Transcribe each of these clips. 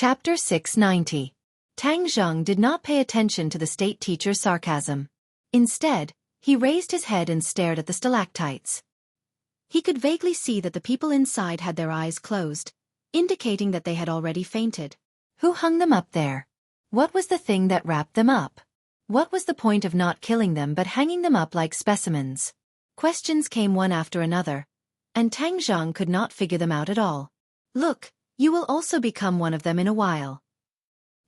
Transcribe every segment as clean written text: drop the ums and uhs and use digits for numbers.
Chapter 690. Tang Zheng did not pay attention to the state teacher's sarcasm. Instead, he raised his head and stared at the stalactites. He could vaguely see that the people inside had their eyes closed, indicating that they had already fainted. Who hung them up there? What was the thing that wrapped them up? What was the point of not killing them but hanging them up like specimens? Questions came one after another, and Tang Zheng could not figure them out at all. Look, you will also become one of them in a while,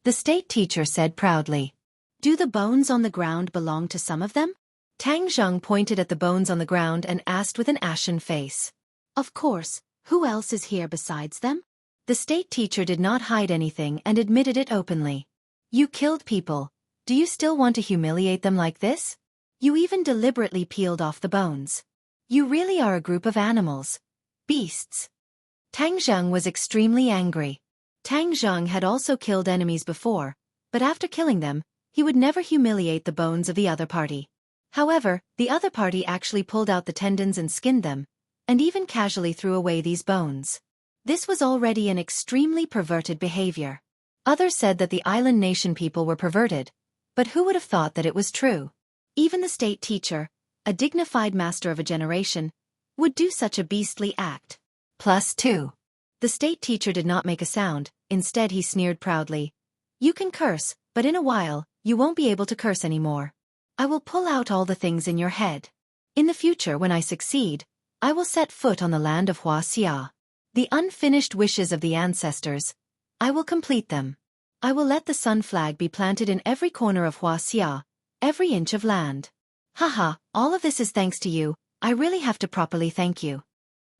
the state teacher said proudly. Do the bones on the ground belong to some of them? Tang Zheng pointed at the bones on the ground and asked with an ashen face. Of course, who else is here besides them? The state teacher did not hide anything and admitted it openly. You killed people. Do you still want to humiliate them like this? You even deliberately peeled off the bones. You really are a group of animals. Beasts. Tang Zheng was extremely angry. Tang Zheng had also killed enemies before, but after killing them, he would never humiliate the bones of the other party. However, the other party actually pulled out the tendons and skinned them, and even casually threw away these bones. This was already an extremely perverted behavior. Others said that the island nation people were perverted, but who would have thought that it was true? Even the state teacher, a dignified master of a generation, would do such a beastly act. +2. The state teacher did not make a sound, instead he sneered proudly. You can curse, but in a while, you won't be able to curse anymore. I will pull out all the things in your head. In the future when I succeed, I will set foot on the land of Wuxia. The unfinished wishes of the ancestors, I will complete them. I will let the sun flag be planted in every corner of Wuxia, every inch of land. Haha, all of this is thanks to you, I really have to properly thank you.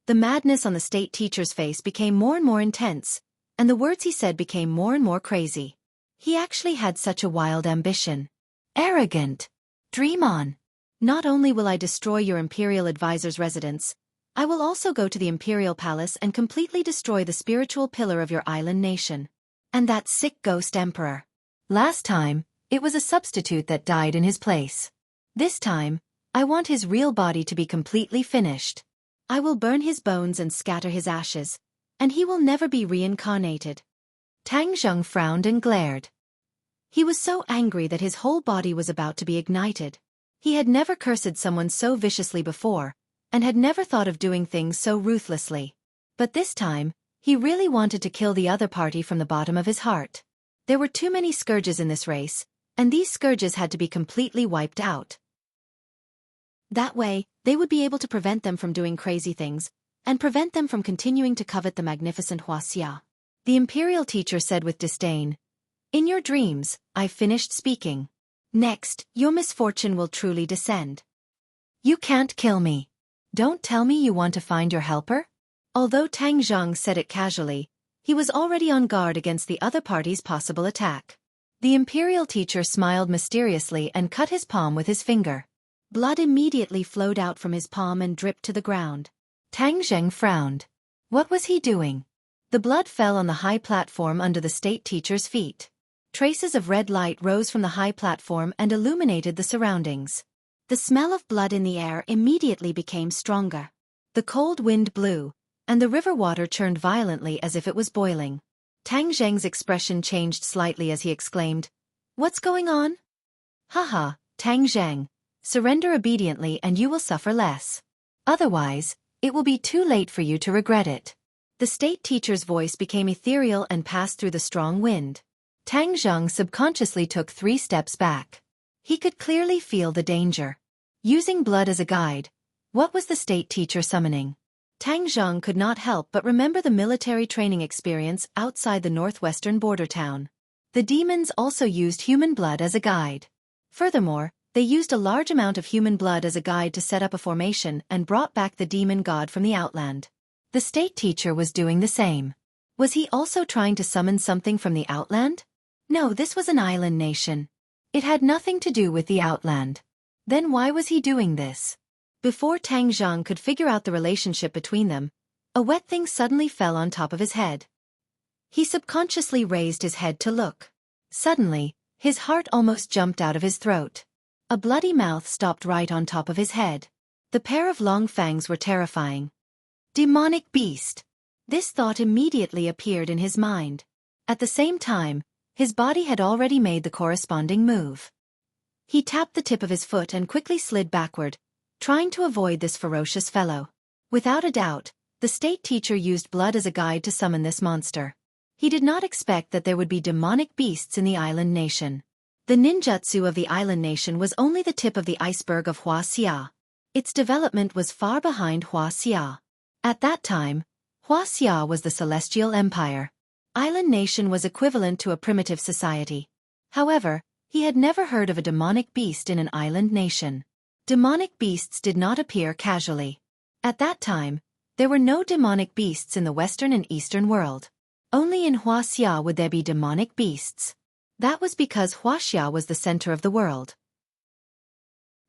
The madness on the state teacher's face became more and more intense, and the words he said became more and more crazy. He actually had such a wild ambition. Arrogant. Dream on. Not only will I destroy your imperial advisor's residence, I will also go to the imperial palace and completely destroy the spiritual pillar of your island nation. And that sick ghost emperor. Last time, it was a substitute that died in his place. This time, I want his real body to be completely finished. I will burn his bones and scatter his ashes, and he will never be reincarnated. Tang Zheng frowned and glared. He was so angry that his whole body was about to be ignited. He had never cursed someone so viciously before, and had never thought of doing things so ruthlessly. But this time, he really wanted to kill the other party from the bottom of his heart. There were too many scourges in this race, and these scourges had to be completely wiped out. That way, they would be able to prevent them from doing crazy things, and prevent them from continuing to covet the magnificent Wuxia. The imperial teacher said with disdain, In your dreams, I've finished speaking. Next, your misfortune will truly descend. You can't kill me. Don't tell me you want to find your helper? Although Tang Zheng said it casually, he was already on guard against the other party's possible attack. The imperial teacher smiled mysteriously and cut his palm with his finger. Blood immediately flowed out from his palm and dripped to the ground. Tang Zheng frowned. What was he doing? The blood fell on the high platform under the state teacher's feet. Traces of red light rose from the high platform and illuminated the surroundings. The smell of blood in the air immediately became stronger. The cold wind blew, and the river water churned violently as if it was boiling. Tang Zheng's expression changed slightly as he exclaimed, What's going on? Haha, Tang Zheng. Surrender obediently and you will suffer less. Otherwise, it will be too late for you to regret it. The state teacher's voice became ethereal and passed through the strong wind. Tang Zheng subconsciously took 3 steps back. He could clearly feel the danger. Using blood as a guide, what was the state teacher summoning? Tang Zheng could not help but remember the military training experience outside the northwestern border town. The demons also used human blood as a guide. Furthermore, they used a large amount of human blood as a guide to set up a formation and brought back the demon god from the outland. The state teacher was doing the same. Was he also trying to summon something from the outland? No, this was an island nation. It had nothing to do with the outland. Then why was he doing this? Before Tang Zheng could figure out the relationship between them, a wet thing suddenly fell on top of his head. He subconsciously raised his head to look. Suddenly, his heart almost jumped out of his throat. A bloody mouth stopped right on top of his head. The pair of long fangs were terrifying. Demonic beast. This thought immediately appeared in his mind. At the same time, his body had already made the corresponding move. He tapped the tip of his foot and quickly slid backward, trying to avoid this ferocious fellow. Without a doubt, the state teacher used blood as a guide to summon this monster. He did not expect that there would be demonic beasts in the island nation. The ninjutsu of the island nation was only the tip of the iceberg of Wuxia. Its development was far behind Wuxia. At that time, Wuxia was the celestial empire. Island nation was equivalent to a primitive society. However, he had never heard of a demonic beast in an island nation. Demonic beasts did not appear casually. At that time, there were no demonic beasts in the western and eastern world. Only in Wuxia would there be demonic beasts. That was because Wuxia was the center of the world.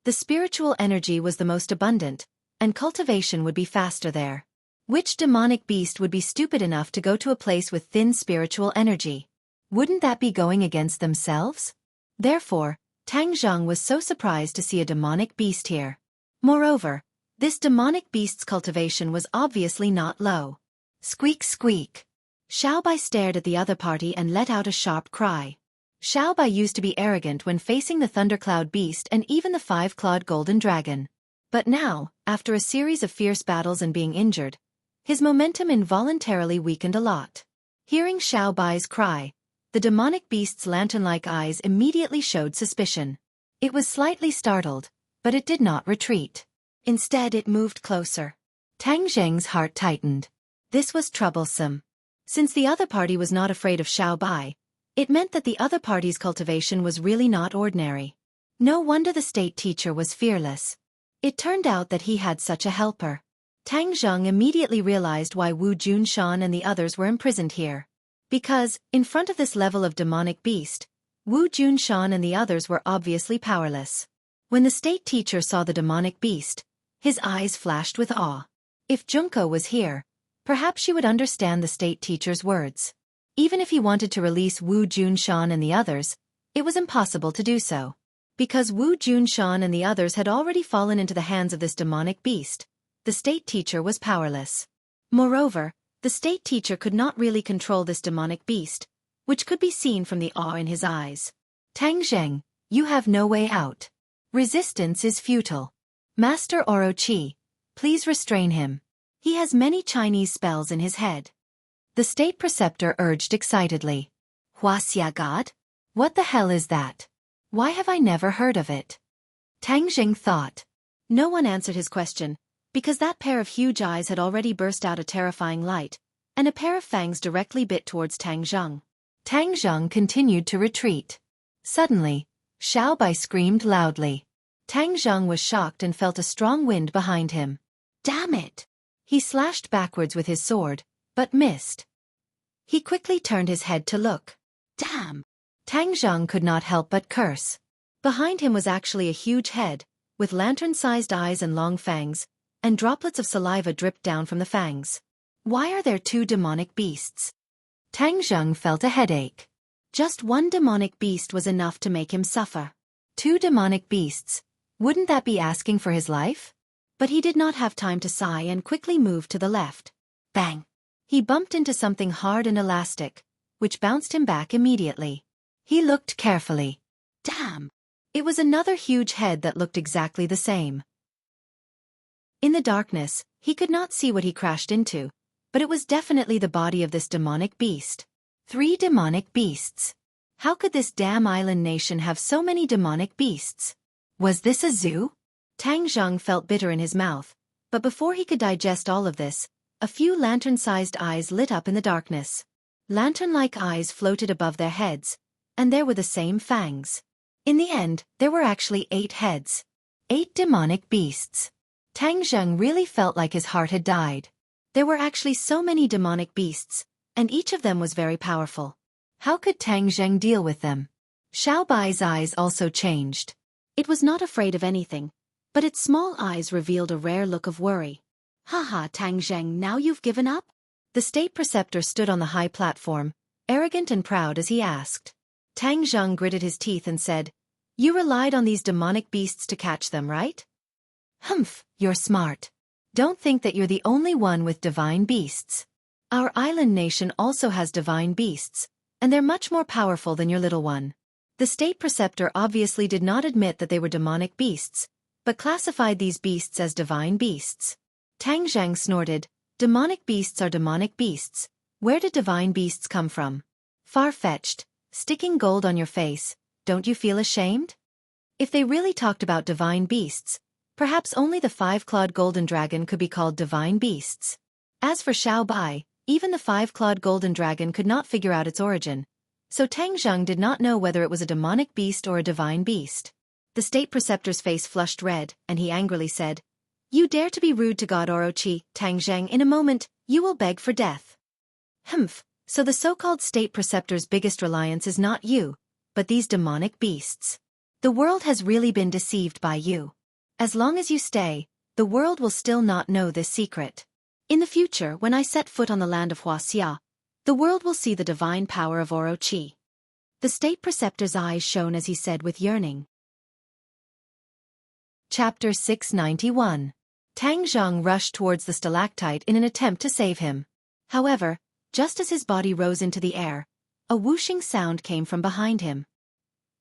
The spiritual energy was the most abundant, and cultivation would be faster there. Which demonic beast would be stupid enough to go to a place with thin spiritual energy? Wouldn't that be going against themselves? Therefore, Tang Zheng was so surprised to see a demonic beast here. Moreover, this demonic beast's cultivation was obviously not low. Squeak squeak. Xiaobai stared at the other party and let out a sharp cry. Xiaobai used to be arrogant when facing the thundercloud beast and even the five-clawed golden dragon. But now, after a series of fierce battles and being injured, his momentum involuntarily weakened a lot. Hearing Xiaobai's cry, the demonic beast's lantern-like eyes immediately showed suspicion. It was slightly startled, but it did not retreat. Instead it moved closer. Tang Zheng's heart tightened. This was troublesome. Since the other party was not afraid of Xiaobai, it meant that the other party's cultivation was really not ordinary. No wonder the state teacher was fearless. It turned out that he had such a helper. Tang Zheng immediately realized why Wu Junshan and the others were imprisoned here. Because, in front of this level of demonic beast, Wu Junshan and the others were obviously powerless. When the state teacher saw the demonic beast, his eyes flashed with awe. If Junko was here, perhaps she would understand the state teacher's words. Even if he wanted to release Wu Junshan and the others, it was impossible to do so. Because Wu Junshan and the others had already fallen into the hands of this demonic beast, the state teacher was powerless. Moreover, the state teacher could not really control this demonic beast, which could be seen from the awe in his eyes. Tang Zheng, you have no way out. Resistance is futile. Master Orochi, please restrain him. He has many Chinese spells in his head. The state preceptor urged excitedly. Wuxia God? What the hell is that? Why have I never heard of it? Tang Zheng thought. No one answered his question, because that pair of huge eyes had already burst out a terrifying light, and a pair of fangs directly bit towards Tang Zheng. Tang Zheng continued to retreat. Suddenly, Xiaobai screamed loudly. Tang Zheng was shocked and felt a strong wind behind him. Damn it! He slashed backwards with his sword, but missed. He quickly turned his head to look. Damn! Tang Zheng could not help but curse. Behind him was actually a huge head, with lantern-sized eyes and long fangs, and droplets of saliva dripped down from the fangs. Why are there two demonic beasts? Tang Zheng felt a headache. Just one demonic beast was enough to make him suffer. Two demonic beasts. Wouldn't that be asking for his life? But he did not have time to sigh and quickly moved to the left. Bang! He bumped into something hard and elastic, which bounced him back immediately. He looked carefully. Damn! It was another huge head that looked exactly the same. In the darkness, he could not see what he crashed into, but it was definitely the body of this demonic beast. 3 demonic beasts. How could this damn island nation have so many demonic beasts? Was this a zoo? Tang Zheng felt bitter in his mouth, but before he could digest all of this, a few lantern-sized eyes lit up in the darkness. Lantern-like eyes floated above their heads, and there were the same fangs. In the end, there were actually 8 heads. 8 demonic beasts. Tang Zheng really felt like his heart had died. There were actually so many demonic beasts, and each of them was very powerful. How could Tang Zheng deal with them? Xiaobai's eyes also changed. It was not afraid of anything, but its small eyes revealed a rare look of worry. Haha, Tang Zheng, now you've given up? The state preceptor stood on the high platform, arrogant and proud as he asked. Tang Zheng gritted his teeth and said, You relied on these demonic beasts to catch them, right? Humph, you're smart. Don't think that you're the only one with divine beasts. Our island nation also has divine beasts, and they're much more powerful than your little one. The state preceptor obviously did not admit that they were demonic beasts, but classified these beasts as divine beasts. Tang Zhang snorted, "Demonic beasts are demonic beasts. Where did divine beasts come from? Far-fetched, sticking gold on your face, don't you feel ashamed?" If they really talked about divine beasts, perhaps only the 5-clawed golden dragon could be called divine beasts. As for Xiao Bai, even the 5-clawed golden dragon could not figure out its origin, so Tang Zheng did not know whether it was a demonic beast or a divine beast. The state preceptor's face flushed red, and he angrily said, "You dare to be rude to God Orochi, Tang Zheng. In a moment, you will beg for death." Humph, so the so-called state preceptor's biggest reliance is not you, but these demonic beasts. The world has really been deceived by you. As long as you stay, the world will still not know this secret. In the future, when I set foot on the land of Wuxia, the world will see the divine power of Orochi. The state preceptor's eyes shone as he said with yearning. Chapter 691. Tang Zheng rushed towards the stalactite in an attempt to save him. However, just as his body rose into the air, a whooshing sound came from behind him.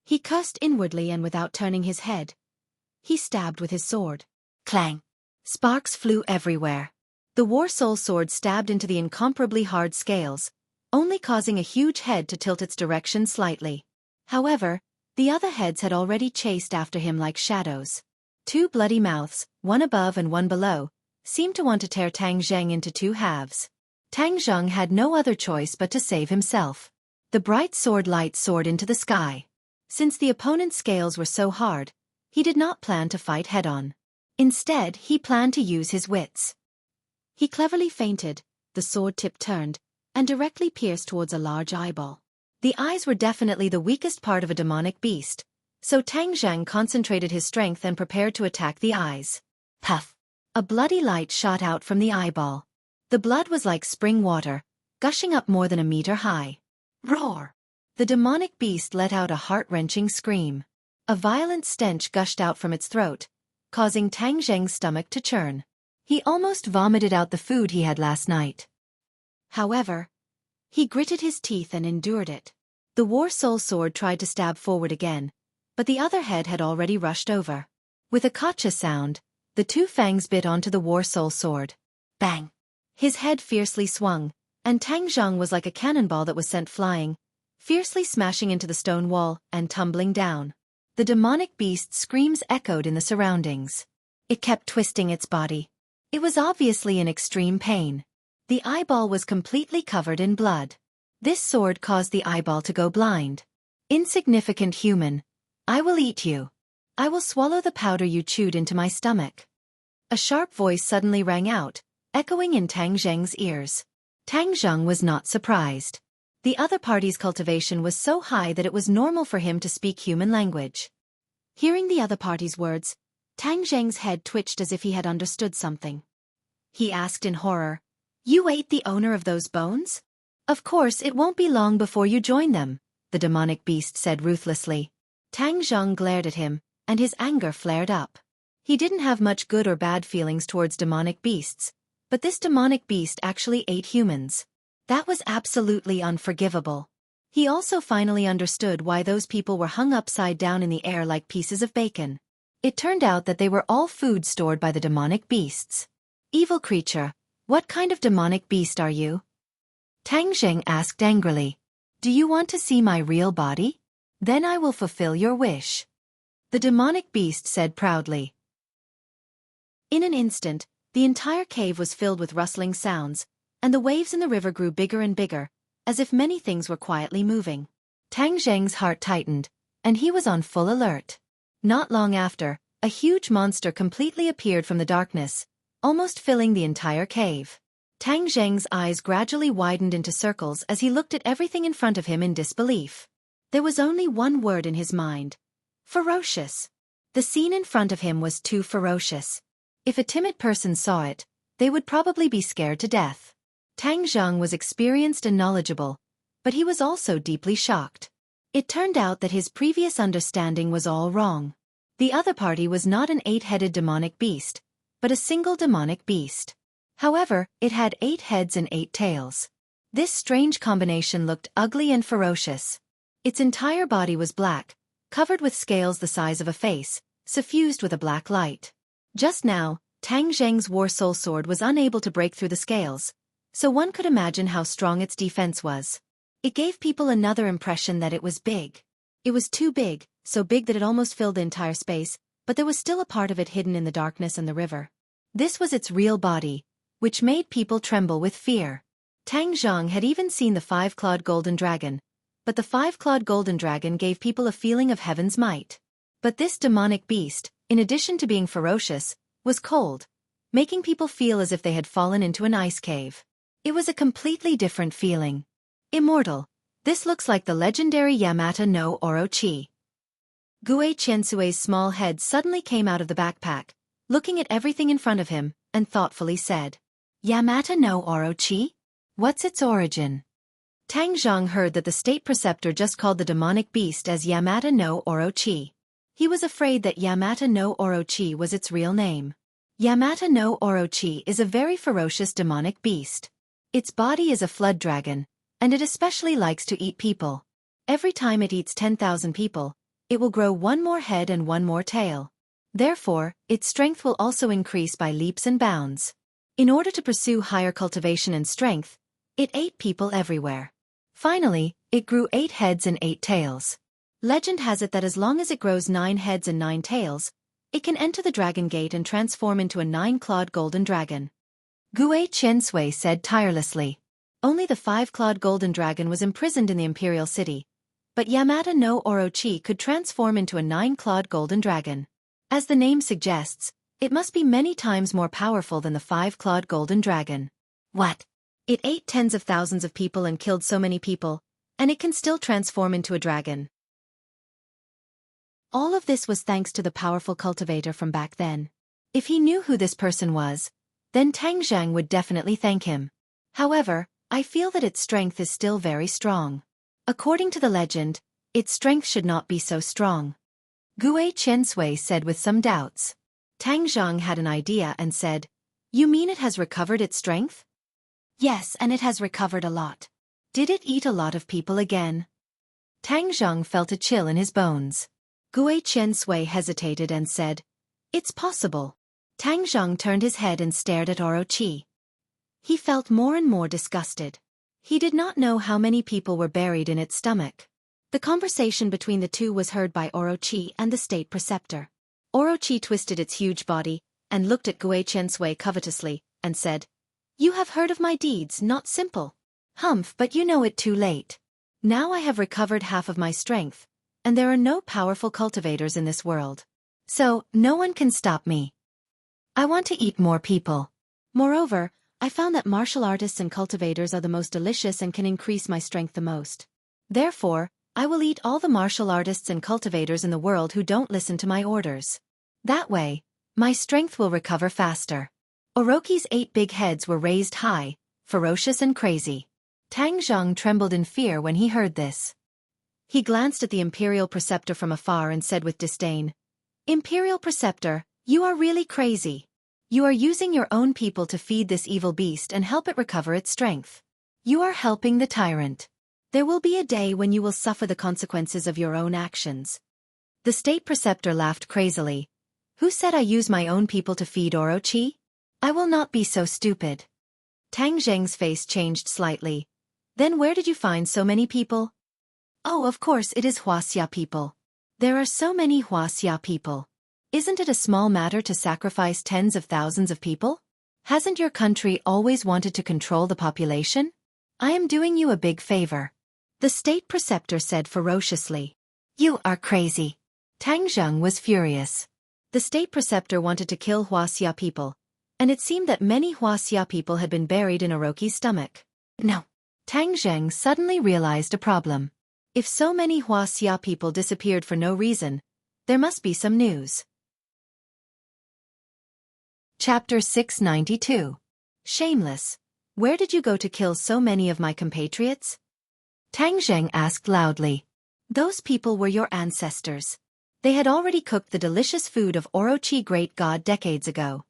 He cursed inwardly and without turning his head, he stabbed with his sword. Clang! Sparks flew everywhere. The war soul sword stabbed into the incomparably hard scales, only causing a huge head to tilt its direction slightly. However, the other heads had already chased after him like shadows. 2 bloody mouths, one above and one below, seemed to want to tear Tang Zheng into 2 halves. Tang Zheng had no other choice but to save himself. The bright sword light soared into the sky. Since the opponent's scales were so hard, he did not plan to fight head-on. Instead, he planned to use his wits. He cleverly feinted, the sword tip turned, and directly pierced towards a large eyeball. The eyes were definitely the weakest part of a demonic beast, so Tang Zheng concentrated his strength and prepared to attack the eyes. Puff! A bloody light shot out from the eyeball. The blood was like spring water, gushing up more than a meter high. Roar! The demonic beast let out a heart-wrenching scream. A violent stench gushed out from its throat, causing Tang Zheng's stomach to churn. He almost vomited out the food he had last night. However, he gritted his teeth and endured it. The war soul sword tried to stab forward again, but the other head had already rushed over. With a gotcha sound, the 2 fangs bit onto the war soul sword. Bang! His head fiercely swung, and Tang Zheng was like a cannonball that was sent flying, fiercely smashing into the stone wall and tumbling down. The demonic beast's screams echoed in the surroundings. It kept twisting its body. It was obviously in extreme pain. The eyeball was completely covered in blood. This sword caused the eyeball to go blind. Insignificant human, I will eat you. I will swallow the powder you chewed into my stomach. A sharp voice suddenly rang out, echoing in Tang Zheng's ears. Tang Zheng was not surprised. The other party's cultivation was so high that it was normal for him to speak human language. Hearing the other party's words, Tang Zheng's head twitched as if he had understood something. He asked in horror, "You ate the owner of those bones? Of course it won't be long before you join them," the demonic beast said ruthlessly. Tang Zheng glared at him, and his anger flared up. He didn't have much good or bad feelings towards demonic beasts, but this demonic beast actually ate humans. That was absolutely unforgivable. He also finally understood why those people were hung upside down in the air like pieces of bacon. It turned out that they were all food stored by the demonic beasts. "Evil creature, what kind of demonic beast are you?" Tang Zheng asked angrily. "Do you want to see my real body? Then I will fulfill your wish." The demonic beast said proudly. In an instant, the entire cave was filled with rustling sounds, and the waves in the river grew bigger and bigger, as if many things were quietly moving. Tang Zheng's heart tightened, and he was on full alert. Not long after, a huge monster completely appeared from the darkness, almost filling the entire cave. Tang Zheng's eyes gradually widened into circles as he looked at everything in front of him in disbelief. There was only one word in his mind: ferocious. The scene in front of him was too ferocious. If a timid person saw it, they would probably be scared to death. Tang Zheng was experienced and knowledgeable, but he was also deeply shocked. It turned out that his previous understanding was all wrong. The other party was not an 8-headed demonic beast, but a single demonic beast. However, it had 8 heads and 8 tails. This strange combination looked ugly and ferocious. Its entire body was black, covered with scales the size of a face, suffused with a black light. Just now, Tang Zheng's war soul sword was unable to break through the scales, so one could imagine how strong its defense was. It gave people another impression that it was big. It was too big, so big that it almost filled the entire space, but there was still a part of it hidden in the darkness and the river. This was its real body, which made people tremble with fear. Tang Zhang had even seen the five-clawed golden dragon, but the five-clawed golden dragon gave people a feeling of heaven's might. But this demonic beast, in addition to being ferocious, was cold, making people feel as if they had fallen into an ice cave. It was a completely different feeling. Immortal. This looks like the legendary Yamata no Orochi. Gue Qiansui's small head suddenly came out of the backpack, looking at everything in front of him, and thoughtfully said, Yamata no Orochi? What's its origin? Tang Zhang heard that the state preceptor just called the demonic beast as Yamata no Orochi. He was afraid that Yamata no Orochi was its real name. Yamata no Orochi is a very ferocious demonic beast. Its body is a flood dragon, and it especially likes to eat people. Every time it eats 10,000 people, it will grow one more head and one more tail. Therefore, its strength will also increase by leaps and bounds. In order to pursue higher cultivation and strength, it ate people everywhere. Finally, it grew 8 heads and 8 tails. Legend has it that as long as it grows 9 heads and 9 tails, it can enter the dragon gate and transform into a 9-clawed golden dragon. Gue Qiansui said tirelessly. Only the 5-clawed golden dragon was imprisoned in the imperial city, but Yamata no Orochi could transform into a 9-clawed golden dragon. As the name suggests, it must be many times more powerful than the 5-clawed golden dragon. What? It ate tens of thousands of people and killed so many people, and it can still transform into a dragon. All of this was thanks to the powerful cultivator from back then. If he knew who this person was, then Tang Zhang would definitely thank him. However, I feel that its strength is still very strong. According to the legend, its strength should not be so strong. Gue Qiansui said with some doubts. Tang Zhang had an idea and said, You mean it has recovered its strength? Yes, and it has recovered a lot. Did it eat a lot of people again? Tang Zhang felt a chill in his bones. Gue Qiansui hesitated and said, It's possible. Tang Zhang turned his head and stared at Orochi. He felt more and more disgusted. He did not know how many people were buried in its stomach. The conversation between the two was heard by Orochi and the state preceptor. Orochi twisted its huge body, and looked at Gue Qiansui covetously, and said, You have heard of my deeds, not simple. Humph, but you know it too late. Now I have recovered half of my strength, and there are no powerful cultivators in this world. So, no one can stop me. I want to eat more people. Moreover, I found that martial artists and cultivators are the most delicious and can increase my strength the most. Therefore, I will eat all the martial artists and cultivators in the world who don't listen to my orders. That way, my strength will recover faster. Orochi's 8 big heads were raised high, ferocious and crazy. Tang Zhang trembled in fear when he heard this. He glanced at the Imperial Preceptor from afar and said with disdain, Imperial Preceptor, you are really crazy. You are using your own people to feed this evil beast and help it recover its strength. You are helping the tyrant. There will be a day when you will suffer the consequences of your own actions. The state preceptor laughed crazily. Who said I use my own people to feed Orochi? I will not be so stupid. Tang Zheng's face changed slightly. Then where did you find so many people? Oh, of course it is Wuxia people. There are so many Wuxia people. Isn't it a small matter to sacrifice tens of thousands of people? Hasn't your country always wanted to control the population? I am doing you a big favor. The state preceptor said ferociously. You are crazy. Tang Zheng was furious. The state preceptor wanted to kill Wuxia people, and it seemed that many Wuxia people had been buried in Orochi's stomach. No. Tang Zheng suddenly realized a problem. If so many Wuxia people disappeared for no reason, there must be some news. Chapter 692. Shameless. Where did you go to kill so many of my compatriots? Tang Zheng asked loudly. Those people were your ancestors. They had already cooked the delicious food of Orochi great god decades ago.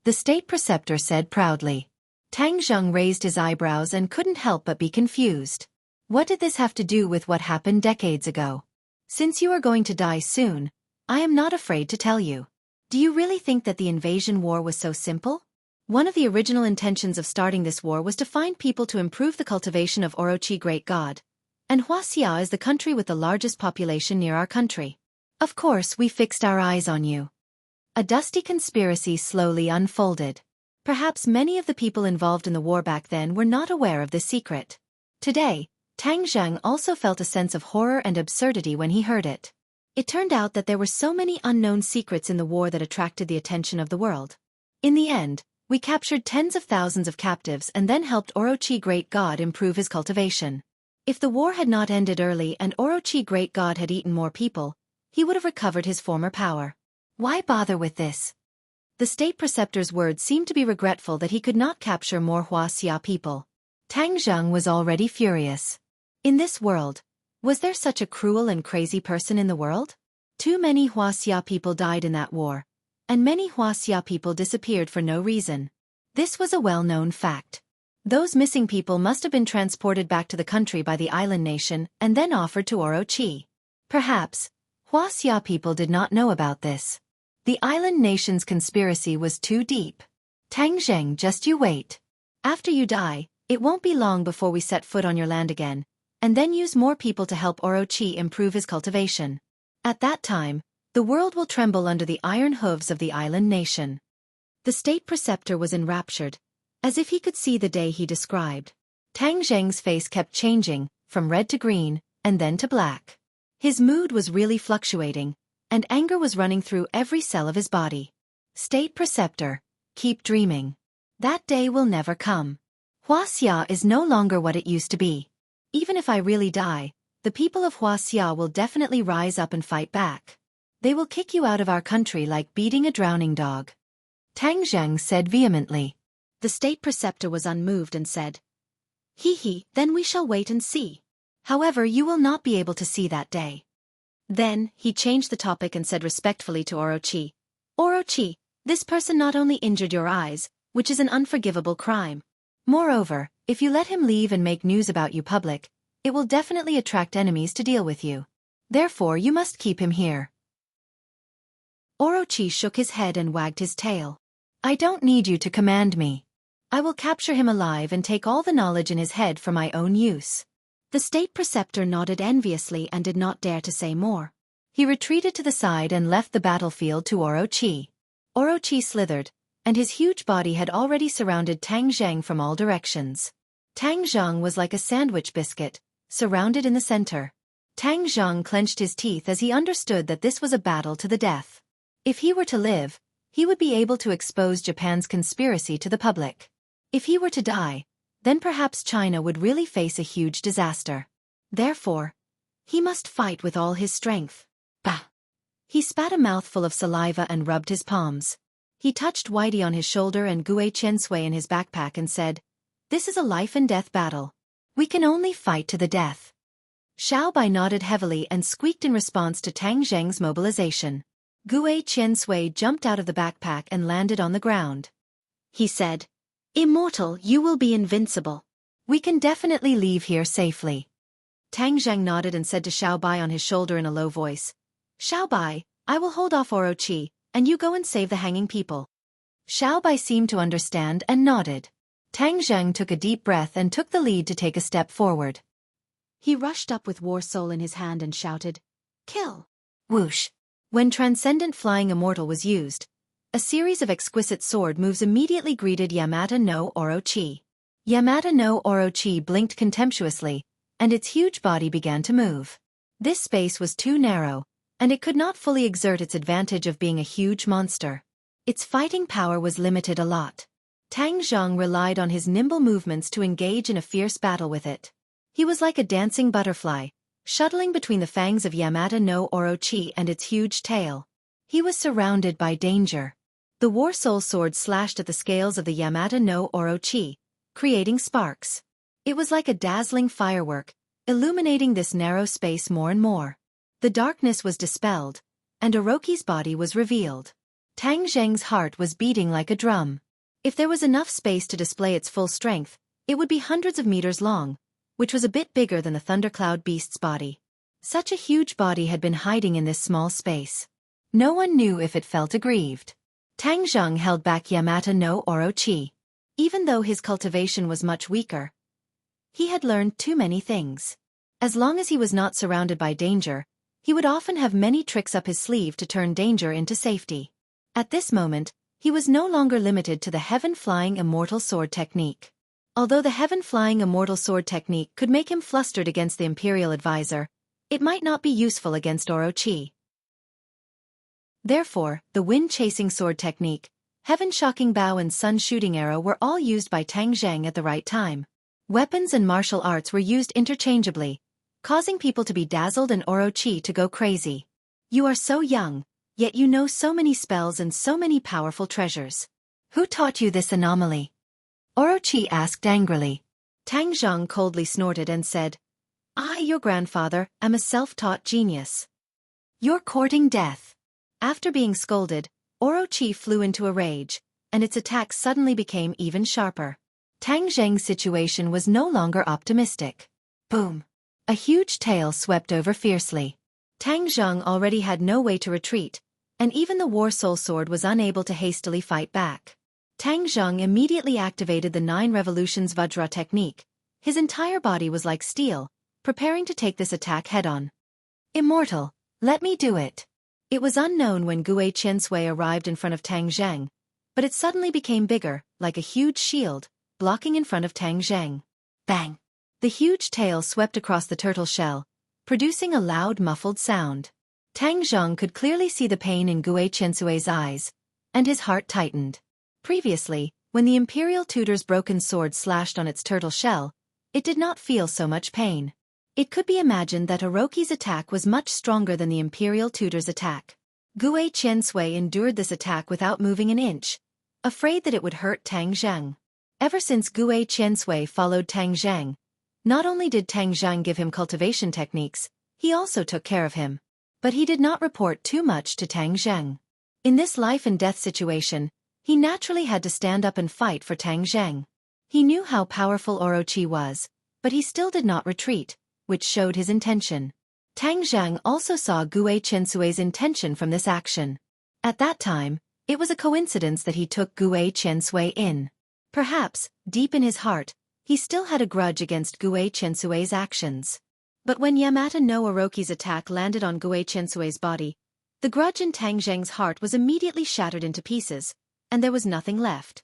The state preceptor said proudly. Tang Zheng raised his eyebrows and couldn't help but be confused. What did this have to do with what happened decades ago? Since you are going to die soon, I am not afraid to tell you. Do you really think that the invasion war was so simple? One of the original intentions of starting this war was to find people to improve the cultivation of Orochi Great God. And Wuxia is the country with the largest population near our country. Of course, we fixed our eyes on you. A dusty conspiracy slowly unfolded. Perhaps many of the people involved in the war back then were not aware of this secret. Today, Tang Zheng also felt a sense of horror and absurdity when he heard it. It turned out that there were so many unknown secrets in the war that attracted the attention of the world. In the end, we captured tens of thousands of captives and then helped Orochi Great God improve his cultivation. If the war had not ended early and Orochi Great God had eaten more people, he would have recovered his former power. Why bother with this? The state preceptor's words seemed to be regretful that he could not capture more Wuxia people. Tang Zheng was already furious. In this world, was there such a cruel and crazy person in the world? Too many Wuxia people died in that war, and many Wuxia people disappeared for no reason. This was a well-known fact. Those missing people must have been transported back to the country by the island nation and then offered to Orochi. Perhaps, Wuxia people did not know about this. The island nation's conspiracy was too deep. Tang Zheng, just you wait. After you die, it won't be long before we set foot on your land again, and then use more people to help Orochi improve his cultivation. At that time, the world will tremble under the iron hooves of the island nation. The state preceptor was enraptured, as if he could see the day he described. Tang Zheng's face kept changing, from red to green, and then to black. His mood was really fluctuating, and anger was running through every cell of his body. State preceptor, keep dreaming. That day will never come. Wuxia is no longer what it used to be. Even if I really die, the people of Wuxia will definitely rise up and fight back. They will kick you out of our country like beating a drowning dog. Tang Zheng said vehemently. The state preceptor was unmoved and said, then we shall wait and see. However, you will not be able to see that day. Then, he changed the topic and said respectfully to Orochi, Orochi, this person not only injured your eyes, which is an unforgivable crime. Moreover, if you let him leave and make news about you public, it will definitely attract enemies to deal with you. Therefore, you must keep him here. Orochi shook his head and wagged his tail. I don't need you to command me. I will capture him alive and take all the knowledge in his head for my own use. The state preceptor nodded enviously and did not dare to say more. He retreated to the side and left the battlefield to Orochi. Orochi slithered, and his huge body had already surrounded Tang Zheng from all directions. Tang Zheng was like a sandwich biscuit, surrounded in the center. Tang Zheng clenched his teeth as he understood that this was a battle to the death. If he were to live, he would be able to expose Japan's conspiracy to the public. If he were to die, then perhaps China would really face a huge disaster. Therefore, he must fight with all his strength. Bah! He spat a mouthful of saliva and rubbed his palms. He touched Whitey on his shoulder and Gue Qiansui in his backpack and said, This is a life-and-death battle. We can only fight to the death. Xiaobai nodded heavily and squeaked in response to Tang Zheng's mobilization. Gue Qiansui jumped out of the backpack and landed on the ground. He said, Immortal, you will be invincible. We can definitely leave here safely. Tang Zheng nodded and said to Xiaobai on his shoulder in a low voice, Xiaobai, I will hold off Orochi, and you go and save the hanging people. Xiaobai seemed to understand and nodded. Tang Zheng took a deep breath and took the lead to take a step forward. He rushed up with War Soul in his hand and shouted, Kill! Whoosh! When Transcendent Flying Immortal was used, a series of exquisite sword moves immediately greeted Yamata no Orochi. Yamata no Orochi blinked contemptuously, and its huge body began to move. This space was too narrow, and it could not fully exert its advantage of being a huge monster. Its fighting power was limited a lot. Tang Zheng relied on his nimble movements to engage in a fierce battle with it. He was like a dancing butterfly, shuttling between the fangs of Yamata no Orochi and its huge tail. He was surrounded by danger. The War Soul sword slashed at the scales of the Yamata no Orochi, creating sparks. It was like a dazzling firework, illuminating this narrow space more and more. The darkness was dispelled, and Orochi's body was revealed. Tang Zheng's heart was beating like a drum. If there was enough space to display its full strength, it would be hundreds of meters long, which was a bit bigger than the thundercloud beast's body. Such a huge body had been hiding in this small space. No one knew if it felt aggrieved. Tang Zheng held back Yamata no Orochi. Even though his cultivation was much weaker, he had learned too many things. As long as he was not surrounded by danger, he would often have many tricks up his sleeve to turn danger into safety. At this moment, he was no longer limited to the heaven-flying immortal sword technique. Although the heaven-flying immortal sword technique could make him flustered against the Imperial advisor, it might not be useful against Orochi. Therefore, the wind-chasing sword technique, heaven-shocking bow and sun-shooting arrow were all used by Tang Zheng at the right time. Weapons and martial arts were used interchangeably, causing people to be dazzled and Orochi to go crazy. You are so young, yet you know so many spells and so many powerful treasures. Who taught you this anomaly? Orochi asked angrily. Tang Zheng coldly snorted and said, I, your grandfather, am a self-taught genius. You're courting death. After being scolded, Orochi flew into a rage, and its attack suddenly became even sharper. Tang Zheng's situation was no longer optimistic. Boom! A huge tail swept over fiercely. Tang Zheng already had no way to retreat, and even the War Soul Sword was unable to hastily fight back. Tang Zheng immediately activated the 9 Revolutions Vajra technique. His entire body was like steel, preparing to take this attack head-on. Immortal, let me do it. It was unknown when Gue Qiansui arrived in front of Tang Zheng, but it suddenly became bigger, like a huge shield, blocking in front of Tang Zheng. Bang! The huge tail swept across the turtle shell, producing a loud muffled sound. Tang Zheng could clearly see the pain in Gue Qiansui's eyes, and his heart tightened. Previously, when the Imperial Tutor's broken sword slashed on its turtle shell, it did not feel so much pain. It could be imagined that Orochi's attack was much stronger than the Imperial Tutor's attack. Gue Qiansui endured this attack without moving an inch, afraid that it would hurt Tang Zheng. Ever since Gue Qiansui followed Tang Zheng, not only did Tang Zheng give him cultivation techniques, he also took care of him. But he did not report too much to Tang Zheng. In this life-and-death situation, he naturally had to stand up and fight for Tang Zheng. He knew how powerful Orochi was, but he still did not retreat, which showed his intention. Tang Zheng also saw Gue Qiansui's intention from this action. At that time, it was a coincidence that he took Gue Qiansui in. Perhaps, deep in his heart, he still had a grudge against Gue Qiansui's actions. But when Yamata no Orochi's attack landed on Gue Qiansui's body, the grudge in Tang Zheng's heart was immediately shattered into pieces, and there was nothing left.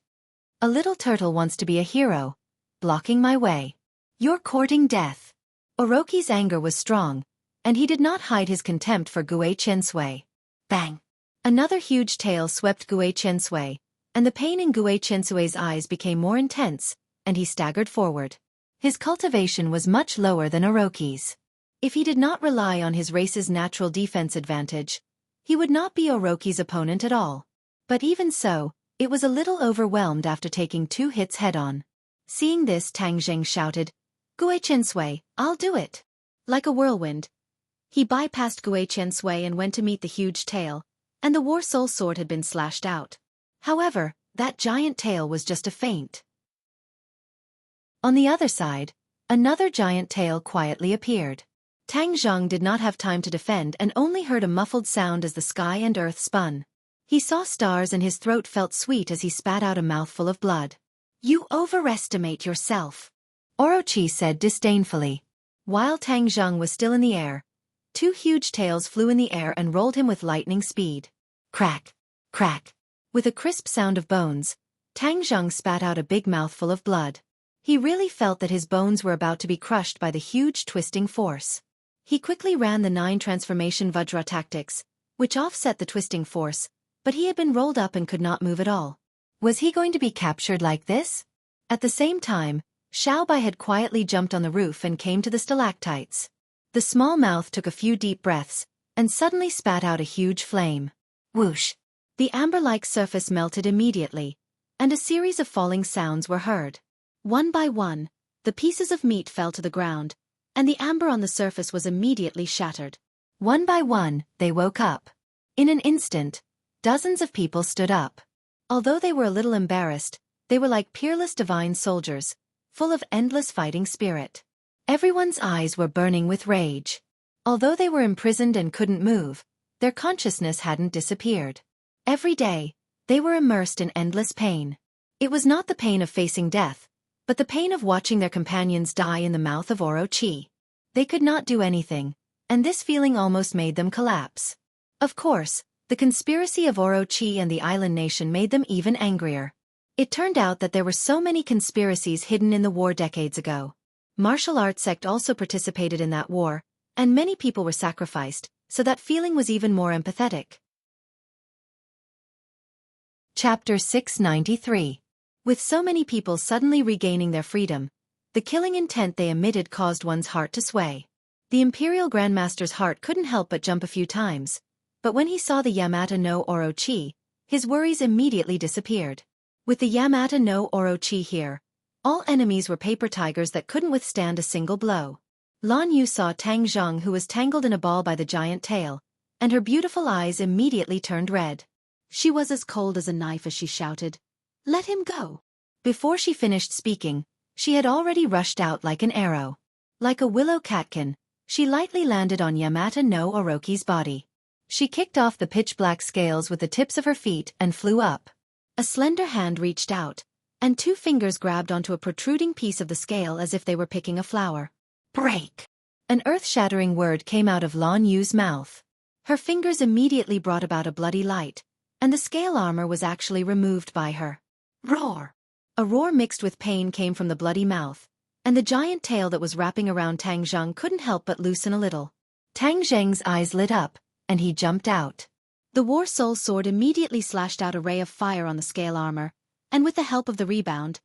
A little turtle wants to be a hero, blocking my way. You're courting death. Orochi's anger was strong, and he did not hide his contempt for Gue Qiansui. Bang! Another huge tail swept Gue Qiansui, and the pain in Gue Qiansui's eyes became more intense, and he staggered forward. His cultivation was much lower than Orochi's. If he did not rely on his race's natural defense advantage, he would not be Orochi's opponent at all. But even so, it was a little overwhelmed after taking 2 hits head-on. Seeing this, Tang Zheng shouted, Gue Qiansui, I'll do it. Like a whirlwind, he bypassed Gue Qiansui and went to meet the huge tail, and the War Soul Sword had been slashed out. However, that giant tail was just a feint. On the other side, another giant tail quietly appeared. Tang Zheng did not have time to defend and only heard a muffled sound as the sky and earth spun. He saw stars and his throat felt sweet as he spat out a mouthful of blood. You overestimate yourself, Orochi said disdainfully. While Tang Zheng was still in the air, 2 huge tails flew in the air and rolled him with lightning speed. Crack! Crack! With a crisp sound of bones, Tang Zheng spat out a big mouthful of blood. He really felt that his bones were about to be crushed by the huge twisting force. He quickly ran the 9 transformation Vajra tactics, which offset the twisting force, but he had been rolled up and could not move at all. Was he going to be captured like this? At the same time, Xiaofan had quietly jumped on the roof and came to the stalactites. The small mouth took a few deep breaths, and suddenly spat out a huge flame. Whoosh! The amber-like surface melted immediately, and a series of falling sounds were heard. One by one, the pieces of meat fell to the ground, and the amber on the surface was immediately shattered. One by one, they woke up. In an instant, dozens of people stood up. Although they were a little embarrassed, They were like peerless divine soldiers, full of endless fighting spirit. Everyone's eyes were burning with rage. Although they were imprisoned and couldn't move, their consciousness hadn't disappeared. Every day, they were immersed in endless pain. It was not the pain of facing death, but the pain of watching their companions die in the mouth of Orochi. They could not do anything, and this feeling almost made them collapse. Of course, the conspiracy of Orochi and the island nation made them even angrier. It turned out that there were so many conspiracies hidden in the war decades ago. Martial arts sect also participated in that war, and many people were sacrificed, so that feeling was even more empathetic. Chapter 693. With so many people suddenly regaining their freedom, the killing intent they emitted caused one's heart to sway. The Imperial Grandmaster's heart couldn't help but jump a few times, but when he saw the Yamata no Orochi, his worries immediately disappeared. With the Yamata no Orochi here, all enemies were paper tigers that couldn't withstand a single blow. Lan Yu saw Tang Zhang, who was tangled in a ball by the giant tail, and her beautiful eyes immediately turned red. She was as cold as a knife as she shouted, "Let him go!" Before she finished speaking, she had already rushed out like an arrow. Like a willow catkin, she lightly landed on Yamata no Orochi's body. She kicked off the pitch-black scales with the tips of her feet and flew up. A slender hand reached out, and 2 fingers grabbed onto a protruding piece of the scale as if they were picking a flower. "Break!" An earth-shattering word came out of Lan Yu's mouth. Her fingers immediately brought about a bloody light, and the scale armor was actually removed by her. Roar! A roar mixed with pain came from the bloody mouth, and the giant tail that was wrapping around Tang Zhang couldn't help but loosen a little. Tang Zheng's eyes lit up, and he jumped out. The War Soul Sword immediately slashed out a ray of fire on the scale armor, and with the help of the rebound,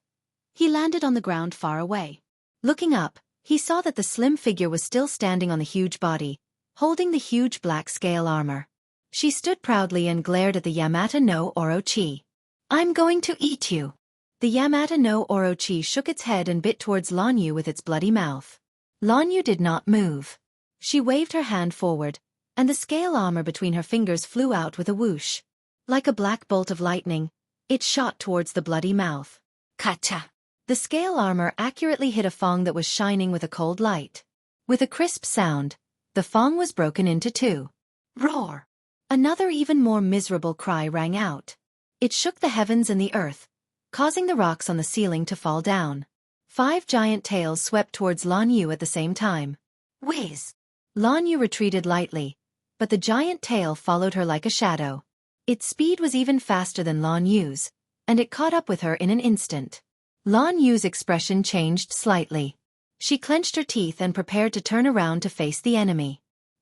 he landed on the ground far away. Looking up, he saw that the slim figure was still standing on the huge body, holding the huge black scale armor. She stood proudly and glared at the Yamata no Orochi. "I'm going to eat you." The Yamata no Orochi shook its head and bit towards Lan Yu with its bloody mouth. Lan Yu did not move. She waved her hand forward, and the scale armor between her fingers flew out with a whoosh. Like a black bolt of lightning, it shot towards the bloody mouth. Kacha! The scale armor accurately hit a fong that was shining with a cold light. With a crisp sound, the fong was broken into 2. Roar! Another even more miserable cry rang out. It shook the heavens and the earth, causing the rocks on the ceiling to fall down. 5 giant tails swept towards Lan Yu at the same time. Whiz! Lan Yu retreated lightly, but the giant tail followed her like a shadow. Its speed was even faster than Lan Yu's, and it caught up with her in an instant. Lan Yu's expression changed slightly. She clenched her teeth and prepared to turn around to face the enemy.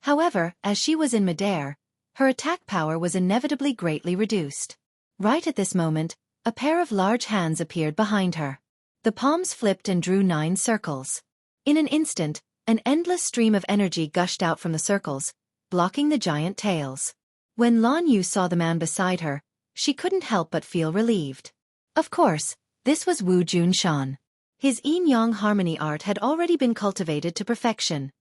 However, as she was in midair, her attack power was inevitably greatly reduced. Right at this moment, a pair of large hands appeared behind her. The palms flipped and drew 9 circles. In an instant, an endless stream of energy gushed out from the circles, blocking the giant tails. When Lan Yu saw the man beside her, she couldn't help but feel relieved. Of course, this was Wu Junshan. His yin-yang harmony art had already been cultivated to perfection.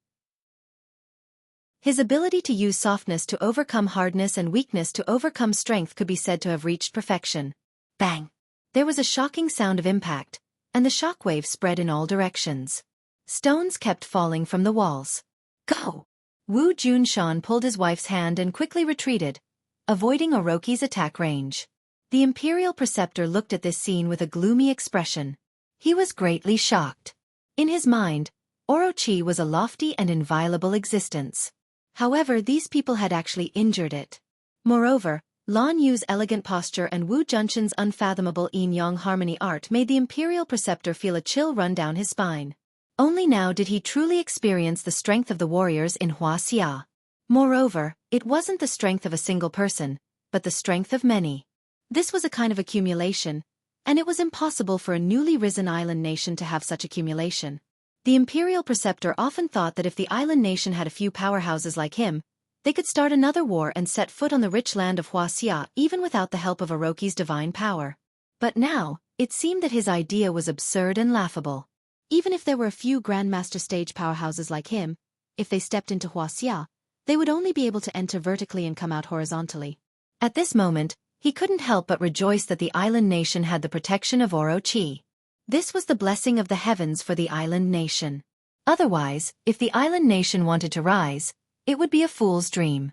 His ability to use softness to overcome hardness and weakness to overcome strength could be said to have reached perfection. Bang! There was a shocking sound of impact, and the shockwave spread in all directions. Stones kept falling from the walls. Go! Wu Junshan pulled his wife's hand and quickly retreated, avoiding Orochi's attack range. The Imperial Preceptor looked at this scene with a gloomy expression. He was greatly shocked. In his mind, Orochi was a lofty and inviolable existence. However, these people had actually injured it. Moreover, Lan Yu's elegant posture and Wu Junshan's unfathomable yin-yang harmony art made the Imperial Preceptor feel a chill run down his spine. Only now did he truly experience the strength of the warriors in Wuxia. Moreover, it wasn't the strength of a single person, but the strength of many. This was a kind of accumulation, and it was impossible for a newly risen island nation to have such accumulation. The Imperial Preceptor often thought that if the island nation had a few powerhouses like him, they could start another war and set foot on the rich land of Wuxia even without the help of Orochi's divine power. But now, it seemed that his idea was absurd and laughable. Even if there were a few Grandmaster stage powerhouses like him, if they stepped into Wuxia, they would only be able to enter vertically and come out horizontally. At this moment, He couldn't help but rejoice that the island nation had the protection of Orochi. This was the blessing of the heavens for the island nation. Otherwise, if the island nation wanted to rise, it would be a fool's dream.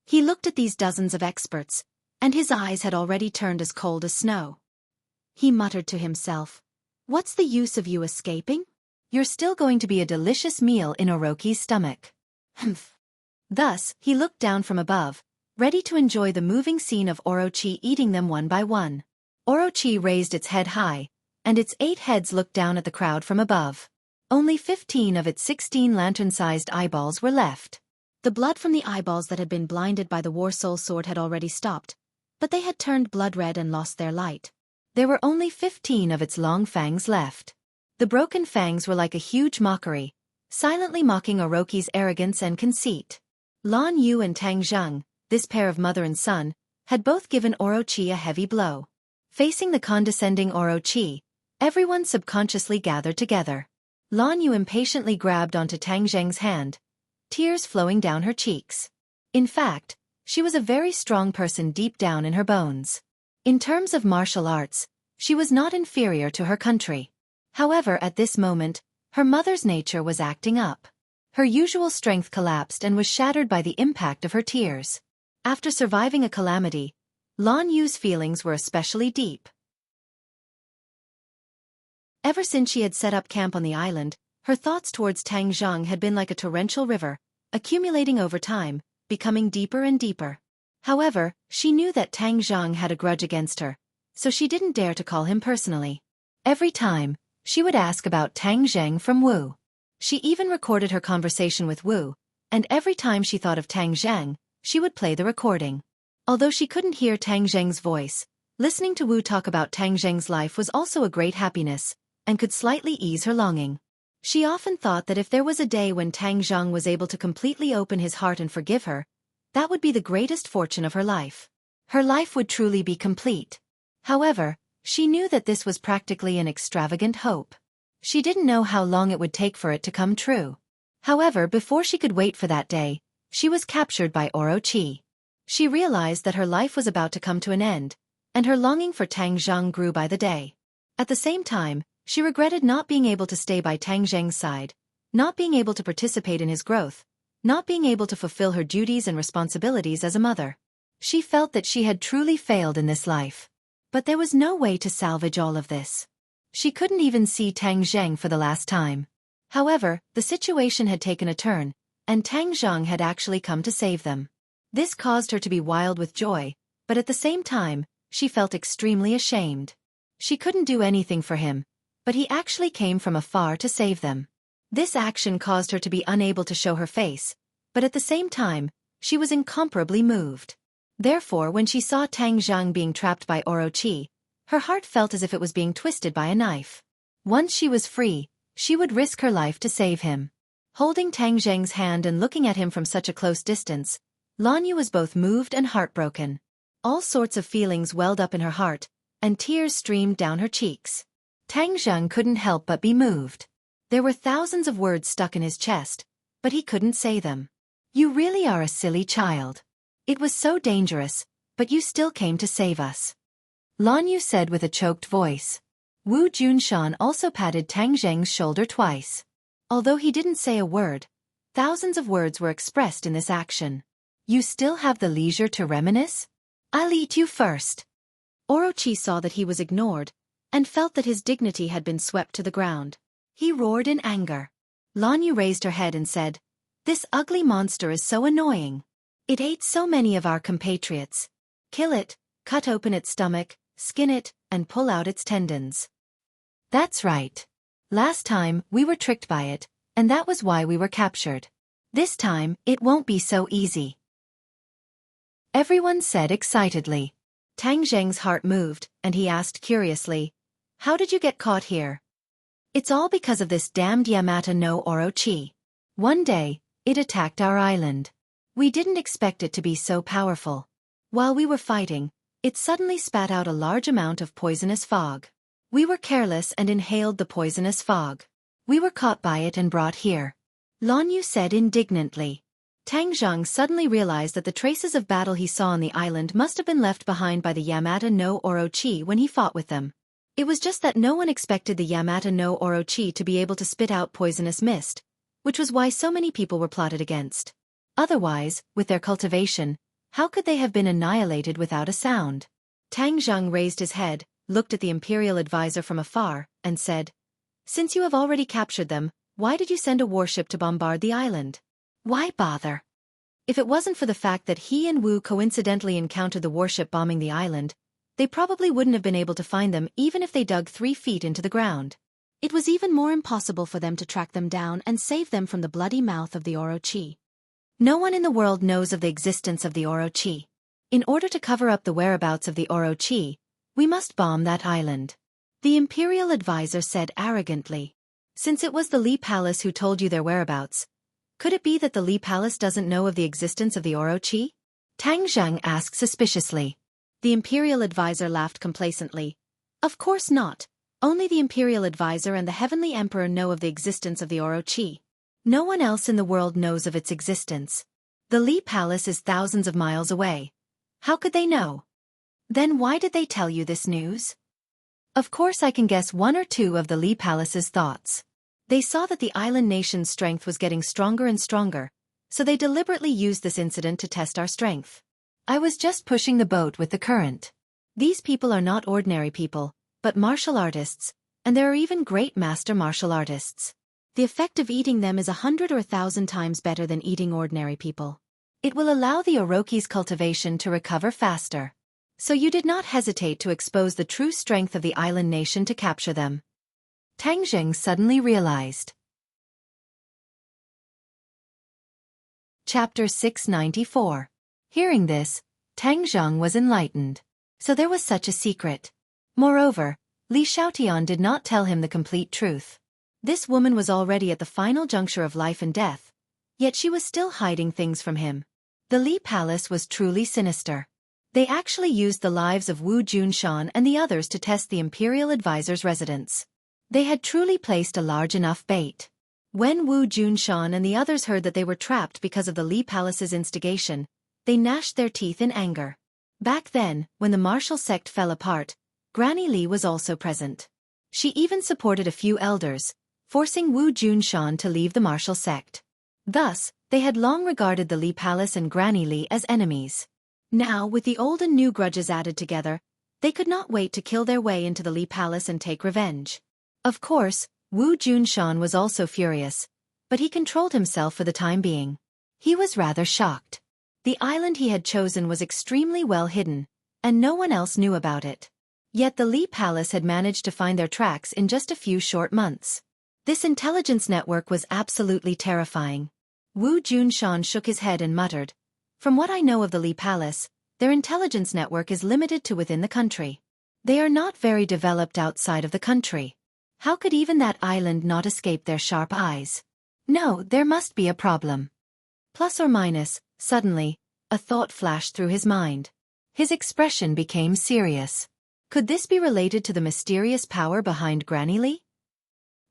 He looked at these dozens of experts, and his eyes had already turned as cold as snow. He muttered to himself, "What's the use of you escaping? You're still going to be a delicious meal in Orochi's stomach." Humph. Thus, he looked down from above, ready to enjoy the moving scene of Orochi eating them one by one. Orochi raised its head high, and its 8 heads looked down at the crowd from above. Only 15 of its 16 lantern-sized eyeballs were left. The blood from the eyeballs that had been blinded by the War Soul Sword had already stopped, but they had turned blood-red and lost their light. There were only 15 of its long fangs left. The broken fangs were like a huge mockery, silently mocking Orochi's arrogance and conceit. Lan Yu and Tang Zheng, this pair of mother and son, had both given Orochi a heavy blow. Facing the condescending Orochi, everyone subconsciously gathered together. Lan Yu impatiently grabbed onto Tang Zheng's hand, tears flowing down her cheeks. In fact, she was a very strong person deep down in her bones. In terms of martial arts, she was not inferior to her country. However, at this moment, her mother's nature was acting up. Her usual strength collapsed and was shattered by the impact of her tears. After surviving a calamity, Lan Yu's feelings were especially deep. Ever since she had set up camp on the island, her thoughts towards Tang Zheng had been like a torrential river, accumulating over time, becoming deeper and deeper. However, she knew that Tang Zheng had a grudge against her, so she didn't dare to call him personally. Every time, she would ask about Tang Zheng from Wu. She even recorded her conversation with Wu, and every time she thought of Tang Zheng, she would play the recording. Although she couldn't hear Tang Zheng's voice, listening to Wu talk about Tang Zheng's life was also a great happiness, and could slightly ease her longing. She often thought that if there was a day when Tang Zheng was able to completely open his heart and forgive her, that would be the greatest fortune of her life. Her life would truly be complete. However, she knew that this was practically an extravagant hope. She didn't know how long it would take for it to come true. However, before she could wait for that day, she was captured by Orochi. She realized that her life was about to come to an end, and her longing for Tang Zheng grew by the day. At the same time, she regretted not being able to stay by Tang Zheng's side, not being able to participate in his growth, not being able to fulfill her duties and responsibilities as a mother. She felt that she had truly failed in this life. But there was no way to salvage all of this. She couldn't even see Tang Zheng for the last time. However, the situation had taken a turn, and Tang Zheng had actually come to save them. This caused her to be wild with joy, but at the same time, she felt extremely ashamed. She couldn't do anything for him, but he actually came from afar to save them. This action caused her to be unable to show her face, but at the same time, she was incomparably moved. Therefore, when she saw Tang Zheng being trapped by Orochi, her heart felt as if it was being twisted by a knife. Once she was free, she would risk her life to save him. Holding Tang Zheng's hand and looking at him from such a close distance, Lan Yu was both moved and heartbroken. All sorts of feelings welled up in her heart, and tears streamed down her cheeks. Tang Zheng couldn't help but be moved. There were thousands of words stuck in his chest, but he couldn't say them. "You really are a silly child. It was so dangerous, but you still came to save us," Lan Yu said with a choked voice. Wu Junshan also patted Tang Zheng's shoulder twice. Although he didn't say a word, thousands of words were expressed in this action. "You still have the leisure to reminisce? I'll eat you first." Orochi saw that he was ignored, and felt that his dignity had been swept to the ground. He roared in anger. Lan Yu raised her head and said, "This ugly monster is so annoying. It ate so many of our compatriots. Kill it, cut open its stomach, skin it, and pull out its tendons." "That's right. Last time, we were tricked by it, and that was why we were captured. This time, it won't be so easy," everyone said excitedly. Tang Zheng's heart moved, and he asked curiously, "How did you get caught here?" "It's all because of this damned Yamata no Orochi. One day, it attacked our island. We didn't expect it to be so powerful. While we were fighting, it suddenly spat out a large amount of poisonous fog. We were careless and inhaled the poisonous fog. We were caught by it and brought here," Lan Yu said indignantly. Tang Zhang suddenly realized that the traces of battle he saw on the island must have been left behind by the Yamata no Orochi when he fought with them. It was just that no one expected the Yamata no Orochi to be able to spit out poisonous mist, which was why so many people were plotted against. Otherwise, with their cultivation, how could they have been annihilated without a sound? Tang Zhang raised his head, looked at the imperial advisor from afar, and said, "Since you have already captured them, why did you send a warship to bombard the island? Why bother?" If it wasn't for the fact that he and Wu coincidentally encountered the warship bombing the island, they probably wouldn't have been able to find them even if they dug 3 feet into the ground. It was even more impossible for them to track them down and save them from the bloody mouth of the Orochi. No one in the world knows of the existence of the Orochi. In order to cover up the whereabouts of the Orochi, we must bomb that island. The imperial advisor said arrogantly. Since it was the Li Palace who told you their whereabouts, could it be that the Li Palace doesn't know of the existence of the Orochi? Tang Zhang asked suspiciously. The imperial advisor laughed complacently. Of course not. Only the imperial advisor and the heavenly emperor know of the existence of the Orochi. No one else in the world knows of its existence. The Li Palace is thousands of miles away. How could they know? Then why did they tell you this news? Of course I can guess 1 or 2 of the Li Palace's thoughts. They saw that the island nation's strength was getting stronger and stronger, so they deliberately used this incident to test our strength. I was just pushing the boat with the current. These people are not ordinary people, but martial artists, and there are even great master martial artists. The effect of eating them is 100 or 1,000 times better than eating ordinary people. It will allow the Orochi's cultivation to recover faster. So you did not hesitate to expose the true strength of the island nation to capture them. Tang Zheng suddenly realized. Chapter 694. Hearing this, Tang Zheng was enlightened. So there was such a secret. Moreover, Li Xiaotian did not tell him the complete truth. This woman was already at the final juncture of life and death, yet she was still hiding things from him. The Li Palace was truly sinister. They actually used the lives of Wu Junshan and the others to test the imperial advisor's residence. They had truly placed a large enough bait. When Wu Junshan and the others heard that they were trapped because of the Li Palace's instigation, they gnashed their teeth in anger. Back then, when the martial sect fell apart, Granny Li was also present. She even supported a few elders, forcing Wu Junshan to leave the martial sect. Thus, they had long regarded the Li Palace and Granny Li as enemies. Now, with the old and new grudges added together, they could not wait to kill their way into the Li Palace and take revenge. Of course, Wu Junshan was also furious, but he controlled himself for the time being. He was rather shocked. The island he had chosen was extremely well hidden, and no one else knew about it. Yet the Li Palace had managed to find their tracks in just a few short months. This intelligence network was absolutely terrifying. Wu Junshan shook his head and muttered, "From what I know of the Li Palace, their intelligence network is limited to within the country. They are not very developed outside of the country. How could even that island not escape their sharp eyes? No, there must be a problem." Plus or minus, suddenly, a thought flashed through his mind. His expression became serious. Could this be related to the mysterious power behind Granny Li?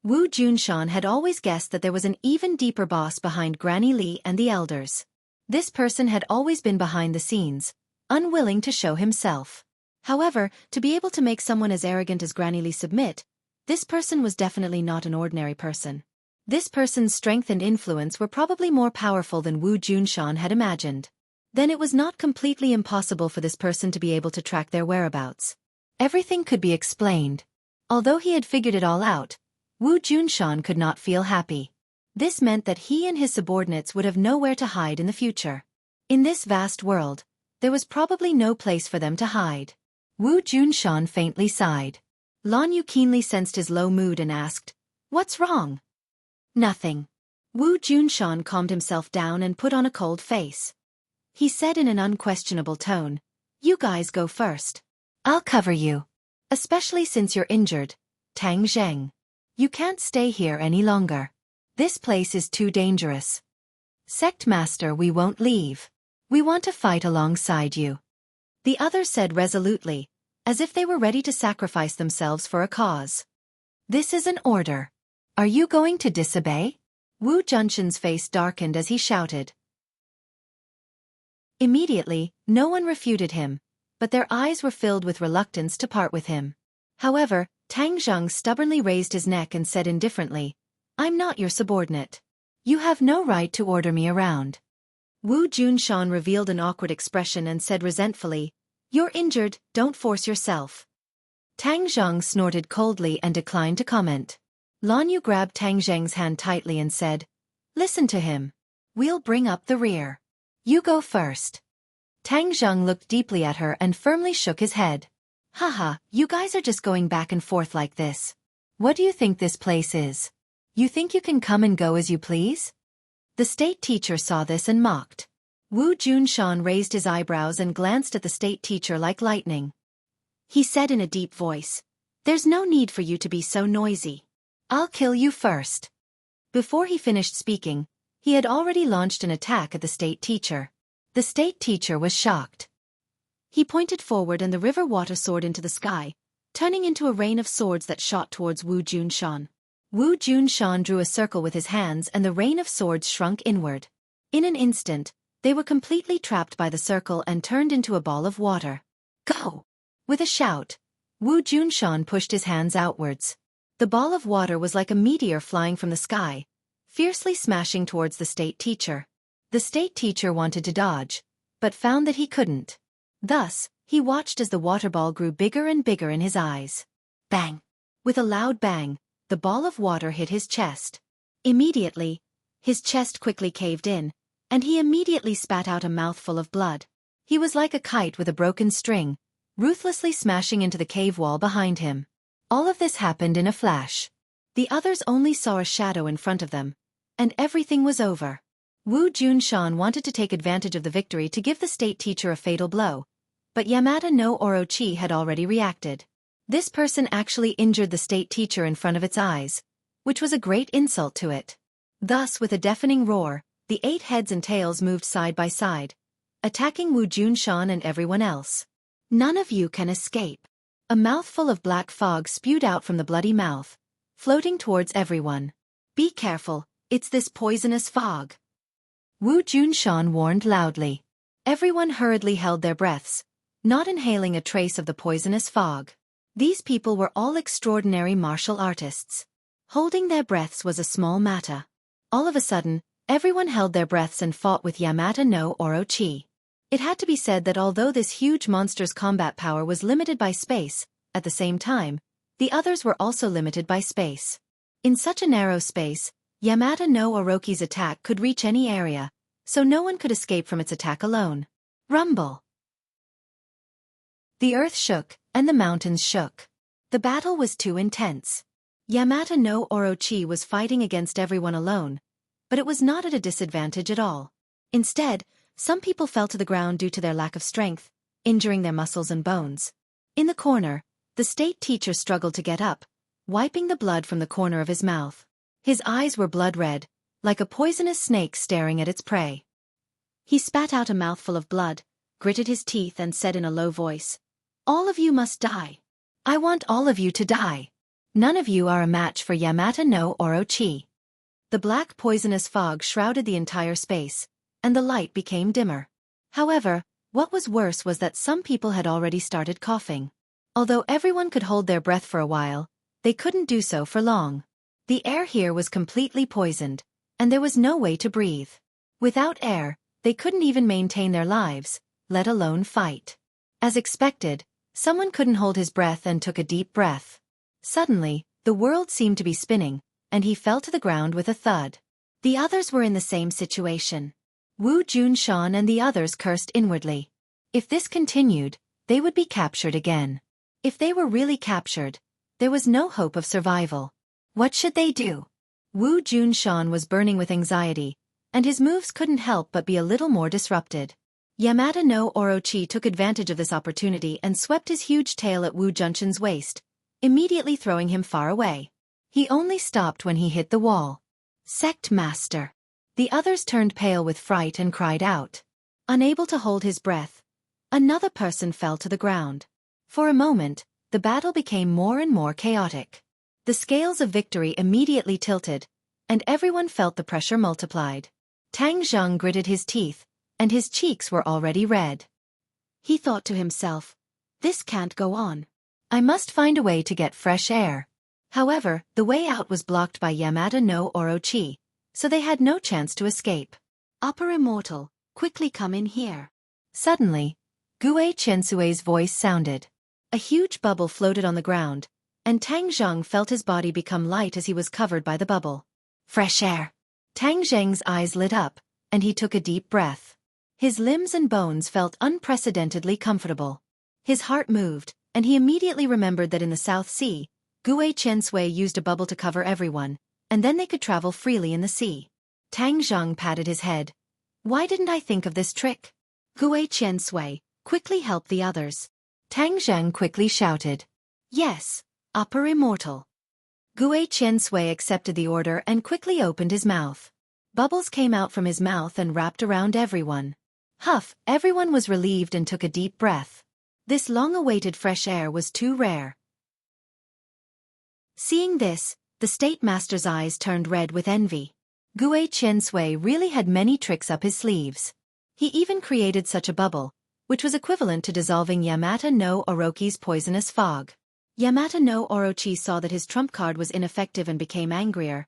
Wu Junshan had always guessed that there was an even deeper boss behind Granny Li and the elders. This person had always been behind the scenes, unwilling to show himself. However, to be able to make someone as arrogant as Granny Li submit, this person was definitely not an ordinary person. This person's strength and influence were probably more powerful than Wu Junshan had imagined. Then it was not completely impossible for this person to be able to track their whereabouts. Everything could be explained. Although he had figured it all out, Wu Junshan could not feel happy. This meant that he and his subordinates would have nowhere to hide in the future. In this vast world, there was probably no place for them to hide. Wu Junshan faintly sighed. Lan Yu keenly sensed his low mood and asked, "What's wrong?" "Nothing." Wu Junshan calmed himself down and put on a cold face. He said in an unquestionable tone, "You guys go first. I'll cover you. Especially since you're injured, Tang Zheng. You can't stay here any longer. This place is too dangerous. Sect Master, we won't leave. We want to fight alongside you." The others said resolutely, as if they were ready to sacrifice themselves for a cause. "This is an order. Are you going to disobey?" Wu Junshan's face darkened as he shouted. Immediately, no one refuted him, but their eyes were filled with reluctance to part with him. However, Tang Zheng stubbornly raised his neck and said indifferently, "I'm not your subordinate. You have no right to order me around." Wu Junshan revealed an awkward expression and said resentfully, "You're injured, don't force yourself." Tang Zheng snorted coldly and declined to comment. Lan Yu grabbed Tang Zheng's hand tightly and said, "Listen to him. We'll bring up the rear. You go first." Tang Zheng looked deeply at her and firmly shook his head. "Haha, you guys are just going back and forth like this. What do you think this place is? You think you can come and go as you please?" The state teacher saw this and mocked. Wu Junshan raised his eyebrows and glanced at the state teacher like lightning. He said in a deep voice, "There's no need for you to be so noisy. I'll kill you first." Before he finished speaking, he had already launched an attack at the state teacher. The state teacher was shocked. He pointed forward and the river water soared into the sky, turning into a rain of swords that shot towards Wu Junshan. Wu Junshan drew a circle with his hands and the rain of swords shrunk inward. In an instant, they were completely trapped by the circle and turned into a ball of water. "Go!" With a shout, Wu Junshan pushed his hands outwards. The ball of water was like a meteor flying from the sky, fiercely smashing towards the state teacher. The state teacher wanted to dodge, but found that he couldn't. Thus, he watched as the water ball grew bigger and bigger in his eyes. Bang! With a loud bang, the ball of water hit his chest. Immediately, his chest quickly caved in, and he immediately spat out a mouthful of blood. He was like a kite with a broken string, ruthlessly smashing into the cave wall behind him. All of this happened in a flash. The others only saw a shadow in front of them, and everything was over. Wu Junshan wanted to take advantage of the victory to give the state teacher a fatal blow, but Yamada no Orochi had already reacted. This person actually injured the state teacher in front of its eyes, which was a great insult to it. Thus, with a deafening roar, the 8 heads and tails moved side by side, attacking Wu Junshan and everyone else. "None of you can escape." A mouthful of black fog spewed out from the bloody mouth, floating towards everyone. "Be careful, it's this poisonous fog." Wu Junshan warned loudly. Everyone hurriedly held their breaths, not inhaling a trace of the poisonous fog. These people were all extraordinary martial artists. Holding their breaths was a small matter. All of a sudden, everyone held their breaths and fought with Yamada no Orochi. It had to be said that although this huge monster's combat power was limited by space, at the same time, the others were also limited by space. In such a narrow space, Yamada no Orochi's attack could reach any area, so no one could escape from its attack alone. Rumble! The earth shook, and the mountains shook. The battle was too intense. Yamada no Orochi was fighting against everyone alone, but it was not at a disadvantage at all. Instead, some people fell to the ground due to their lack of strength, injuring their muscles and bones. In the corner, the state teacher struggled to get up, wiping the blood from the corner of his mouth. His eyes were blood red, like a poisonous snake staring at its prey. He spat out a mouthful of blood, gritted his teeth and said in a low voice, "All of you must die. I want all of you to die. None of you are a match for Yamada no Orochi." The black poisonous fog shrouded the entire space, and the light became dimmer. However, what was worse was that some people had already started coughing. Although everyone could hold their breath for a while, they couldn't do so for long. The air here was completely poisoned, and there was no way to breathe. Without air, they couldn't even maintain their lives, let alone fight. As expected, someone couldn't hold his breath and took a deep breath. Suddenly, the world seemed to be spinning, and he fell to the ground with a thud. The others were in the same situation. Wu Junshan and the others cursed inwardly. If this continued, they would be captured again. If they were really captured, there was no hope of survival. What should they do? Wu Junshan was burning with anxiety, and his moves couldn't help but be a little more disrupted. Yamada no Orochi took advantage of this opportunity and swept his huge tail at Wu Junshan's waist, immediately throwing him far away. He only stopped when he hit the wall. "Sect Master!" The others turned pale with fright and cried out. Unable to hold his breath, another person fell to the ground. For a moment, the battle became more and more chaotic. The scales of victory immediately tilted, and everyone felt the pressure multiplied. Tang Zheng gritted his teeth, and his cheeks were already red. He thought to himself, "This can't go on. I must find a way to get fresh air." However, the way out was blocked by Yamada no Orochi, so they had no chance to escape. "Upper Immortal, quickly come in here." Suddenly, Gue Chensue's voice sounded. A huge bubble floated on the ground, and Tang Zheng felt his body become light as he was covered by the bubble. Fresh air. Tang Zheng's eyes lit up, and he took a deep breath. His limbs and bones felt unprecedentedly comfortable. His heart moved, and he immediately remembered that in the South Sea, Gue Chensui used a bubble to cover everyone, and then they could travel freely in the sea. Tang Zheng patted his head. "Why didn't I think of this trick? Gue Chensui, quickly help the others." Tang Zheng quickly shouted. "Yes, Upper Immortal." Gue Chensui accepted the order and quickly opened his mouth. Bubbles came out from his mouth and wrapped around everyone. Huff, everyone was relieved and took a deep breath. This long-awaited fresh air was too rare. Seeing this, the State Master's eyes turned red with envy. Gue Chensui really had many tricks up his sleeves. He even created such a bubble, which was equivalent to dissolving Yamata no Orochi's poisonous fog. Yamata no Orochi saw that his trump card was ineffective and became angrier.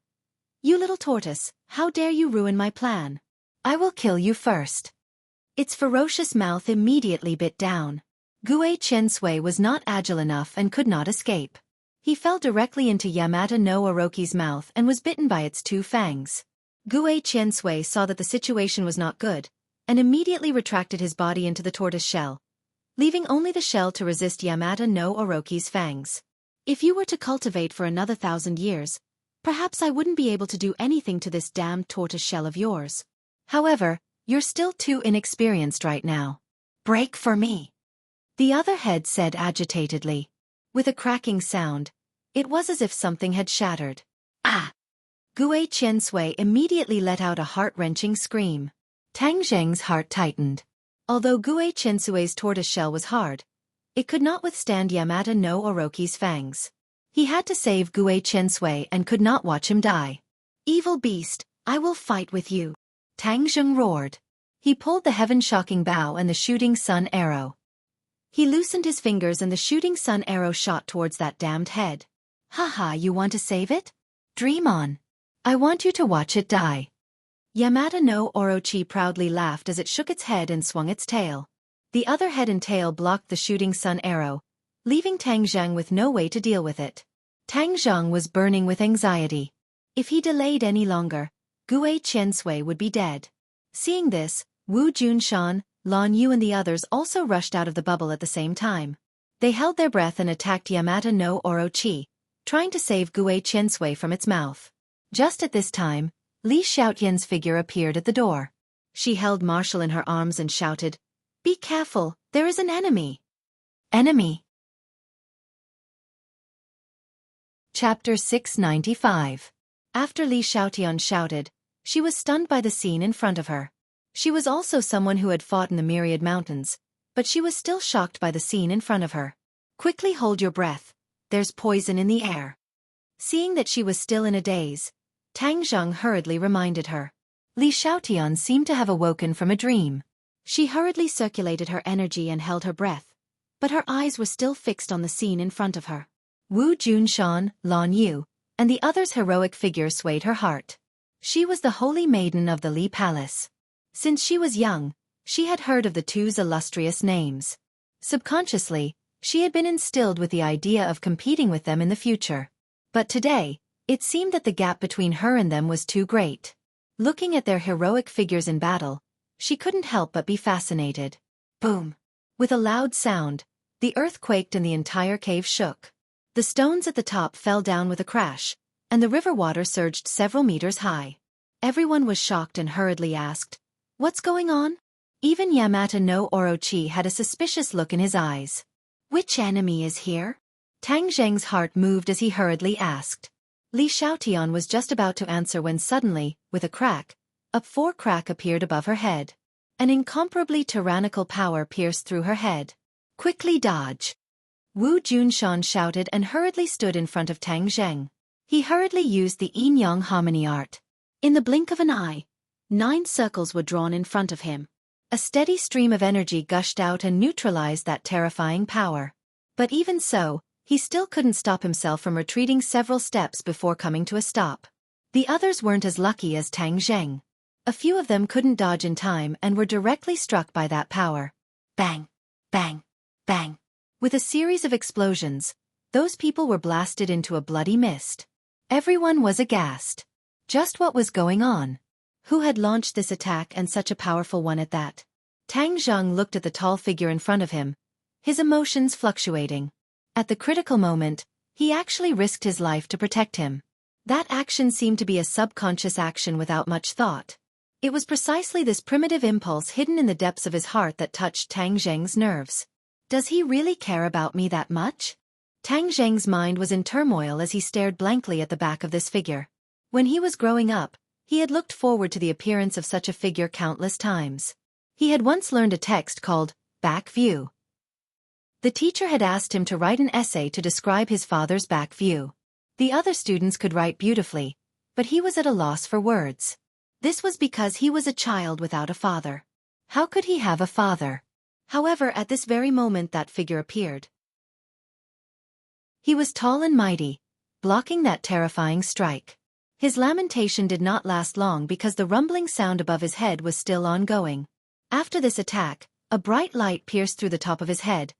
"You little tortoise, how dare you ruin my plan? I will kill you first." Its ferocious mouth immediately bit down. Gue Chensui was not agile enough and could not escape. He fell directly into Yamata no Orochi's mouth and was bitten by its two fangs. Gue Chensui saw that the situation was not good, and immediately retracted his body into the tortoise shell, leaving only the shell to resist Yamata no Orochi's fangs. "If you were to cultivate for another 1,000 years, perhaps I wouldn't be able to do anything to this damned tortoise shell of yours. However, you're still too inexperienced right now. Break for me." The other head said agitatedly. With a cracking sound, it was as if something had shattered. "Ah!" Gue Chensui immediately let out a heart-wrenching scream. Tang Zheng's heart tightened. Although Gue Chensui's tortoise shell was hard, it could not withstand Yamata no Orochi's fangs. He had to save Gue Chensui and could not watch him die. "Evil beast, I will fight with you," Tang Zheng roared. He pulled the heaven-shocking bow and the shooting sun arrow. He loosened his fingers and the shooting sun arrow shot towards that damned head. "Haha, you want to save it? Dream on. I want you to watch it die." Yamata no Orochi proudly laughed as it shook its head and swung its tail. The other head and tail blocked the shooting sun arrow, leaving Tang Zheng with no way to deal with it. Tang Zheng was burning with anxiety. If he delayed any longer, Gue Chensui would be dead. Seeing this, Wu Junshan, Lan Yu and the others also rushed out of the bubble at the same time. They held their breath and attacked Yamata no Orochi, trying to save Gue Chensui from its mouth. Just at this time, Li Xiaotian's figure appeared at the door. She held Marshall in her arms and shouted, "Be careful, there is an enemy." Enemy. Chapter 695. After Li Xiaotian shouted, she was stunned by the scene in front of her. She was also someone who had fought in the Myriad Mountains, but she was still shocked by the scene in front of her. "Quickly hold your breath. There's poison in the air." Seeing that she was still in a daze, Tang Zheng hurriedly reminded her. Li Xiaotian seemed to have awoken from a dream. She hurriedly circulated her energy and held her breath, but her eyes were still fixed on the scene in front of her. Wu Junshan, Lan Yu, and the others' heroic figure swayed her heart. She was the holy maiden of the Li Palace. Since she was young, she had heard of the two's illustrious names. Subconsciously, she had been instilled with the idea of competing with them in the future. But today, it seemed that the gap between her and them was too great. Looking at their heroic figures in battle, she couldn't help but be fascinated. Boom! With a loud sound, the earth quaked and the entire cave shook. The stones at the top fell down with a crash, and the river water surged several meters high. Everyone was shocked and hurriedly asked, "What's going on?" Even Yamata no Orochi had a suspicious look in his eyes. "Which enemy is here?" Tang Zheng's heart moved as he hurriedly asked. Li Xiaotian was just about to answer when suddenly, with a crack, a crack appeared above her head. An incomparably tyrannical power pierced through her head. "Quickly dodge!" Wu Junshan shouted and hurriedly stood in front of Tang Zheng. He hurriedly used the Yin Yang Harmony art. In the blink of an eye, 9 circles were drawn in front of him. A steady stream of energy gushed out and neutralized that terrifying power. But even so, he still couldn't stop himself from retreating several steps before coming to a stop. The others weren't as lucky as Tang Zheng. A few of them couldn't dodge in time and were directly struck by that power. Bang! Bang! Bang! With a series of explosions, those people were blasted into a bloody mist. Everyone was aghast. Just what was going on? Who had launched this attack, and such a powerful one at that? Tang Zheng looked at the tall figure in front of him, his emotions fluctuating. At the critical moment, he actually risked his life to protect him. That action seemed to be a subconscious action without much thought. It was precisely this primitive impulse hidden in the depths of his heart that touched Tang Zheng's nerves. Does he really care about me that much? Tang Zheng's mind was in turmoil as he stared blankly at the back of this figure. When he was growing up, he had looked forward to the appearance of such a figure countless times. He had once learned a text called Back View. The teacher had asked him to write an essay to describe his father's back view. The other students could write beautifully, but he was at a loss for words. This was because he was a child without a father. How could he have a father? However, at this very moment that figure appeared. He was tall and mighty, blocking that terrifying strike. His lamentation did not last long because the rumbling sound above his head was still ongoing. After this attack, a bright light pierced through the top of his head,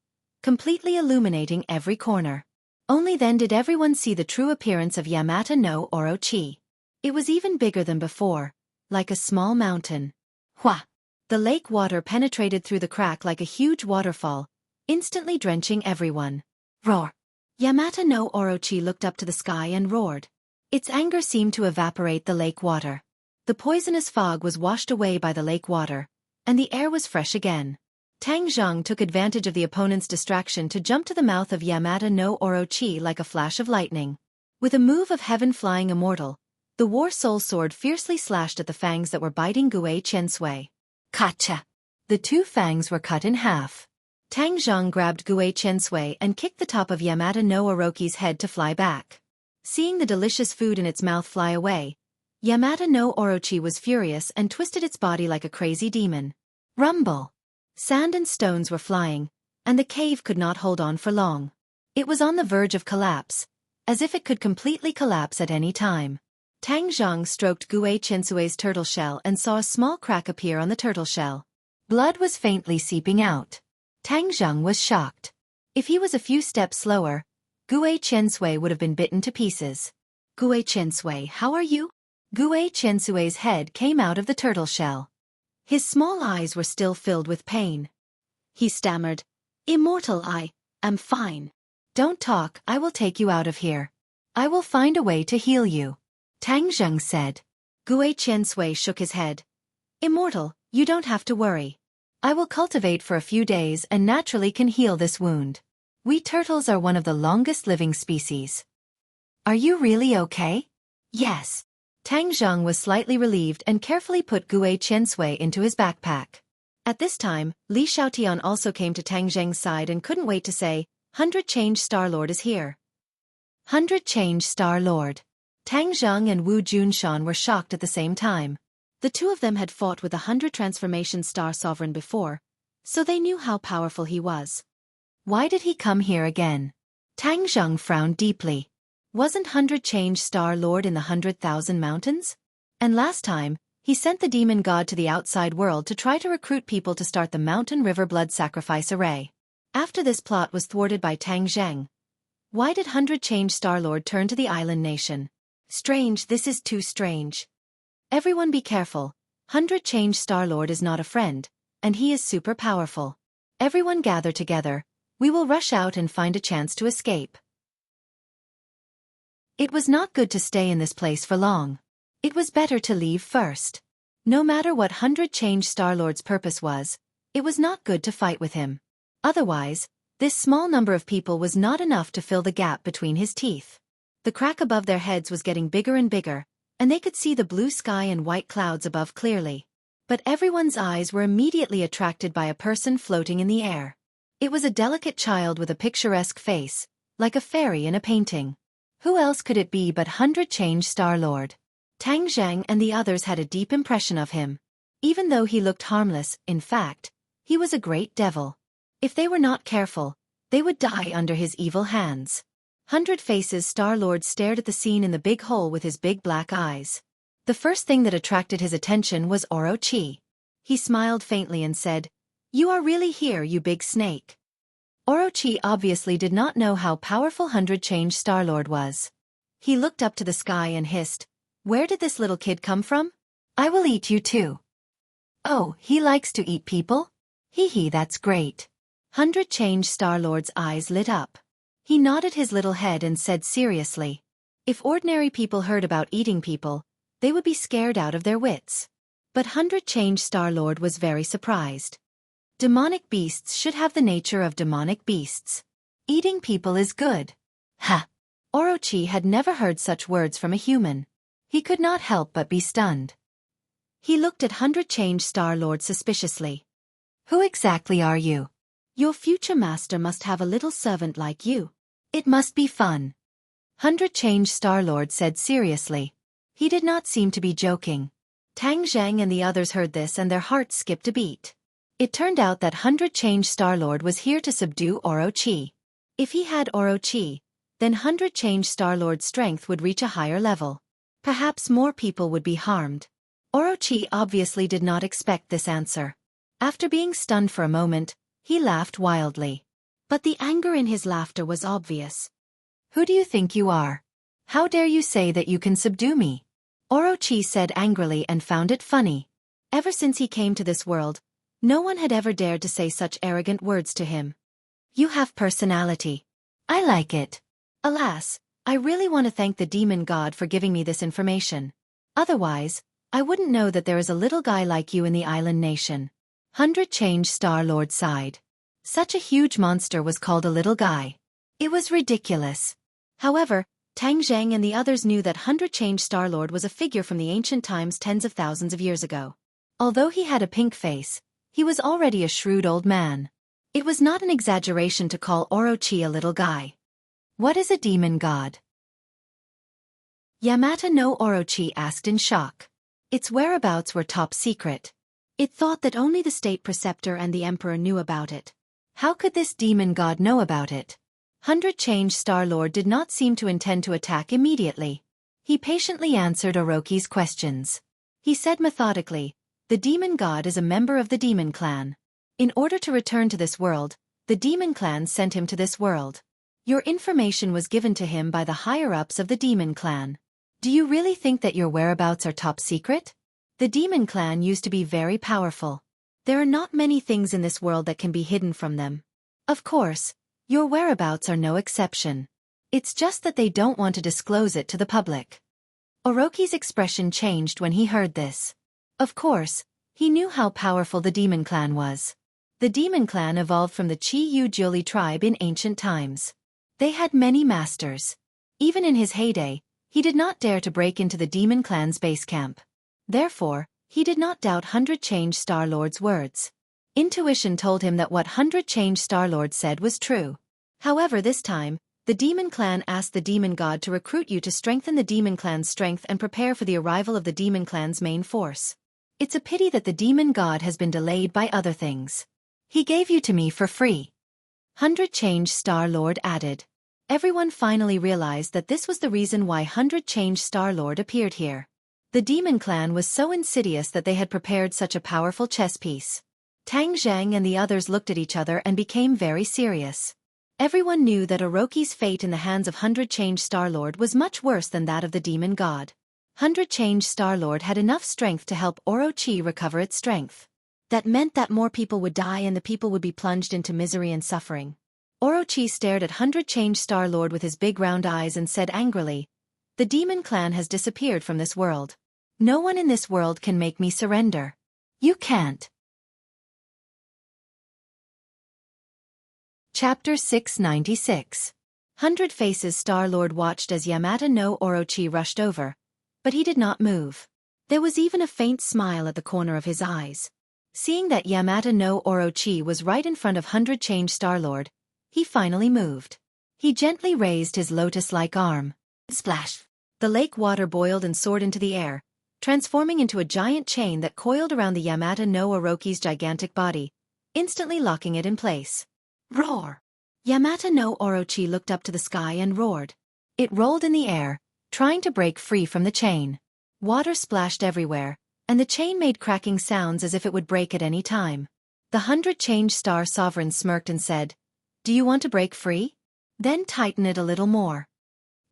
completely illuminating every corner. Only then did everyone see the true appearance of Yamata no Orochi. It was even bigger than before, like a small mountain. Hua! The lake water penetrated through the crack like a huge waterfall, instantly drenching everyone. Roar! Yamata no Orochi looked up to the sky and roared. Its anger seemed to evaporate the lake water. The poisonous fog was washed away by the lake water, and the air was fresh again. Tang Zheng took advantage of the opponent's distraction to jump to the mouth of Yamata no Orochi like a flash of lightning. With a move of heaven-flying immortal, the war soul sword fiercely slashed at the fangs that were biting Gui Qiansui. Kacha! The two fangs were cut in half. Tang Zheng grabbed Gui Qiansui and kicked the top of Yamata no Orochi's head to fly back. Seeing the delicious food in its mouth fly away, Yamata no Orochi was furious and twisted its body like a crazy demon. Rumble! Sand and stones were flying, and the cave could not hold on for long. It was on the verge of collapse, as if it could completely collapse at any time. Tang Zheng stroked Gui Qiansui's turtle shell and saw a small crack appear on the turtle shell. Blood was faintly seeping out. Tang Zheng was shocked. If he was a few steps slower, Gui Qiansui would have been bitten to pieces. Gui Qiansui, how are you? Gui Qiansui's head came out of the turtle shell. His small eyes were still filled with pain. He stammered, Immortal, I am fine. Don't talk, I will take you out of here. I will find a way to heal you. Tang Zheng said. Gui Qiansui shook his head. Immortal, you don't have to worry. I will cultivate for a few days and naturally can heal this wound. We turtles are one of the longest living species. Are you really okay? Yes. Tang Zheng was slightly relieved and carefully put Gui Qiansui into his backpack. At this time, Li Xiaotian also came to Tang Zheng's side and couldn't wait to say, 100 Change Star Lord is here. 100 Change Star Lord. Tang Zheng and Wu Junshan were shocked at the same time. The two of them had fought with 100 Transformation Star Sovereign before, so they knew how powerful he was. Why did he come here again? Tang Zheng frowned deeply. Wasn't 100 Change Star Lord in the 100,000 Mountains? And last time, he sent the demon god to the outside world to try to recruit people to start the Mountain River Blood Sacrifice Array. After this plot was thwarted by Tang Zheng, why did 100 Change Star Lord turn to the island nation? Strange, this is too strange. Everyone be careful, 100 Change Star Lord is not a friend, and he is super powerful. Everyone gather together, we will rush out and find a chance to escape. It was not good to stay in this place for long. It was better to leave first. No matter what 100 Change Star Lord's purpose was, it was not good to fight with him. Otherwise, this small number of people was not enough to fill the gap between his teeth. The crack above their heads was getting bigger and bigger, and they could see the blue sky and white clouds above clearly. But everyone's eyes were immediately attracted by a person floating in the air. It was a delicate child with a picturesque face, like a fairy in a painting. Who else could it be but 100 Change Star Lord? Tang Zheng and the others had a deep impression of him. Even though he looked harmless, in fact, he was a great devil. If they were not careful, they would die under his evil hands. 100 Faces Star-Lord stared at the scene in the big hole with his big black eyes. The first thing that attracted his attention was Orochi. He smiled faintly and said, "You are really here, you big snake." Orochi obviously did not know how powerful 100 Change Star-Lord was. He looked up to the sky and hissed, "Where did this little kid come from? I will eat you too." "Oh, he likes to eat people? Hee hee, that's great." 100 Change Star-Lord's eyes lit up. He nodded his little head and said seriously, "If ordinary people heard about eating people, they would be scared out of their wits." But 100 Change Star-Lord was very surprised. Demonic beasts should have the nature of demonic beasts. Eating people is good. Ha! Orochi had never heard such words from a human. He could not help but be stunned. He looked at 100 Change Star-Lord suspiciously. "Who exactly are you? Your future master must have a little servant like you. It must be fun." 100 Change Star-Lord said seriously. He did not seem to be joking. Tang Zhang and the others heard this and their hearts skipped a beat. It turned out that 100 Change Star-Lord was here to subdue Orochi. If he had Orochi, then 100 Change Star-Lord's strength would reach a higher level. Perhaps more people would be harmed. Orochi obviously did not expect this answer. After being stunned for a moment, he laughed wildly. But the anger in his laughter was obvious. "Who do you think you are? How dare you say that you can subdue me?" Orochi said angrily and found it funny. Ever since he came to this world, no one had ever dared to say such arrogant words to him. "You have personality. I like it. Alas, I really want to thank the demon god for giving me this information. Otherwise, I wouldn't know that there is a little guy like you in the island nation." 100 Change Star-Lord sighed. Such a huge monster was called a little guy. It was ridiculous. However, Tang Zhang and the others knew that 100 Change Star-Lord was a figure from the ancient times tens of thousands of years ago. Although he had a pink face, he was already a shrewd old man. It was not an exaggeration to call Orochi a little guy. "What is a demon god?" Yamata no Orochi asked in shock. Its whereabouts were top secret. It thought that only the state preceptor and the emperor knew about it. How could this demon god know about it? 100 Change Star-Lord did not seem to intend to attack immediately. He patiently answered Orochi's questions. He said methodically, "The demon god is a member of the demon clan. In order to return to this world, the demon clan sent him to this world. Your information was given to him by the higher-ups of the demon clan. Do you really think that your whereabouts are top secret? The demon clan used to be very powerful. There are not many things in this world that can be hidden from them. Of course, your whereabouts are no exception. It's just that they don't want to disclose it to the public." Orochi's expression changed when he heard this. Of course, he knew how powerful the demon clan was. The demon clan evolved from the Chi-Yu Jiuli tribe in ancient times. They had many masters. Even in his heyday, he did not dare to break into the demon clan's base camp. Therefore, he did not doubt 100 Change Star-Lord's words. Intuition told him that what 100 Change Star-Lord said was true. However, this time, the demon clan asked the demon god to recruit you to strengthen the demon clan's strength and prepare for the arrival of the demon clan's main force. It's a pity that the demon god has been delayed by other things. He gave you to me for free. 100 Change Star-Lord added. Everyone finally realized that this was the reason why 100 Change Star-Lord appeared here. The demon clan was so insidious that they had prepared such a powerful chess piece. Tang Zhang and the others looked at each other and became very serious. Everyone knew that Orochi's fate in the hands of 100 Change Star-Lord was much worse than that of the demon god. 100 Change Star-Lord had enough strength to help Orochi recover its strength. That meant that more people would die and the people would be plunged into misery and suffering. Orochi stared at 100 Change Star-Lord with his big round eyes and said angrily, "The demon clan has disappeared from this world. No one in this world can make me surrender. You can't." Chapter 696. 100 Faces Star-Lord watched as Yamata no Orochi rushed over, but he did not move. There was even a faint smile at the corner of his eyes. Seeing that Yamata no Orochi was right in front of 100 Change Star-Lord, he finally moved. He gently raised his lotus-like arm. Splash! The lake water boiled and soared into the air, transforming into a giant chain that coiled around the Yamata no Orochi's gigantic body, instantly locking it in place. Roar! Yamata no Orochi looked up to the sky and roared. It rolled in the air, trying to break free from the chain. Water splashed everywhere, and the chain made cracking sounds as if it would break at any time. The 100 Change Star Sovereign smirked and said, "Do you want to break free? Then tighten it a little more."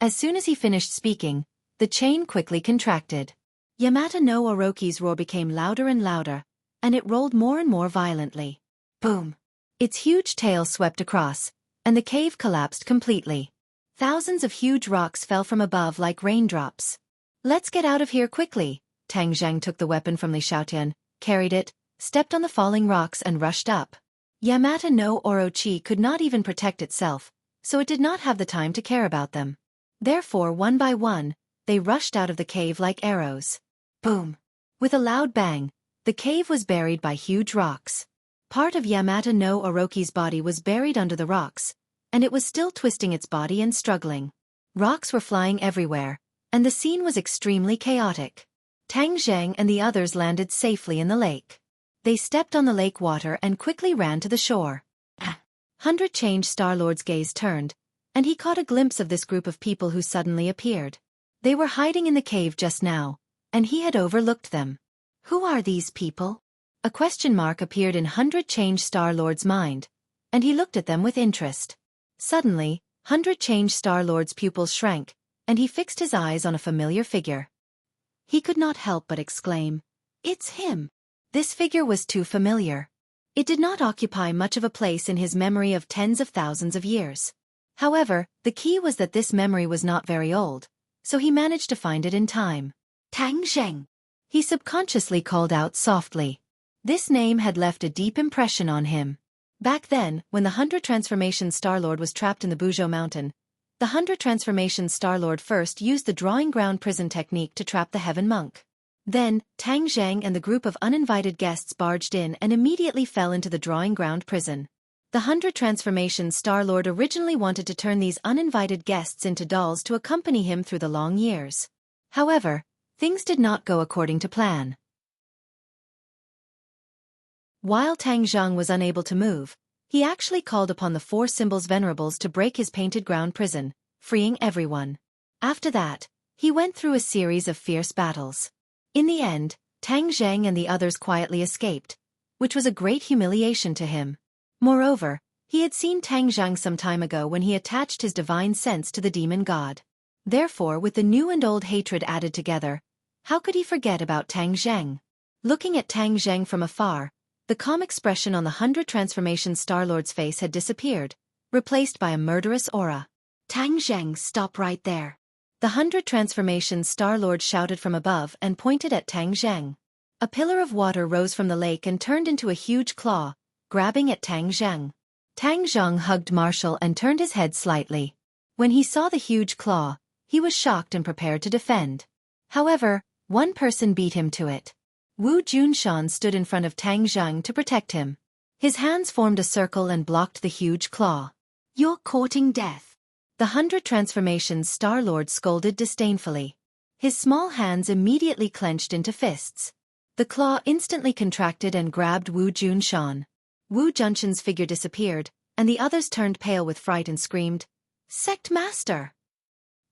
As soon as he finished speaking, the chain quickly contracted. Yamata no Orochi's roar became louder and louder, and it rolled more and more violently. Boom! Its huge tail swept across, and the cave collapsed completely. Thousands of huge rocks fell from above like raindrops. "Let's get out of here quickly." Tang Zhang took the weapon from Li Xiaotian, carried it, stepped on the falling rocks and rushed up. Yamata no Orochi could not even protect itself, so it did not have the time to care about them. Therefore, one by one, they rushed out of the cave like arrows. Boom! With a loud bang, the cave was buried by huge rocks. Part of Yamata no Orochi's body was buried under the rocks, and it was still twisting its body and struggling. Rocks were flying everywhere, and the scene was extremely chaotic. Tang Zhang and the others landed safely in the lake. They stepped on the lake water and quickly ran to the shore. 100 Change Star-Lord's gaze turned, and he caught a glimpse of this group of people who suddenly appeared. They were hiding in the cave just now, and he had overlooked them. Who are these people? A question mark appeared in 100 Change Star-Lord's mind, and he looked at them with interest. Suddenly, 100 Change Star-Lord's pupils shrank, and he fixed his eyes on a familiar figure. He could not help but exclaim, "It's him!" This figure was too familiar. It did not occupy much of a place in his memory of tens of thousands of years. However, the key was that this memory was not very old, so he managed to find it in time. Tang Zheng! He subconsciously called out softly. This name had left a deep impression on him. Back then, when the 100 Transformation Star-Lord was trapped in the Buzhou Mountain, the 100 Transformation Star-Lord first used the drawing ground prison technique to trap the Heaven Monk. Then, Tang Zheng and the group of uninvited guests barged in and immediately fell into the drawing ground prison. The 100 Transformation Star-Lord originally wanted to turn these uninvited guests into dolls to accompany him through the long years. However, things did not go according to plan. While Tang Zheng was unable to move, he actually called upon the 4 Symbols Venerables to break his painted ground prison, freeing everyone. After that, he went through a series of fierce battles. In the end, Tang Zheng and the others quietly escaped, which was a great humiliation to him. Moreover, he had seen Tang Zheng some time ago when he attached his divine sense to the demon god. Therefore, with the new and old hatred added together, how could he forget about Tang Zheng? Looking at Tang Zheng from afar, the calm expression on the 100 Transformation Star-Lord's face had disappeared, replaced by a murderous aura. Tang Zheng, stop right there. The 100 Transformation Star-Lord shouted from above and pointed at Tang Zheng. A pillar of water rose from the lake and turned into a huge claw, grabbing at Tang Zheng. Tang Zheng hugged Marshall and turned his head slightly. When he saw the huge claw, he was shocked and prepared to defend. However, one person beat him to it. Wu Junshan stood in front of Tang Zheng to protect him. His hands formed a circle and blocked the huge claw. "You're courting death." The 100 Transformations Star-Lord scolded disdainfully. His small hands immediately clenched into fists. The claw instantly contracted and grabbed Wu Junshan. Wu Junshan's figure disappeared, and the others turned pale with fright and screamed, "Sect Master!"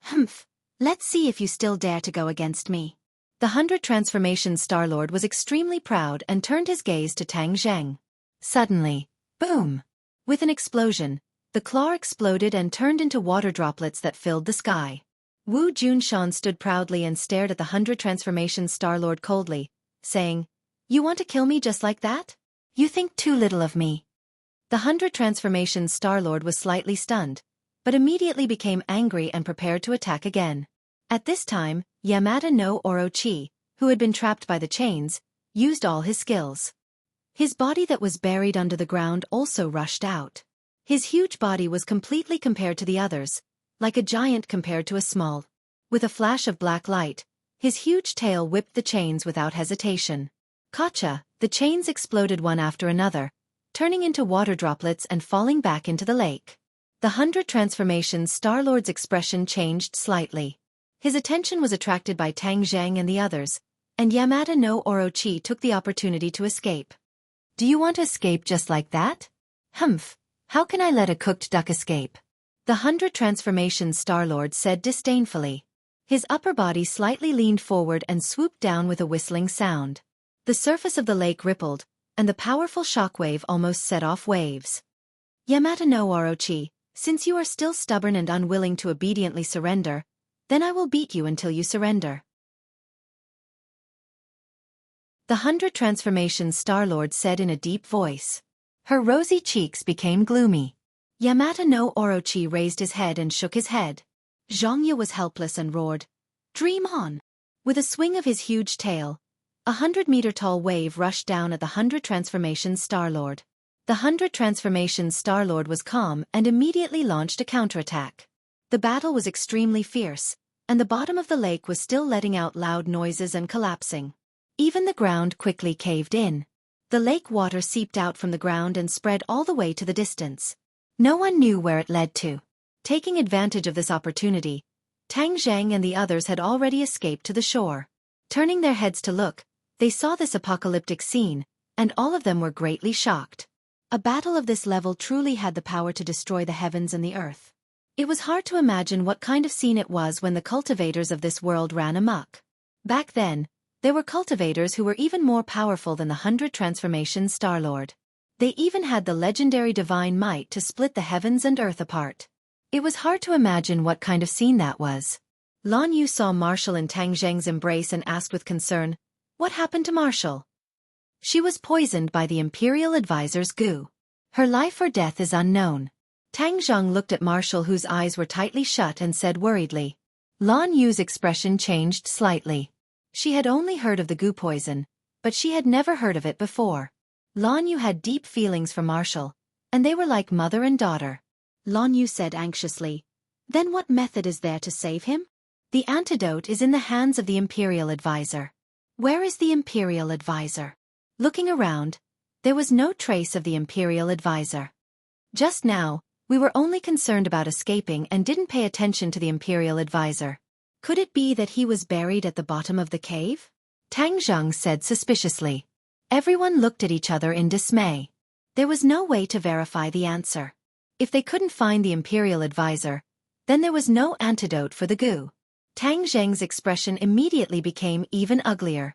"Humph! Let's see if you still dare to go against me." The 100 Transformations Star-Lord was extremely proud and turned his gaze to Tang Zheng. Suddenly, boom! With an explosion, the claw exploded and turned into water droplets that filled the sky. Wu Junshan stood proudly and stared at the 100 Transformation Star-Lord coldly, saying, "You want to kill me just like that? You think too little of me." The 100 Transformation Star-Lord was slightly stunned, but immediately became angry and prepared to attack again. At this time, Yamata no Orochi, who had been trapped by the chains, used all his skills. His body that was buried under the ground also rushed out. His huge body was completely compared to the others, like a giant compared to a small. With a flash of black light, his huge tail whipped the chains without hesitation. Gotcha! The chains exploded one after another, turning into water droplets and falling back into the lake. The 100 Transformations Star-Lord's expression changed slightly. His attention was attracted by Tang Zheng and the others, and Yamada no Orochi took the opportunity to escape. Do you want to escape just like that? Humph, how can I let a cooked duck escape? The 100 Transformation Star-Lord said disdainfully. His upper body slightly leaned forward and swooped down with a whistling sound. The surface of the lake rippled, and the powerful shockwave almost set off waves. Yamada no Orochi, since you are still stubborn and unwilling to obediently surrender, then I will beat you until you surrender. The 100 Transformation Star-Lord said in a deep voice. Her rosy cheeks became gloomy. Yamada no Orochi raised his head and shook his head. Zhongya was helpless and roared, "Dream on!" With a swing of his huge tail, 100-meter-tall wave rushed down at the 100 Transformation Star-Lord. The 100 Transformation Star-Lord was calm and immediately launched a counterattack. The battle was extremely fierce, and the bottom of the lake was still letting out loud noises and collapsing. Even the ground quickly caved in. The lake water seeped out from the ground and spread all the way to the distance. No one knew where it led to. Taking advantage of this opportunity, Tang Zhang and the others had already escaped to the shore. Turning their heads to look, they saw this apocalyptic scene, and all of them were greatly shocked. A battle of this level truly had the power to destroy the heavens and the earth. It was hard to imagine what kind of scene it was when the cultivators of this world ran amok. Back then, there were cultivators who were even more powerful than the 100 Transformation Star-Lord. They even had the legendary divine might to split the heavens and earth apart. It was hard to imagine what kind of scene that was. Lan Yu saw Marshall in Tang Zheng's embrace and asked with concern, "What happened to Marshall?" "She was poisoned by the Imperial Advisor's goo. Her life or death is unknown." Tang Zheng looked at Marshall, whose eyes were tightly shut, and said worriedly. Lan Yu's expression changed slightly. She had only heard of the goo poison, but she had never heard of it before. Lan Yu had deep feelings for Marshall, and they were like mother and daughter. Lan Yu said anxiously, "Then what method is there to save him?" "The antidote is in the hands of the Imperial Advisor." "Where is the Imperial Advisor?" Looking around, there was no trace of the Imperial Advisor. Just now, we were only concerned about escaping and didn't pay attention to the Imperial Advisor. Could it be that he was buried at the bottom of the cave? Tang Zheng said suspiciously. Everyone looked at each other in dismay. There was no way to verify the answer. If they couldn't find the Imperial Advisor, then there was no antidote for the goo. Tang Zheng's expression immediately became even uglier.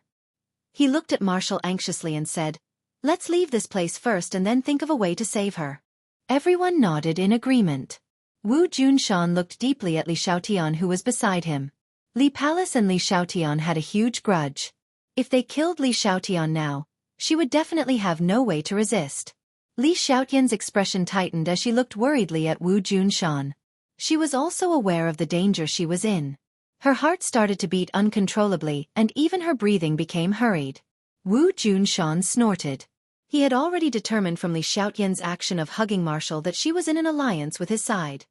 He looked at Marshall anxiously and said, "Let's leave this place first and then think of a way to save her." Everyone nodded in agreement. Wu Junshan looked deeply at Li Xiaotian, who was beside him. Li Palace and Li Xiaotian had a huge grudge. If they killed Li Xiaotian now, she would definitely have no way to resist. Li Xiaotian's expression tightened as she looked worriedly at Wu Junshan. She was also aware of the danger she was in. Her heart started to beat uncontrollably, and even her breathing became hurried. Wu Junshan snorted. He had already determined from Li Xiaotian's action of hugging Marshall that she was in an alliance with his side.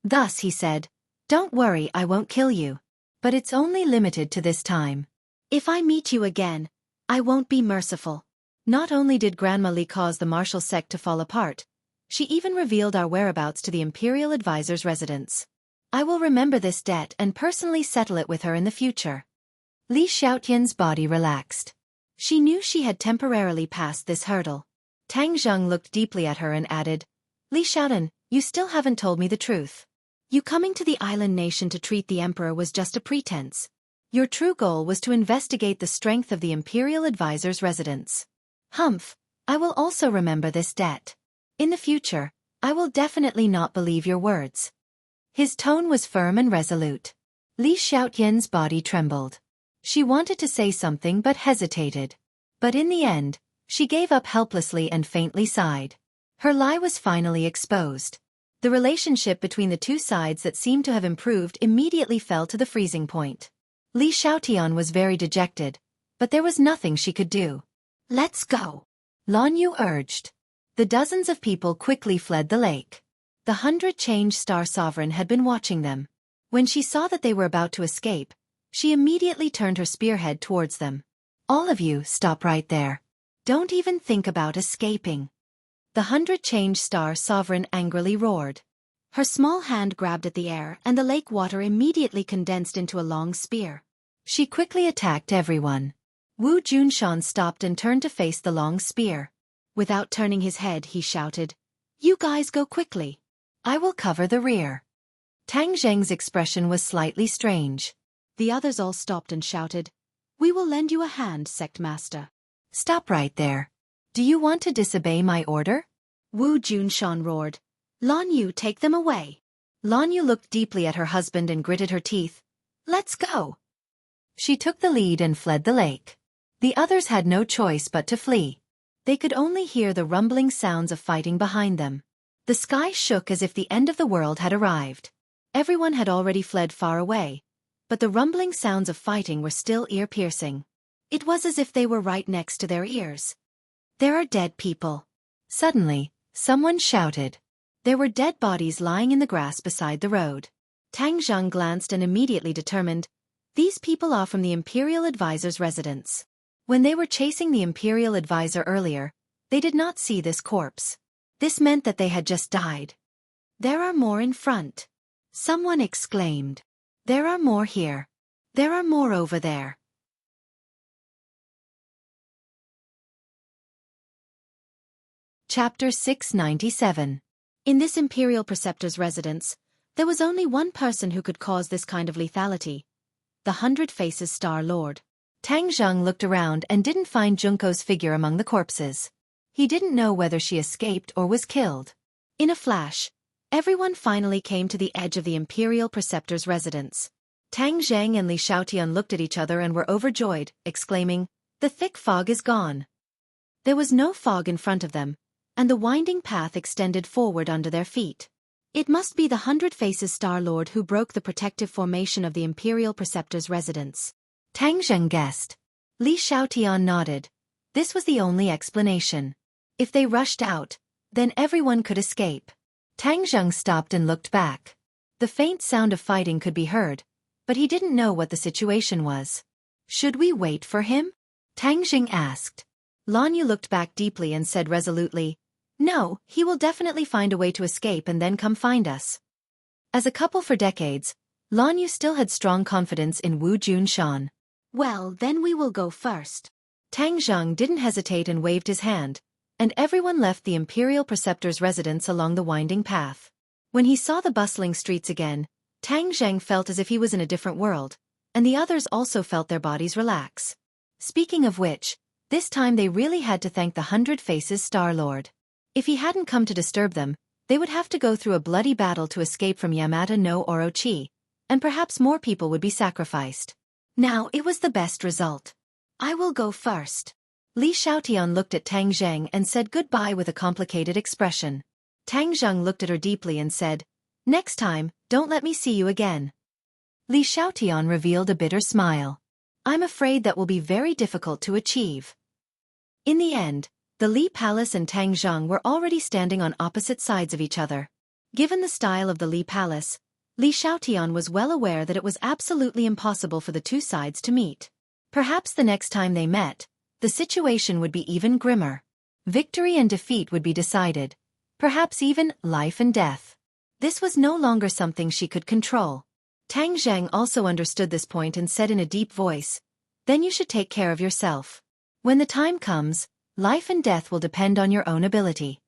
Thus he said, "Don't worry, I won't kill you. But it's only limited to this time. If I meet you again, I won't be merciful." Not only did Grandma Li cause the Marshall sect to fall apart, she even revealed our whereabouts to the Imperial Advisor's residence. I will remember this debt and personally settle it with her in the future. Li Xiaotian's body relaxed. She knew she had temporarily passed this hurdle. Tang Zheng looked deeply at her and added, "Li Xiaotian, you still haven't told me the truth. You coming to the island nation to treat the emperor was just a pretense. Your true goal was to investigate the strength of the Imperial Advisor's residence." "Humph, I will also remember this debt. In the future, I will definitely not believe your words." His tone was firm and resolute. Li Xiaotian's body trembled. She wanted to say something but hesitated. But in the end, she gave up helplessly and faintly sighed. Her lie was finally exposed. The relationship between the two sides that seemed to have improved immediately fell to the freezing point. Li Xiaotian was very dejected, but there was nothing she could do. "Let's go," Lan Yu urged. The dozens of people quickly fled the lake. The 100 Change Star Sovereign had been watching them. When she saw that they were about to escape, she immediately turned her spearhead towards them. "All of you, stop right there. Don't even think about escaping." The 100 Change Star Sovereign angrily roared. Her small hand grabbed at the air and the lake water immediately condensed into a long spear. She quickly attacked everyone. Wu Junshan stopped and turned to face the long spear. Without turning his head, he shouted, "You guys go quickly. I will cover the rear." Tang Zheng's expression was slightly strange. The others all stopped and shouted, "We will lend you a hand, Sect Master." "Stop right there. Do you want to disobey my order?" Wu Junshan roared. "Lan Yu, take them away." Lan Yu looked deeply at her husband and gritted her teeth. "Let's go." She took the lead and fled the lake. The others had no choice but to flee. They could only hear the rumbling sounds of fighting behind them. The sky shook as if the end of the world had arrived. Everyone had already fled far away, but the rumbling sounds of fighting were still ear-piercing. It was as if they were right next to their ears. "There are dead people." Suddenly, someone shouted. There were dead bodies lying in the grass beside the road. Tang Zheng glanced and immediately determined, these people are from the Imperial Advisor's residence. When they were chasing the Imperial Advisor earlier, they did not see this corpse. This meant that they had just died. "There are more in front." Someone exclaimed. "There are more here. There are more over there." Chapter 697. In this Imperial Preceptor's residence, there was only one person who could cause this kind of lethality: the 100 Faces Star Lord. Tang Zheng looked around and didn't find Junko's figure among the corpses. He didn't know whether she escaped or was killed. In a flash, everyone finally came to the edge of the Imperial Preceptor's residence. Tang Zheng and Li Xiaotian looked at each other and were overjoyed, exclaiming, "The thick fog is gone." There was no fog in front of them, and the winding path extended forward under their feet. It must be the 100 Faces Star Lord who broke the protective formation of the Imperial Preceptor's residence. Tang Zheng guessed. Li Xiaotian nodded. This was the only explanation. If they rushed out, then everyone could escape. Tang Zheng stopped and looked back. The faint sound of fighting could be heard, but he didn't know what the situation was. "Should we wait for him?" Tang Zheng asked. Lan Yu looked back deeply and said resolutely, "No, he will definitely find a way to escape and then come find us." As a couple for decades, Lan Yu still had strong confidence in Wu Junshan. "Well, then we will go first." Tang Zheng didn't hesitate and waved his hand, and everyone left the Imperial Preceptor's residence along the winding path. When he saw the bustling streets again, Tang Zheng felt as if he was in a different world, and the others also felt their bodies relax. Speaking of which, this time they really had to thank the 100 Faces Star Lord. If he hadn't come to disturb them, they would have to go through a bloody battle to escape from Yamata no Orochi, and perhaps more people would be sacrificed. Now it was the best result. "I will go first." Li Xiaotian looked at Tang Zheng and said goodbye with a complicated expression. Tang Zheng looked at her deeply and said, "Next time, don't let me see you again." Li Xiaotian revealed a bitter smile. "I'm afraid that will be very difficult to achieve." In the end, the Li Palace and Tang Zheng were already standing on opposite sides of each other. Given the style of the Li Palace, Li Xiaotian was well aware that it was absolutely impossible for the two sides to meet. Perhaps the next time they met, the situation would be even grimmer. Victory and defeat would be decided. Perhaps even life and death. This was no longer something she could control. Tang Zheng also understood this point and said in a deep voice, "Then you should take care of yourself. When the time comes, life and death will depend on your own ability."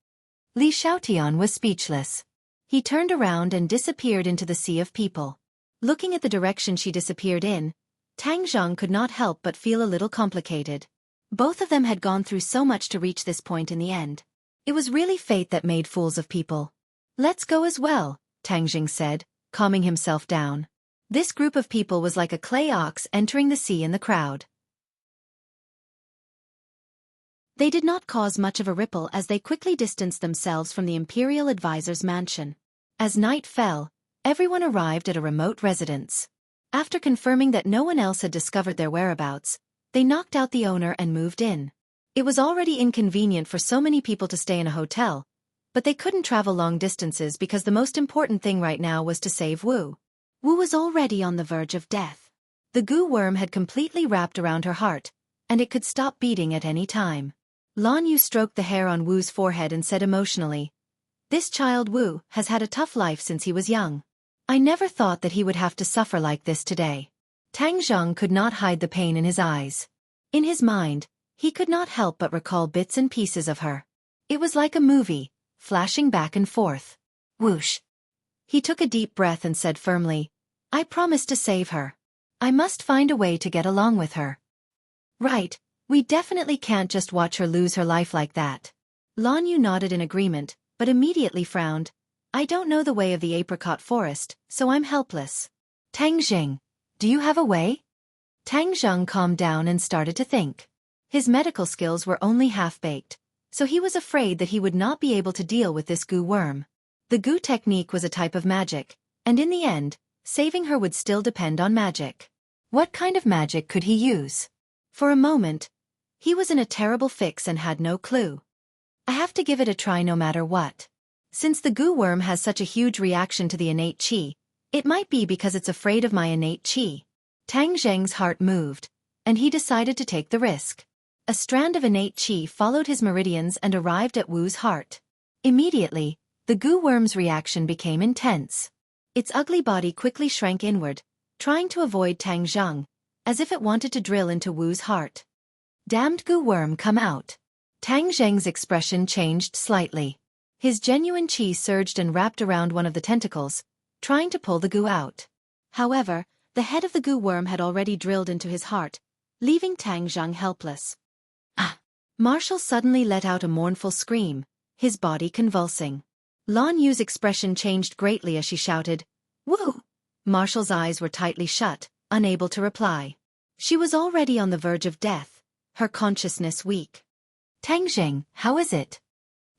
Li Xiaotian was speechless. He turned around and disappeared into the sea of people. Looking at the direction she disappeared in, Tang Zheng could not help but feel a little complicated. Both of them had gone through so much to reach this point in the end. It was really fate that made fools of people. "Let's go as well," Tang Zheng said, calming himself down. This group of people was like a clay ox entering the sea in the crowd. They did not cause much of a ripple as they quickly distanced themselves from the Imperial Advisor's mansion. As night fell, everyone arrived at a remote residence. After confirming that no one else had discovered their whereabouts, they knocked out the owner and moved in. It was already inconvenient for so many people to stay in a hotel, but they couldn't travel long distances because the most important thing right now was to save Wu. Wu was already on the verge of death. The goo worm had completely wrapped around her heart, and it could stop beating at any time. Lan Yu stroked the hair on Wu's forehead and said emotionally, This child Wu has had a tough life since he was young. I never thought that he would have to suffer like this today. Tang Zheng could not hide the pain in his eyes. In his mind, he could not help but recall bits and pieces of her. It was like a movie, flashing back and forth. Whoosh. He took a deep breath and said firmly, I promised to save her. I must find a way to get along with her. Right, we definitely can't just watch her lose her life like that. Lan Yu nodded in agreement, but immediately frowned. I don't know the way of the apricot forest, so I'm helpless. Tang Jing, do you have a way? Tang Zheng calmed down and started to think. His medical skills were only half-baked, so he was afraid that he would not be able to deal with this goo worm. The goo technique was a type of magic, and in the end, saving her would still depend on magic. What kind of magic could he use? For a moment, he was in a terrible fix and had no clue. I have to give it a try no matter what. Since the goo worm has such a huge reaction to the innate qi, it might be because it's afraid of my innate qi. Tang Zheng's heart moved, and he decided to take the risk. A strand of innate qi followed his meridians and arrived at Wu's heart. Immediately, the goo worm's reaction became intense. Its ugly body quickly shrank inward, trying to avoid Tang Zheng, as if it wanted to drill into Wu's heart. Damned goo worm, come out. Tang Zheng's expression changed slightly. His genuine qi surged and wrapped around one of the tentacles, trying to pull the goo out. However, the head of the goo worm had already drilled into his heart, leaving Tang Zheng helpless. Ah! Marshall suddenly let out a mournful scream, his body convulsing. Lan Yu's expression changed greatly as she shouted, Wu! Marshall's eyes were tightly shut, unable to reply. She was already on the verge of death, her consciousness weak. Tang Zheng, how is it?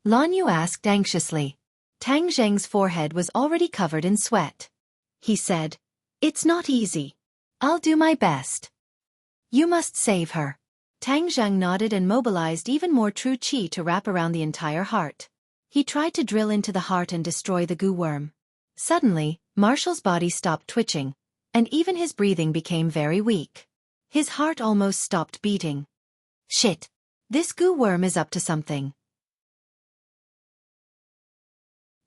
Lan Yu asked anxiously. Tang Zheng's forehead was already covered in sweat. He said, It's not easy. I'll do my best. You must save her. Tang Zheng nodded and mobilized even more true qi to wrap around the entire heart. He tried to drill into the heart and destroy the goo worm. Suddenly, Marshall's body stopped twitching, and even his breathing became very weak. His heart almost stopped beating. Shit! This goo worm is up to something.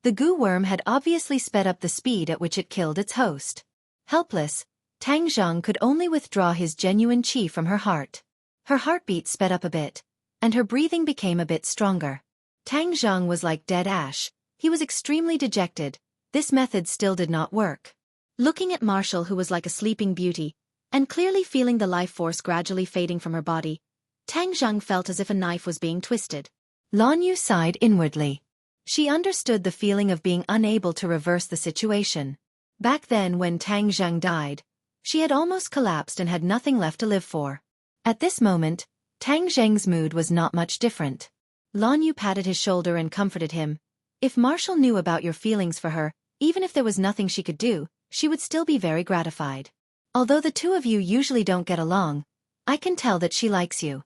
The goo worm had obviously sped up the speed at which it killed its host. Helpless, Tang Zheng could only withdraw his genuine qi from her heart. Her heartbeat sped up a bit, and her breathing became a bit stronger. Tang Zheng was like dead ash. He was extremely dejected. This method still did not work. Looking at Marshall, who was like a sleeping beauty, and clearly feeling the life force gradually fading from her body, Tang Zheng felt as if a knife was being twisted. Lan Yu sighed inwardly. She understood the feeling of being unable to reverse the situation. Back then when Tang Zheng died, she had almost collapsed and had nothing left to live for. At this moment, Tang Zheng's mood was not much different. Lan Yu patted his shoulder and comforted him. If Marshall knew about your feelings for her, even if there was nothing she could do, she would still be very gratified. Although the two of you usually don't get along, I can tell that she likes you.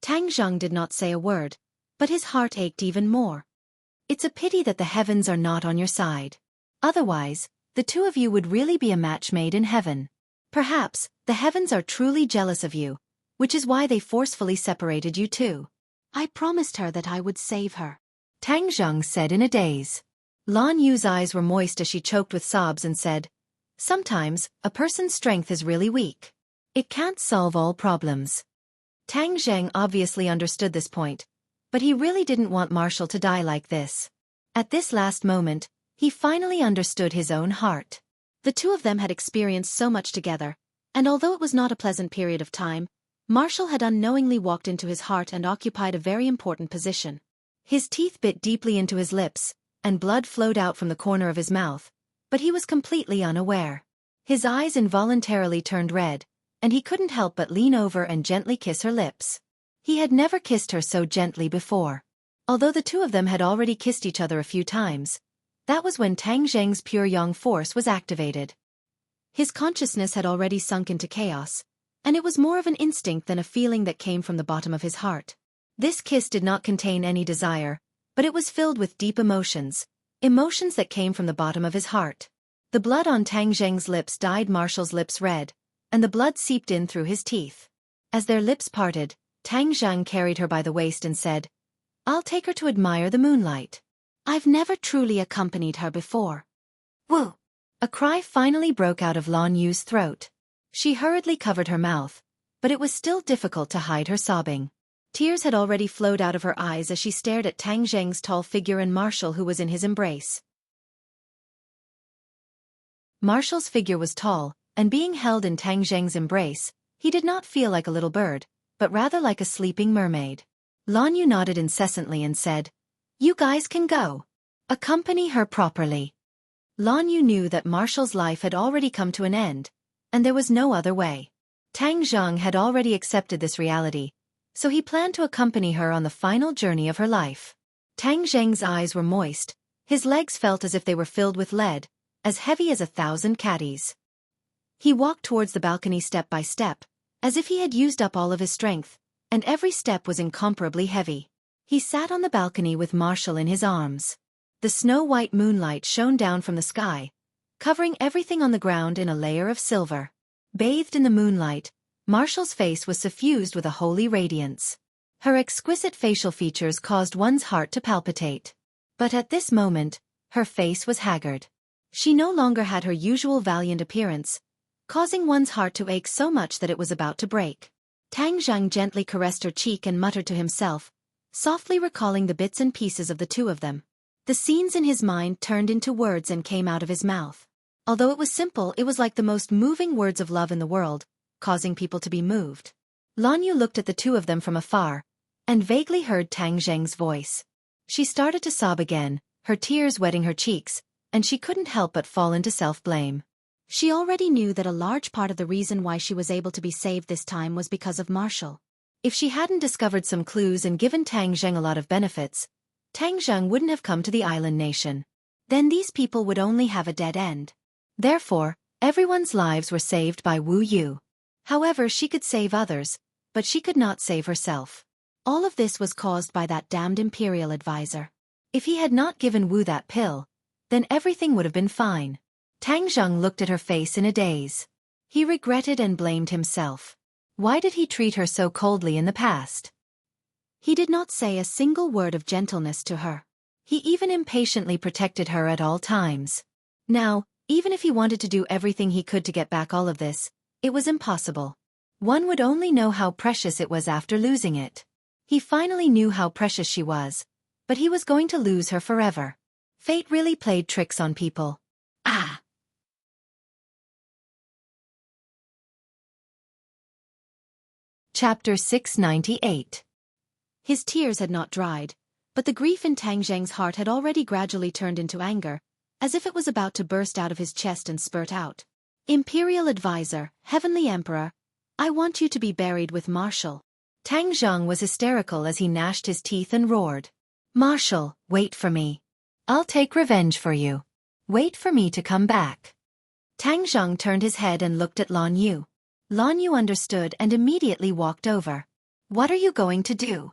Tang Zheng did not say a word, but his heart ached even more. It's a pity that the heavens are not on your side. Otherwise, the two of you would really be a match made in heaven. Perhaps, the heavens are truly jealous of you, which is why they forcefully separated you two. I promised her that I would save her, Tang Zheng said in a daze. Lan Yu's eyes were moist as she choked with sobs and said, Sometimes, a person's strength is really weak. It can't solve all problems. Tang Zheng obviously understood this point, but he really didn't want Marshall to die like this. At this last moment, he finally understood his own heart. The two of them had experienced so much together, and although it was not a pleasant period of time, Marshall had unknowingly walked into his heart and occupied a very important position. His teeth bit deeply into his lips, and blood flowed out from the corner of his mouth, but he was completely unaware. His eyes involuntarily turned red, and he couldn't help but lean over and gently kiss her lips. He had never kissed her so gently before. Although the two of them had already kissed each other a few times, that was when Tang Zheng's pure yang force was activated. His consciousness had already sunk into chaos, and it was more of an instinct than a feeling that came from the bottom of his heart. This kiss did not contain any desire, but it was filled with deep emotions, emotions that came from the bottom of his heart. The blood on Tang Zheng's lips dyed Marshall's lips red, and the blood seeped in through his teeth. As their lips parted, Tang Zheng carried her by the waist and said, I'll take her to admire the moonlight. I've never truly accompanied her before. Woo! A cry finally broke out of Lan Yu's throat. She hurriedly covered her mouth, but it was still difficult to hide her sobbing. Tears had already flowed out of her eyes as she stared at Tang Zheng's tall figure and Marshall who was in his embrace. Marshall's figure was tall, and being held in Tang Zheng's embrace, he did not feel like a little bird, but rather like a sleeping mermaid. Lan Yu nodded incessantly and said, "You guys can go. Accompany her properly." Lan Yu knew that Marshall's life had already come to an end, and there was no other way. Tang Zheng had already accepted this reality, so he planned to accompany her on the final journey of her life. Tang Zheng's eyes were moist, his legs felt as if they were filled with lead, as heavy as 1,000 caddies. He walked towards the balcony step by step, as if he had used up all of his strength, and every step was incomparably heavy. He sat on the balcony with Marshall in his arms. The snow-white moonlight shone down from the sky, covering everything on the ground in a layer of silver. Bathed in the moonlight, Marshall's face was suffused with a holy radiance. Her exquisite facial features caused one's heart to palpitate. But at this moment, her face was haggard. She no longer had her usual valiant appearance, causing one's heart to ache so much that it was about to break. Tang Zheng gently caressed her cheek and muttered to himself, softly recalling the bits and pieces of the two of them. The scenes in his mind turned into words and came out of his mouth. Although it was simple, it was like the most moving words of love in the world, causing people to be moved. Lan Yu looked at the two of them from afar, and vaguely heard Tang Zheng's voice. She started to sob again, her tears wetting her cheeks, and she couldn't help but fall into self-blame. She already knew that a large part of the reason why she was able to be saved this time was because of Marshall. If she hadn't discovered some clues and given Tang Zheng a lot of benefits, Tang Zheng wouldn't have come to the island nation. Then these people would only have a dead end. Therefore, everyone's lives were saved by Wu Yu. However, she could save others, but she could not save herself. All of this was caused by that damned imperial advisor. If he had not given Wu that pill, then everything would have been fine. Tang Zheng looked at her face in a daze. He regretted and blamed himself. Why did he treat her so coldly in the past? He did not say a single word of gentleness to her. He even impatiently protected her at all times. Now, even if he wanted to do everything he could to get back all of this, it was impossible. One would only know how precious it was after losing it. He finally knew how precious she was, but he was going to lose her forever. Fate really played tricks on people. Ah! Chapter 698. His tears had not dried, but the grief in Tang Zheng's heart had already gradually turned into anger, as if it was about to burst out of his chest and spurt out. Imperial Advisor, Heavenly Emperor, I want you to be buried with Marshall. Tang Zheng was hysterical as he gnashed his teeth and roared. Marshall, wait for me. I'll take revenge for you. Wait for me to come back. Tang Zheng turned his head and looked at Lan Yu. Lan Yu understood and immediately walked over. What are you going to do?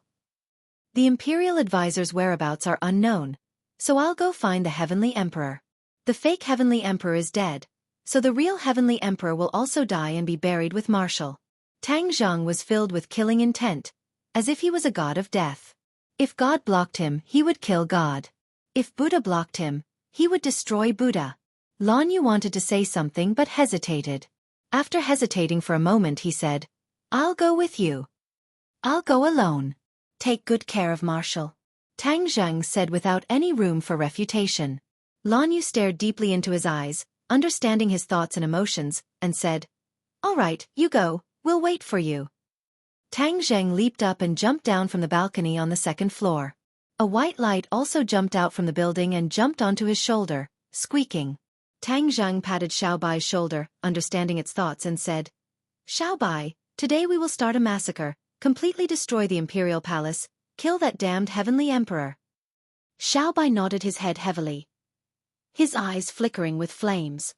The Imperial Advisor's whereabouts are unknown, so I'll go find the Heavenly Emperor. The fake Heavenly Emperor is dead, so the real Heavenly Emperor will also die and be buried with Marshall. Tang Zheng was filled with killing intent, as if he was a god of death. If God blocked him, he would kill God. If Buddha blocked him, he would destroy Buddha. Lan Yu wanted to say something but hesitated. After hesitating for a moment he said, I'll go with you. I'll go alone. Take good care of Marshall. Tang Zheng said without any room for refutation. Lan Yu stared deeply into his eyes, understanding his thoughts and emotions, and said, All right, you go, we'll wait for you. Tang Zheng leaped up and jumped down from the balcony on the second floor. A white light also jumped out from the building and jumped onto his shoulder, squeaking. Tang Zheng patted Xiaobai's shoulder, understanding its thoughts, and said, Xiaobai, today we will start a massacre, completely destroy the Imperial Palace, kill that damned Heavenly Emperor. Xiaobai nodded his head heavily, his eyes flickering with flames.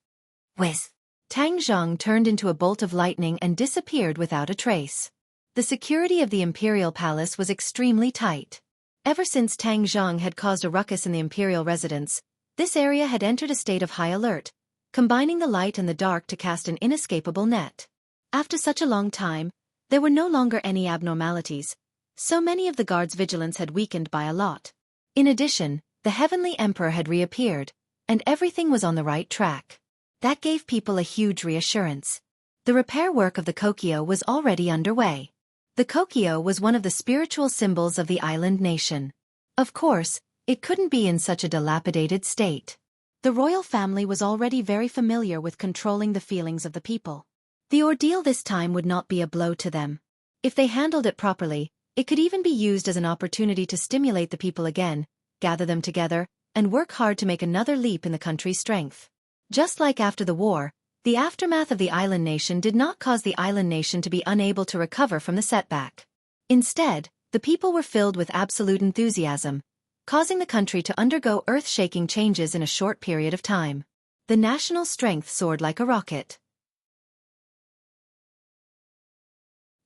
Whiz! Tang Zheng turned into a bolt of lightning and disappeared without a trace. The security of the Imperial Palace was extremely tight. Ever since Tang Zheng had caused a ruckus in the Imperial residence, this area had entered a state of high alert, combining the light and the dark to cast an inescapable net. After such a long time, there were no longer any abnormalities. So many of the guards' vigilance had weakened by a lot. In addition, The heavenly emperor had reappeared, and everything was on the right track. That gave people a huge reassurance. The repair work of the Kokyo was already underway. The Kokyo was one of the spiritual symbols of the island nation. Of course, it couldn't be in such a dilapidated state. The royal family was already very familiar with controlling the feelings of the people. The ordeal this time would not be a blow to them. If they handled it properly, it could even be used as an opportunity to stimulate the people again, gather them together, and work hard to make another leap in the country's strength. Just like after the war, the aftermath of the island nation did not cause the island nation to be unable to recover from the setback. Instead, the people were filled with absolute enthusiasm, causing the country to undergo earth-shaking changes in a short period of time. The national strength soared like a rocket.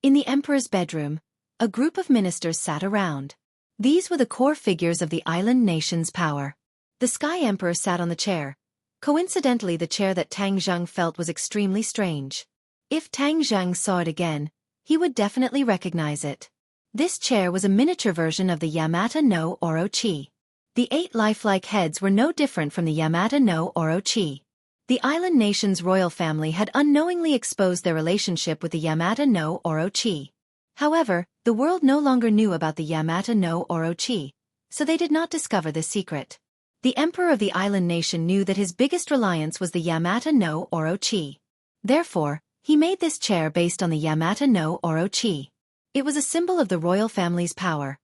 In the emperor's bedroom, a group of ministers sat around. These were the core figures of the island nation's power. The Sky Emperor sat on the chair. Coincidentally, the chair that Tang Zheng felt was extremely strange. If Tang Zheng saw it again, he would definitely recognize it. This chair was a miniature version of the Yamata no Orochi. The 8 lifelike heads were no different from the Yamata no Orochi. The island nation's royal family had unknowingly exposed their relationship with the Yamata no Orochi. However, the world no longer knew about the Yamata no Orochi, so they did not discover this secret. The emperor of the island nation knew that his biggest reliance was the Yamata no Orochi. Therefore, he made this chair based on the Yamata no Orochi. It was a symbol of the royal family's power,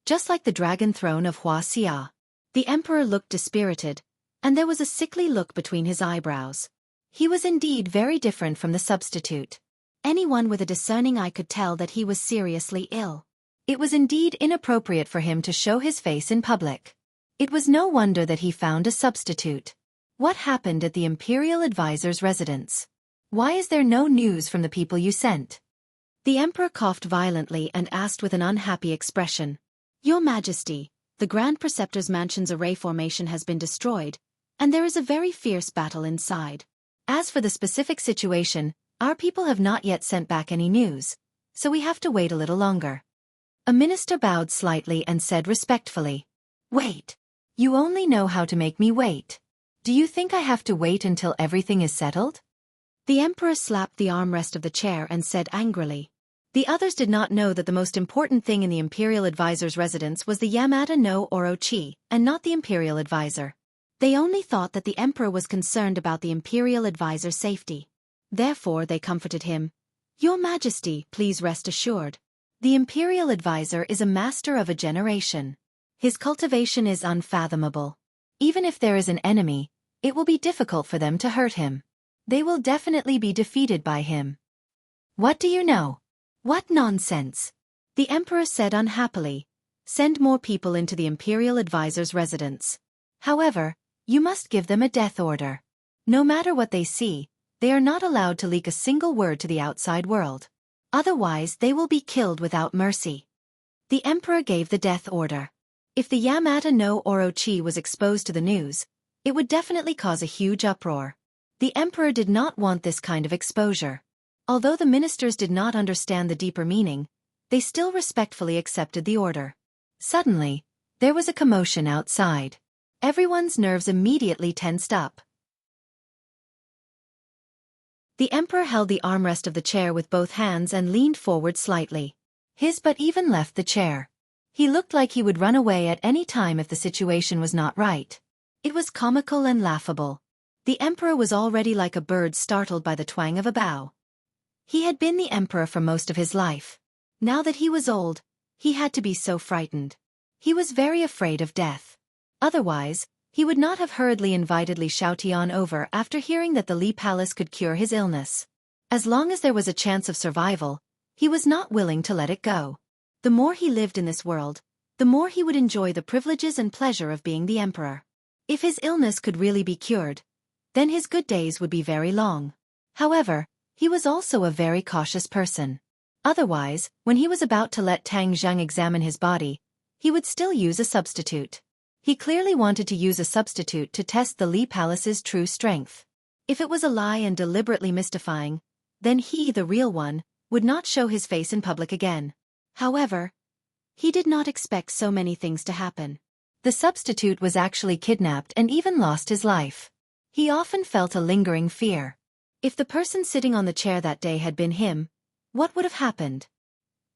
just like the dragon throne of Wuxia. The emperor looked dispirited, and there was a sickly look between his eyebrows. He was indeed very different from the substitute. Anyone with a discerning eye could tell that he was seriously ill. It was indeed inappropriate for him to show his face in public. It was no wonder that he found a substitute. What happened at the imperial advisor's residence? Why is there no news from the people you sent? The emperor coughed violently and asked with an unhappy expression. Your Majesty, the Grand Preceptor's mansion's array formation has been destroyed, and there is a very fierce battle inside. As for the specific situation, our people have not yet sent back any news, so we have to wait a little longer. A minister bowed slightly and said respectfully, Wait. You only know how to make me wait. Do you think I have to wait until everything is settled? The emperor slapped the armrest of the chair and said angrily. The others did not know that the most important thing in the imperial advisor's residence was the Yamata no Orochi, and not the imperial advisor. They only thought that the emperor was concerned about the imperial advisor's safety. Therefore they comforted him. Your Majesty, please rest assured. The imperial advisor is a master of a generation. His cultivation is unfathomable. Even if there is an enemy, it will be difficult for them to hurt him. They will definitely be defeated by him. What do you know? What nonsense! The emperor said unhappily. Send more people into the imperial advisor's residence. However, you must give them a death order. No matter what they see, they are not allowed to leak a single word to the outside world. Otherwise they will be killed without mercy. The emperor gave the death order. If the Yamata no Orochi was exposed to the news, it would definitely cause a huge uproar. The emperor did not want this kind of exposure. Although the ministers did not understand the deeper meaning, they still respectfully accepted the order. Suddenly, there was a commotion outside. Everyone's nerves immediately tensed up. The emperor held the armrest of the chair with both hands and leaned forward slightly. His butt even left the chair. He looked like he would run away at any time if the situation was not right. It was comical and laughable. The emperor was already like a bird startled by the twang of a bow. He had been the emperor for most of his life. Now that he was old, he had to be so frightened. He was very afraid of death. Otherwise, he would not have hurriedly invited Li Xiaotian over after hearing that the Li Palace could cure his illness. As long as there was a chance of survival, he was not willing to let it go. The more he lived in this world, the more he would enjoy the privileges and pleasure of being the emperor. If his illness could really be cured, then his good days would be very long. However, he was also a very cautious person. Otherwise, when he was about to let Tang Zheng examine his body, he would still use a substitute. He clearly wanted to use a substitute to test the Li Palace's true strength. If it was a lie and deliberately mystifying, then he, the real one, would not show his face in public again. However, he did not expect so many things to happen. The substitute was actually kidnapped and even lost his life. He often felt a lingering fear. If the person sitting on the chair that day had been him, what would have happened?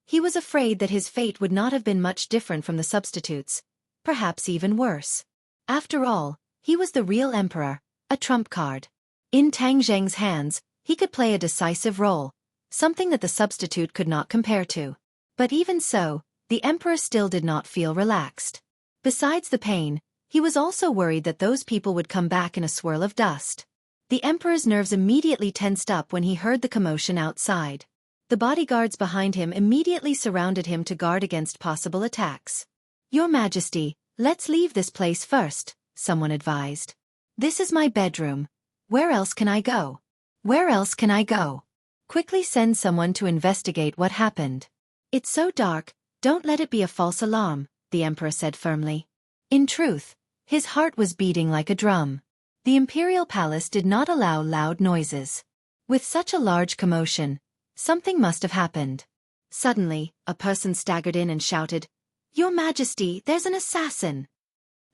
He was afraid that his fate would not have been much different from the substitute's, perhaps even worse. After all, he was the real emperor, a trump card. In Tang Zheng's hands, he could play a decisive role, something that the substitute could not compare to. But even so, the emperor still did not feel relaxed. Besides the pain, he was also worried that those people would come back in a swirl of dust. The emperor's nerves immediately tensed up when he heard the commotion outside. The bodyguards behind him immediately surrounded him to guard against possible attacks. "Your Majesty, let's leave this place first," someone advised. "This is my bedroom. Where else can I go? Where else can I go? Quickly send someone to investigate what happened. It's so dark, don't let it be a false alarm," the emperor said firmly. In truth, his heart was beating like a drum. The imperial palace did not allow loud noises. With such a large commotion, something must have happened. Suddenly, a person staggered in and shouted, "Your Majesty, there's an assassin!"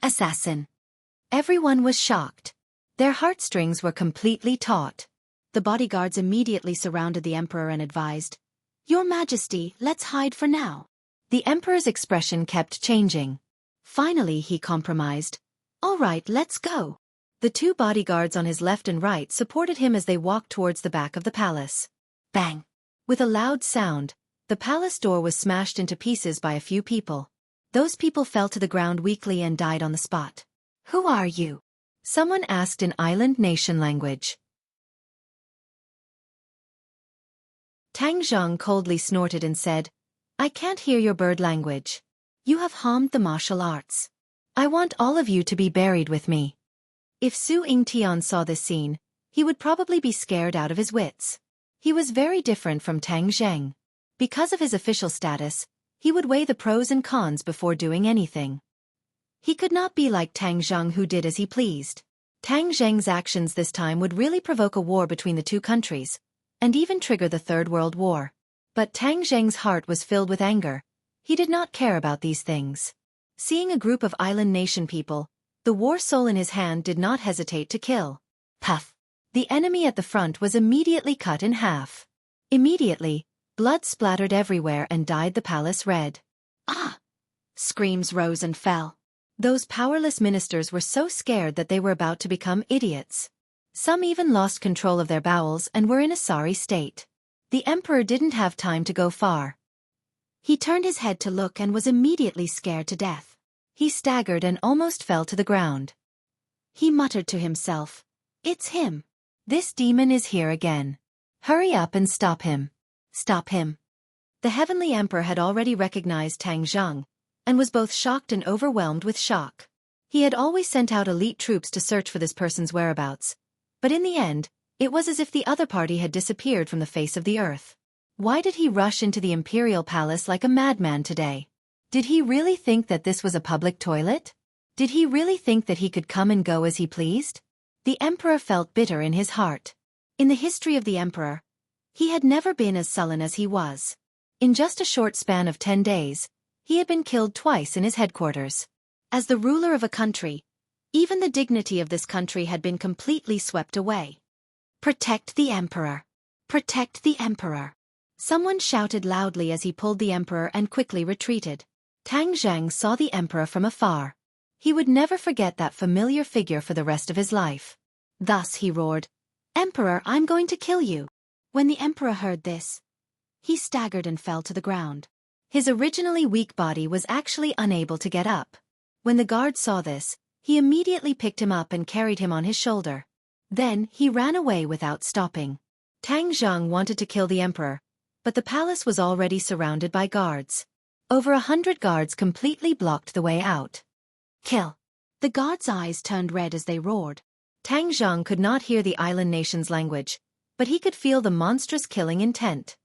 Assassin! Everyone was shocked. Their heartstrings were completely taut. The bodyguards immediately surrounded the emperor and advised, "Your Majesty, let's hide for now." The emperor's expression kept changing. Finally he compromised, "All right, let's go." The two bodyguards on his left and right supported him as they walked towards the back of the palace. Bang! With a loud sound, the palace door was smashed into pieces by a few people. Those people fell to the ground weakly and died on the spot. "Who are you?" someone asked in island nation language. Tang Zhang coldly snorted and said, "I can't hear your bird language. You have harmed the martial arts. I want all of you to be buried with me." If Su Yingtian saw this scene, he would probably be scared out of his wits. He was very different from Tang Zheng. Because of his official status, he would weigh the pros and cons before doing anything. He could not be like Tang Zheng, who did as he pleased. Tang Zheng's actions this time would really provoke a war between the two countries, and even trigger the Third World War. But Tang Zheng's heart was filled with anger. He did not care about these things. Seeing a group of island nation people, the war soul in his hand did not hesitate to kill. Puff! The enemy at the front was immediately cut in half. Immediately, blood splattered everywhere and dyed the palace red. "Ah!" Screams rose and fell. Those powerless ministers were so scared that they were about to become idiots. Some even lost control of their bowels and were in a sorry state. The emperor didn't have time to go far. He turned his head to look and was immediately scared to death. He staggered and almost fell to the ground. He muttered to himself, "It's him. This demon is here again. Hurry up and stop him. Stop him." The heavenly emperor had already recognized Tang Zheng, and was both shocked and overwhelmed with shock. He had always sent out elite troops to search for this person's whereabouts, but in the end, it was as if the other party had disappeared from the face of the earth. Why did he rush into the imperial palace like a madman today? Did he really think that this was a public toilet? Did he really think that he could come and go as he pleased? The emperor felt bitter in his heart. In the history of the emperor, he had never been as sullen as he was. In just a short span of 10 days, he had been killed twice in his headquarters. As the ruler of a country, even the dignity of this country had been completely swept away. "Protect the emperor! Protect the emperor!" Someone shouted loudly as he pulled the emperor and quickly retreated. Tang Zheng saw the emperor from afar. He would never forget that familiar figure for the rest of his life. Thus he roared, "Emperor, I'm going to kill you." When the emperor heard this, he staggered and fell to the ground. His originally weak body was actually unable to get up. When the guard saw this, he immediately picked him up and carried him on his shoulder. Then he ran away without stopping. Tang Zheng wanted to kill the emperor, but the palace was already surrounded by guards. Over 100 guards completely blocked the way out. "Kill!" The guards' eyes turned red as they roared. Tang Zheng could not hear the island nation's language, but he could feel the monstrous killing intent.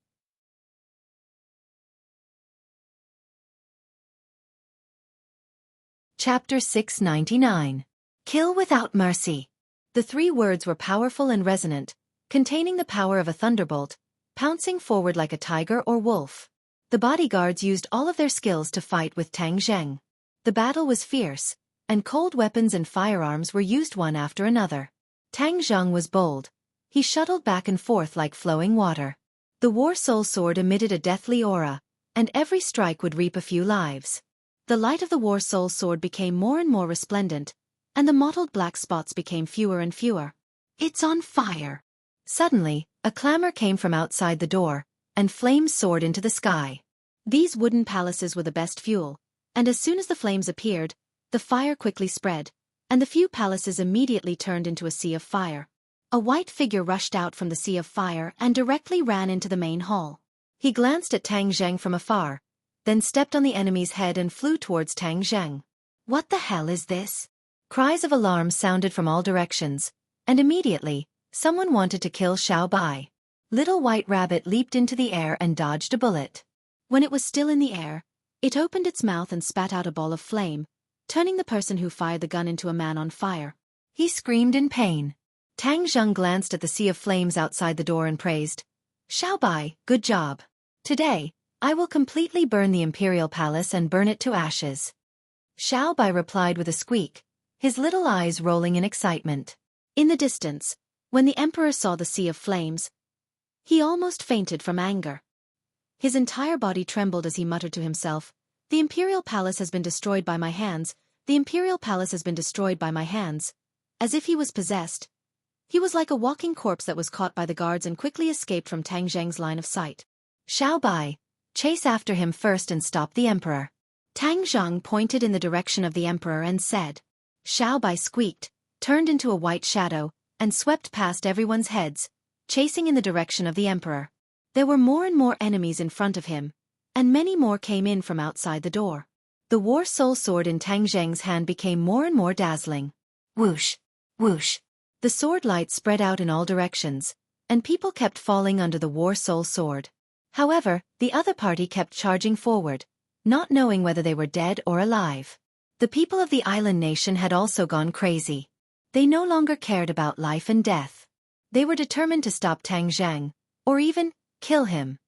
Chapter 699. Kill without mercy. The 3 words were powerful and resonant, containing the power of a thunderbolt, pouncing forward like a tiger or wolf. The bodyguards used all of their skills to fight with Tang Zheng. The battle was fierce, and cold weapons and firearms were used one after another. Tang Zheng was bold. He shuttled back and forth like flowing water. The War Soul Sword emitted a deathly aura, and every strike would reap a few lives. The light of the War Soul Sword became more and more resplendent, and the mottled black spots became fewer and fewer. "It's on fire!" Suddenly, a clamor came from outside the door, and flames soared into the sky. These wooden palaces were the best fuel, and as soon as the flames appeared, the fire quickly spread, and the few palaces immediately turned into a sea of fire. A white figure rushed out from the sea of fire and directly ran into the main hall. He glanced at Tang Zheng from afar, then stepped on the enemy's head and flew towards Tang Zheng. "What the hell is this?" Cries of alarm sounded from all directions, and immediately, someone wanted to kill Xiao Bai. Little White Rabbit leaped into the air and dodged a bullet. When it was still in the air, it opened its mouth and spat out a ball of flame, turning the person who fired the gun into a man on fire. He screamed in pain. Tang Zheng glanced at the sea of flames outside the door and praised, "Xiao Bai, good job. Today, I will completely burn the Imperial Palace and burn it to ashes." Xiao Bai replied with a squeak, his little eyes rolling in excitement. In the distance, when the Emperor saw the sea of flames, he almost fainted from anger. His entire body trembled as he muttered to himself, "The Imperial Palace has been destroyed by my hands, the Imperial Palace has been destroyed by my hands." As if he was possessed, he was like a walking corpse that was caught by the guards and quickly escaped from Tang Zheng's line of sight. "Xiao Bai, chase after him first and stop the Emperor." Tang Zheng pointed in the direction of the Emperor and said. Xiao Bai squeaked, turned into a white shadow, and swept past everyone's heads, chasing in the direction of the Emperor. There were more and more enemies in front of him, and many more came in from outside the door. The War Soul Sword in Tang Zheng's hand became more and more dazzling. Whoosh! Whoosh! The sword light spread out in all directions, and people kept falling under the War Soul Sword. However, the other party kept charging forward, not knowing whether they were dead or alive. The people of the island nation had also gone crazy. They no longer cared about life and death. They were determined to stop Tang Zheng, or even kill him.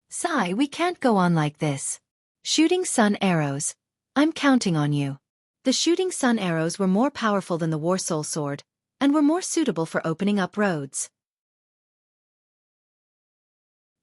"Sai, we can't go on like this. Shooting sun arrows. I'm counting on you." The shooting sun arrows were more powerful than the War Soul Sword, and were more suitable for opening up roads.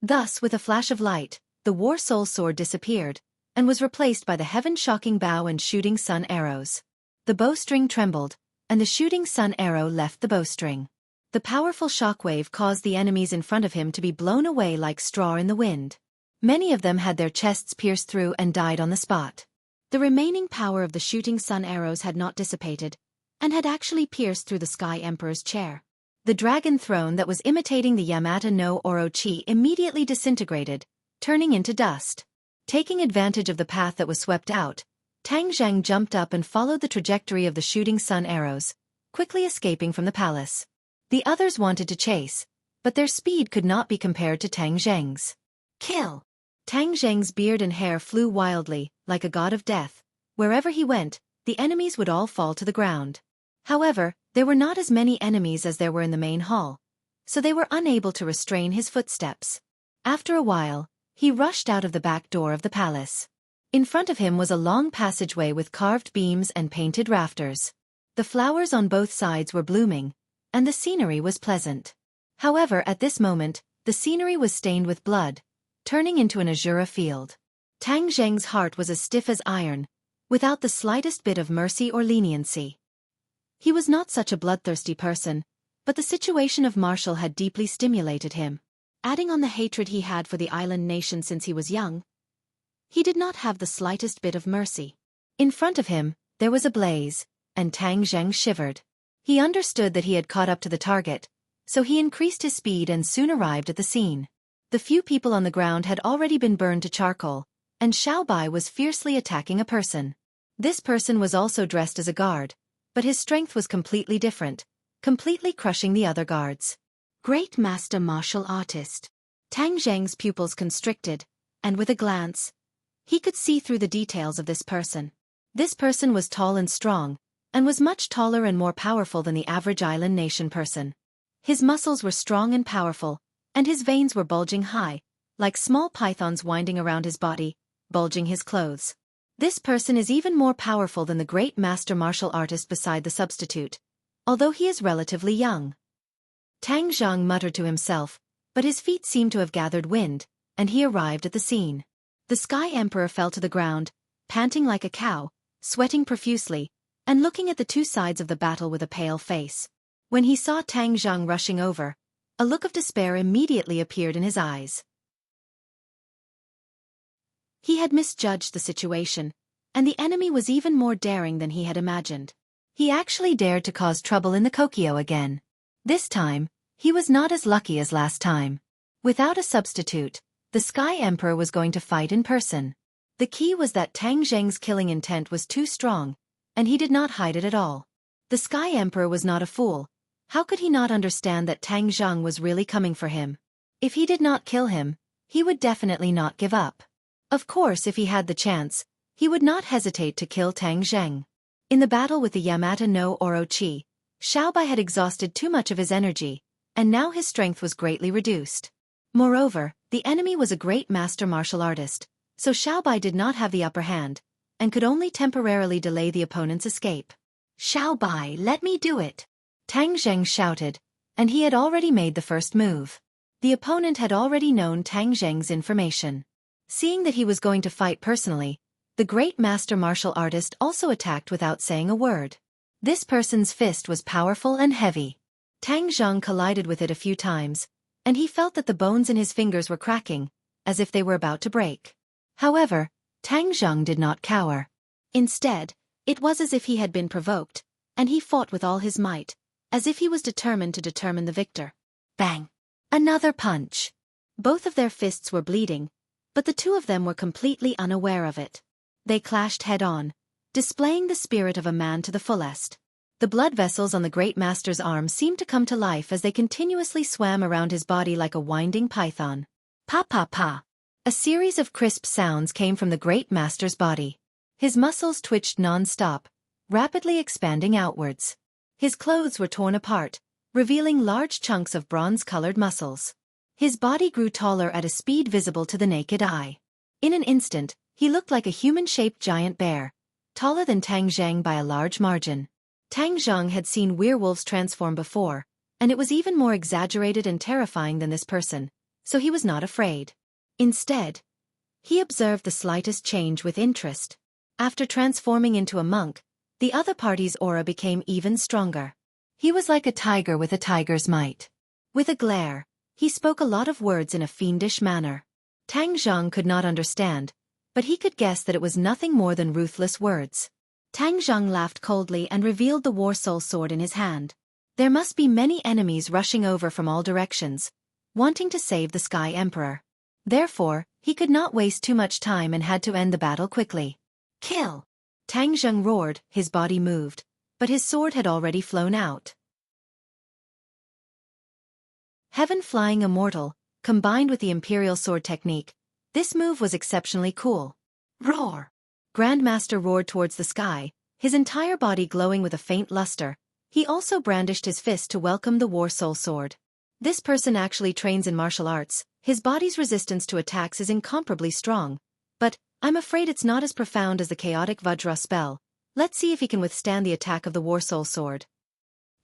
Thus, with a flash of light, the War Soul Sword disappeared, and was replaced by the heaven-shocking bow and shooting sun arrows. The bowstring trembled, and the shooting sun arrow left the bowstring. The powerful shockwave caused the enemies in front of him to be blown away like straw in the wind. Many of them had their chests pierced through and died on the spot. The remaining power of the shooting sun arrows had not dissipated, and had actually pierced through the Sky Emperor's chair. The dragon throne that was imitating the Yamata no Orochi immediately disintegrated, turning into dust. Taking advantage of the path that was swept out, Tang Zheng jumped up and followed the trajectory of the shooting sun arrows, quickly escaping from the palace. The others wanted to chase, but their speed could not be compared to Tang Zheng's. "Kill!" Tang Zheng's beard and hair flew wildly, like a god of death. Wherever he went, the enemies would all fall to the ground. However, there were not as many enemies as there were in the main hall, so they were unable to restrain his footsteps. After a while, he rushed out of the back door of the palace. In front of him was a long passageway with carved beams and painted rafters. The flowers on both sides were blooming, and the scenery was pleasant. However, at this moment, the scenery was stained with blood, turning into an azure field. Tang Zheng's heart was as stiff as iron, without the slightest bit of mercy or leniency. He was not such a bloodthirsty person, but the situation of Marshall had deeply stimulated him. Adding on the hatred he had for the island nation since he was young, he did not have the slightest bit of mercy. In front of him, there was a blaze, and Tang Zheng shivered. He understood that he had caught up to the target, so he increased his speed and soon arrived at the scene. The few people on the ground had already been burned to charcoal, and Xiao Bai was fiercely attacking a person. This person was also dressed as a guard, but his strength was completely different, completely crushing the other guards. Great master martial artist. Tang Zheng's pupils constricted, and with a glance, he could see through the details of this person. This person was tall and strong, and was much taller and more powerful than the average island nation person. His muscles were strong and powerful, and his veins were bulging high, like small pythons winding around his body, bulging his clothes. This person is even more powerful than the great master martial artist beside the substitute, although he is relatively young. Tang Zhang muttered to himself, but his feet seemed to have gathered wind, and he arrived at the scene. The Sky Emperor fell to the ground, panting like a cow, sweating profusely, and looking at the two sides of the battle with a pale face. When he saw Tang Zhang rushing over, a look of despair immediately appeared in his eyes. He had misjudged the situation, and the enemy was even more daring than he had imagined. He actually dared to cause trouble in the Kokyo again. This time, he was not as lucky as last time. Without a substitute, the Sky Emperor was going to fight in person. The key was that Tang Zheng's killing intent was too strong, and he did not hide it at all. The Sky Emperor was not a fool. How could he not understand that Tang Zheng was really coming for him? If he did not kill him, he would definitely not give up. Of course, if he had the chance, he would not hesitate to kill Tang Zheng. In the battle with the Yamata no Orochi, Xiaobai had exhausted too much of his energy, and now his strength was greatly reduced. Moreover, the enemy was a great master martial artist, so Xiaobai did not have the upper hand, and could only temporarily delay the opponent's escape. "Xiaobai, let me do it!" Tang Zheng shouted, and he had already made the first move. The opponent had already known Tang Zheng's information. Seeing that he was going to fight personally, the great master martial artist also attacked without saying a word. This person's fist was powerful and heavy. Tang Zheng collided with it a few times, and he felt that the bones in his fingers were cracking, as if they were about to break. However, Tang Zheng did not cower. Instead, it was as if he had been provoked, and he fought with all his might, as if he was determined to determine the victor. Bang! Another punch. Both of their fists were bleeding, but the two of them were completely unaware of it. They clashed head-on, displaying the spirit of a man to the fullest. The blood vessels on the great master's arm seemed to come to life as they continuously swam around his body like a winding python. Pa pa pa! A series of crisp sounds came from the great master's body. His muscles twitched non-stop, rapidly expanding outwards. His clothes were torn apart, revealing large chunks of bronze-colored muscles. His body grew taller at a speed visible to the naked eye. In an instant, he looked like a human-shaped giant bear, taller than Tang Zheng by a large margin. Tang Zheng had seen werewolves transform before, and it was even more exaggerated and terrifying than this person, so he was not afraid. Instead, he observed the slightest change with interest. After transforming into a monk, the other party's aura became even stronger. He was like a tiger with a tiger's might. With a glare, he spoke a lot of words in a fiendish manner. Tang Zheng could not understand, but he could guess that it was nothing more than ruthless words. Tang Zheng laughed coldly and revealed the War Soul sword in his hand. There must be many enemies rushing over from all directions, wanting to save the Sky Emperor. Therefore, he could not waste too much time and had to end the battle quickly. Kill! Tang Zheng roared, his body moved, but his sword had already flown out. Heaven Flying Immortal, combined with the Imperial Sword technique, this move was exceptionally cool. Roar! Grandmaster roared towards the sky, his entire body glowing with a faint luster. He also brandished his fist to welcome the War Soul sword. This person actually trains in martial arts. His body's resistance to attacks is incomparably strong. But, I'm afraid it's not as profound as the chaotic Vajra spell. Let's see if he can withstand the attack of the War Soul sword.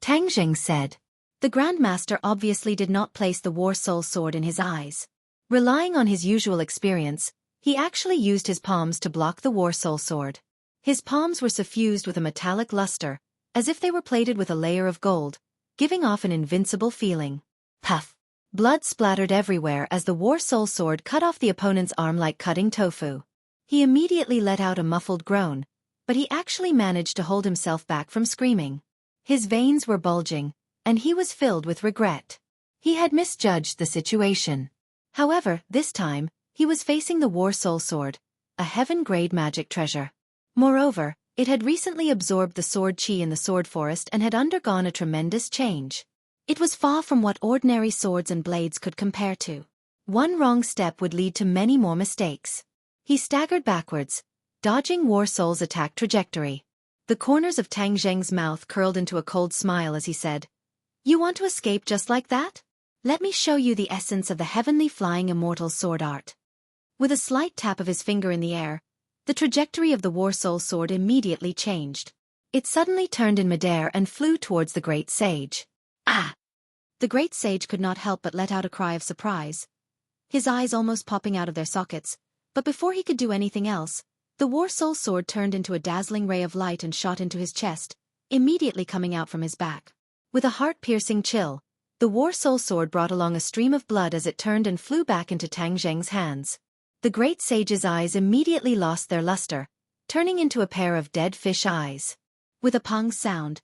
Tang Zheng said. The Grandmaster obviously did not place the War Soul sword in his eyes. Relying on his usual experience, he actually used his palms to block the War Soul sword. His palms were suffused with a metallic luster, as if they were plated with a layer of gold, giving off an invincible feeling. Puff! Blood splattered everywhere as the War Soul sword cut off the opponent's arm like cutting tofu. He immediately let out a muffled groan, but he actually managed to hold himself back from screaming. His veins were bulging, and he was filled with regret. He had misjudged the situation. However, this time, he was facing the War Soul sword, a heaven-grade magic treasure. Moreover, it had recently absorbed the sword chi in the sword forest and had undergone a tremendous change. It was far from what ordinary swords and blades could compare to. One wrong step would lead to many more mistakes. He staggered backwards, dodging War Soul's attack trajectory. The corners of Tang Zheng's mouth curled into a cold smile as he said, "You want to escape just like that? Let me show you the essence of the heavenly flying immortal sword art." With a slight tap of his finger in the air, The trajectory of the War Soul Sword immediately changed. It suddenly turned in midair and flew towards the great sage. Ah! The great sage could not help but let out a cry of surprise, his eyes almost popping out of their sockets, but before he could do anything else, the War Soul Sword turned into a dazzling ray of light and shot into his chest, immediately coming out from his back. With a heart-piercing chill, the War Soul Sword brought along a stream of blood as it turned and flew back into Tang Zheng's hands. The great sage's eyes immediately lost their luster, turning into a pair of dead fish eyes. With a pong sound,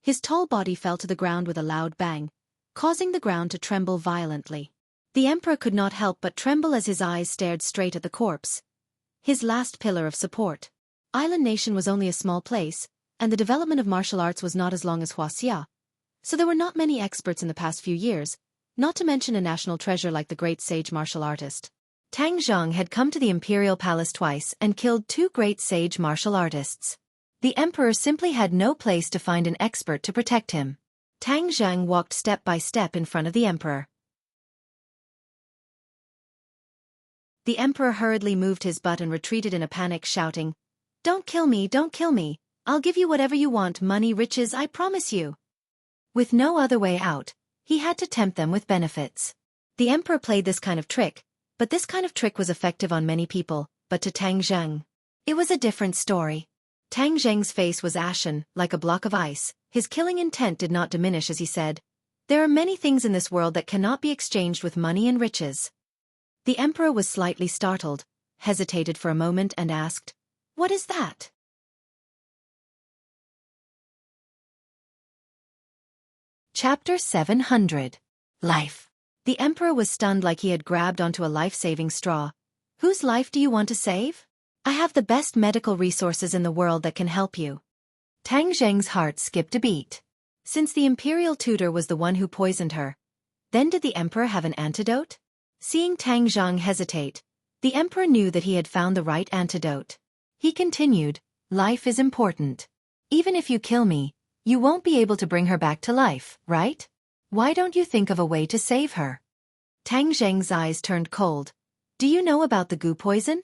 his tall body fell to the ground with a loud bang, causing the ground to tremble violently. The emperor could not help but tremble as his eyes stared straight at the corpse, his last pillar of support. Island Nation was only a small place, and the development of martial arts was not as long as Wuxia, so there were not many experts in the past few years, not to mention a national treasure like the great sage martial artist. Tang Zheng had come to the imperial palace twice and killed 2 great sage martial artists. The emperor simply had no place to find an expert to protect him. Tang Zheng walked step by step in front of the emperor. The emperor hurriedly moved his butt and retreated in a panic, shouting, "Don't kill me, don't kill me. I'll give you whatever you want, money, riches, I promise you." With no other way out, he had to tempt them with benefits. The emperor played this kind of trick, but this kind of trick was effective on many people, but to Tang Zheng, it was a different story. Tang Zheng's face was ashen, like a block of ice. His killing intent did not diminish as he said, "There are many things in this world that cannot be exchanged with money and riches." The emperor was slightly startled, hesitated for a moment and asked, "What is that?" Chapter 700. Life. The emperor was stunned like he had grabbed onto a life-saving straw. "Whose life do you want to save? I have the best medical resources in the world that can help you." Tang Zheng's heart skipped a beat. Since the imperial tutor was the one who poisoned her, then did the emperor have an antidote? Seeing Tang Zheng hesitate, the emperor knew that he had found the right antidote. He continued, "Life is important. Even if you kill me, you won't be able to bring her back to life, right? Why don't you think of a way to save her?" Tang Zheng's eyes turned cold. "Do you know about the goo poison?"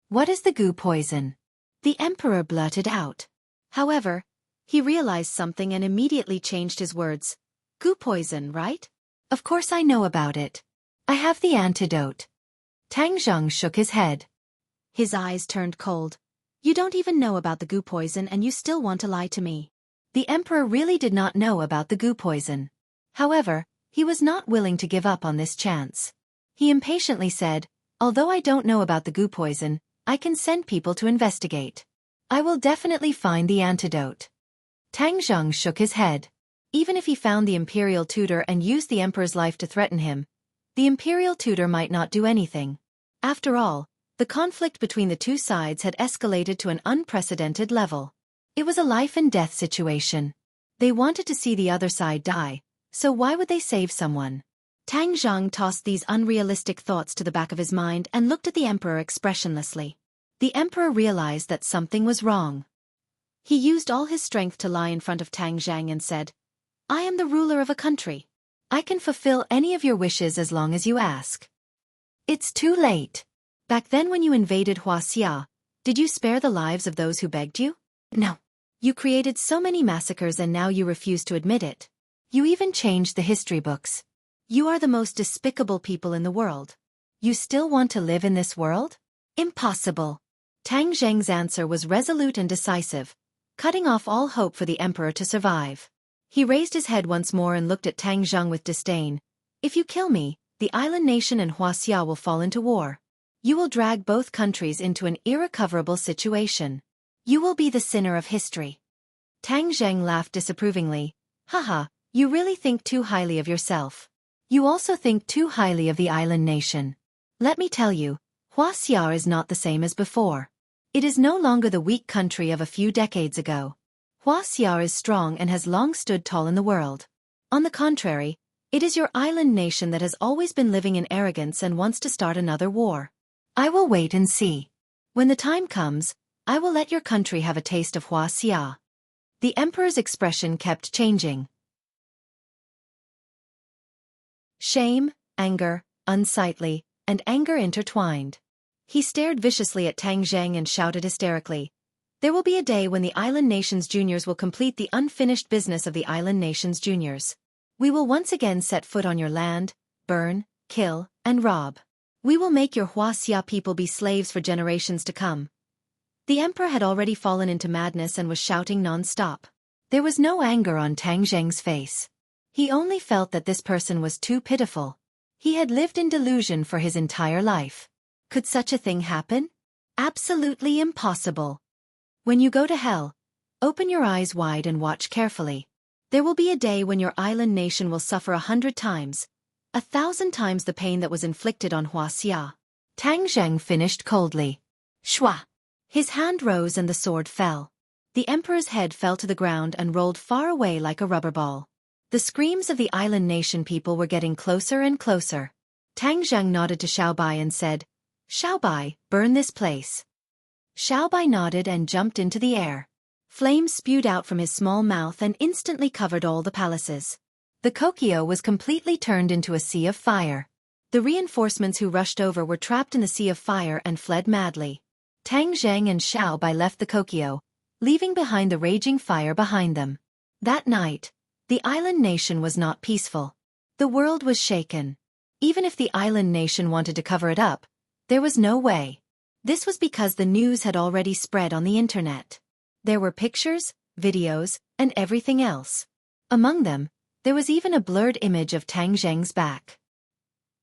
"What is the goo poison?" the emperor blurted out. However, he realized something and immediately changed his words. "Goo poison, right? Of course I know about it. I have the antidote." Tang Zheng shook his head. His eyes turned cold. "You don't even know about the goo poison and you still want to lie to me." The emperor really did not know about the goo poison. However, he was not willing to give up on this chance. He impatiently said, "Although I don't know about the goo poison, I can send people to investigate. I will definitely find the antidote." Tang Zheng shook his head. Even if he found the imperial tutor and used the emperor's life to threaten him, the imperial tutor might not do anything. After all, the conflict between the two sides had escalated to an unprecedented level. It was a life-and-death situation. They wanted to see the other side die, so why would they save someone? Tang Zheng tossed these unrealistic thoughts to the back of his mind and looked at the emperor expressionlessly. The emperor realized that something was wrong. He used all his strength to lie in front of Tang Zheng and said, "I am the ruler of a country. I can fulfill any of your wishes as long as you ask." "It's too late. Back then when you invaded Wuxia, did you spare the lives of those who begged you? No. You created so many massacres and now you refuse to admit it. You even changed the history books. You are the most despicable people in the world. You still want to live in this world? Impossible." Tang Zheng's answer was resolute and decisive, cutting off all hope for the emperor to survive. He raised his head once more and looked at Tang Zheng with disdain. "If you kill me, the island nation and Wuxia will fall into war. You will drag both countries into an irrecoverable situation. You will be the sinner of history." Tang Zheng laughed disapprovingly. "Haha, you really think too highly of yourself. You also think too highly of the island nation. Let me tell you, Wuxia is not the same as before. It is no longer the weak country of a few decades ago. Wuxia is strong and has long stood tall in the world. On the contrary, it is your island nation that has always been living in arrogance and wants to start another war. I will wait and see. When the time comes, I will let your country have a taste of Wuxia." The emperor's expression kept changing. Shame, anger, unsightly, and anger intertwined. He stared viciously at Tang Zheng and shouted hysterically. There will be a day when the Island Nations Juniors will complete the unfinished business of the Island Nations Juniors. We will once again set foot on your land, burn, kill, and rob. We will make your Wuxia people be slaves for generations to come. The emperor had already fallen into madness and was shouting non-stop. There was no anger on Tang Zheng's face. He only felt that this person was too pitiful. He had lived in delusion for his entire life. Could such a thing happen? Absolutely impossible. When you go to hell, open your eyes wide and watch carefully. There will be a day when your island nation will suffer 100 times, 1,000 times the pain that was inflicted on Wuxia. Tang Zheng finished coldly. Shwa! His hand rose and the sword fell. The emperor's head fell to the ground and rolled far away like a rubber ball. The screams of the island nation people were getting closer and closer. Tang Zheng nodded to Xiaobai and said, Xiaobai, burn this place. Xiaobai nodded and jumped into the air. Flames spewed out from his small mouth and instantly covered all the palaces. The Kokyo was completely turned into a sea of fire. The reinforcements who rushed over were trapped in the sea of fire and fled madly. Tang Zheng and Xiaobai left the Kokyo, leaving behind the raging fire behind them. That night, the island nation was not peaceful. The world was shaken. Even if the island nation wanted to cover it up, there was no way. This was because the news had already spread on the internet. There were pictures, videos, and everything else. Among them, there was even a blurred image of Tang Zheng's back.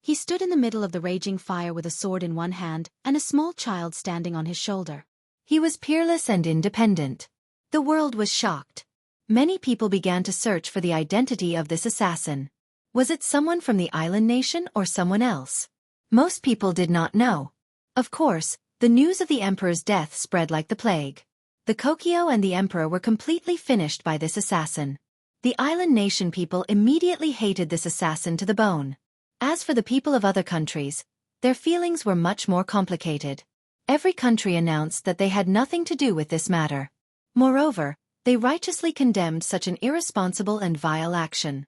He stood in the middle of the raging fire with a sword in one hand and a small child standing on his shoulder. He was peerless and independent. The world was shocked. Many people began to search for the identity of this assassin. Was it someone from the island nation or someone else? Most people did not know. Of course, the news of the emperor's death spread like the plague. The Kokyo and the emperor were completely finished by this assassin. The island nation people immediately hated this assassin to the bone. As for the people of other countries, their feelings were much more complicated. Every country announced that they had nothing to do with this matter. Moreover, they righteously condemned such an irresponsible and vile action.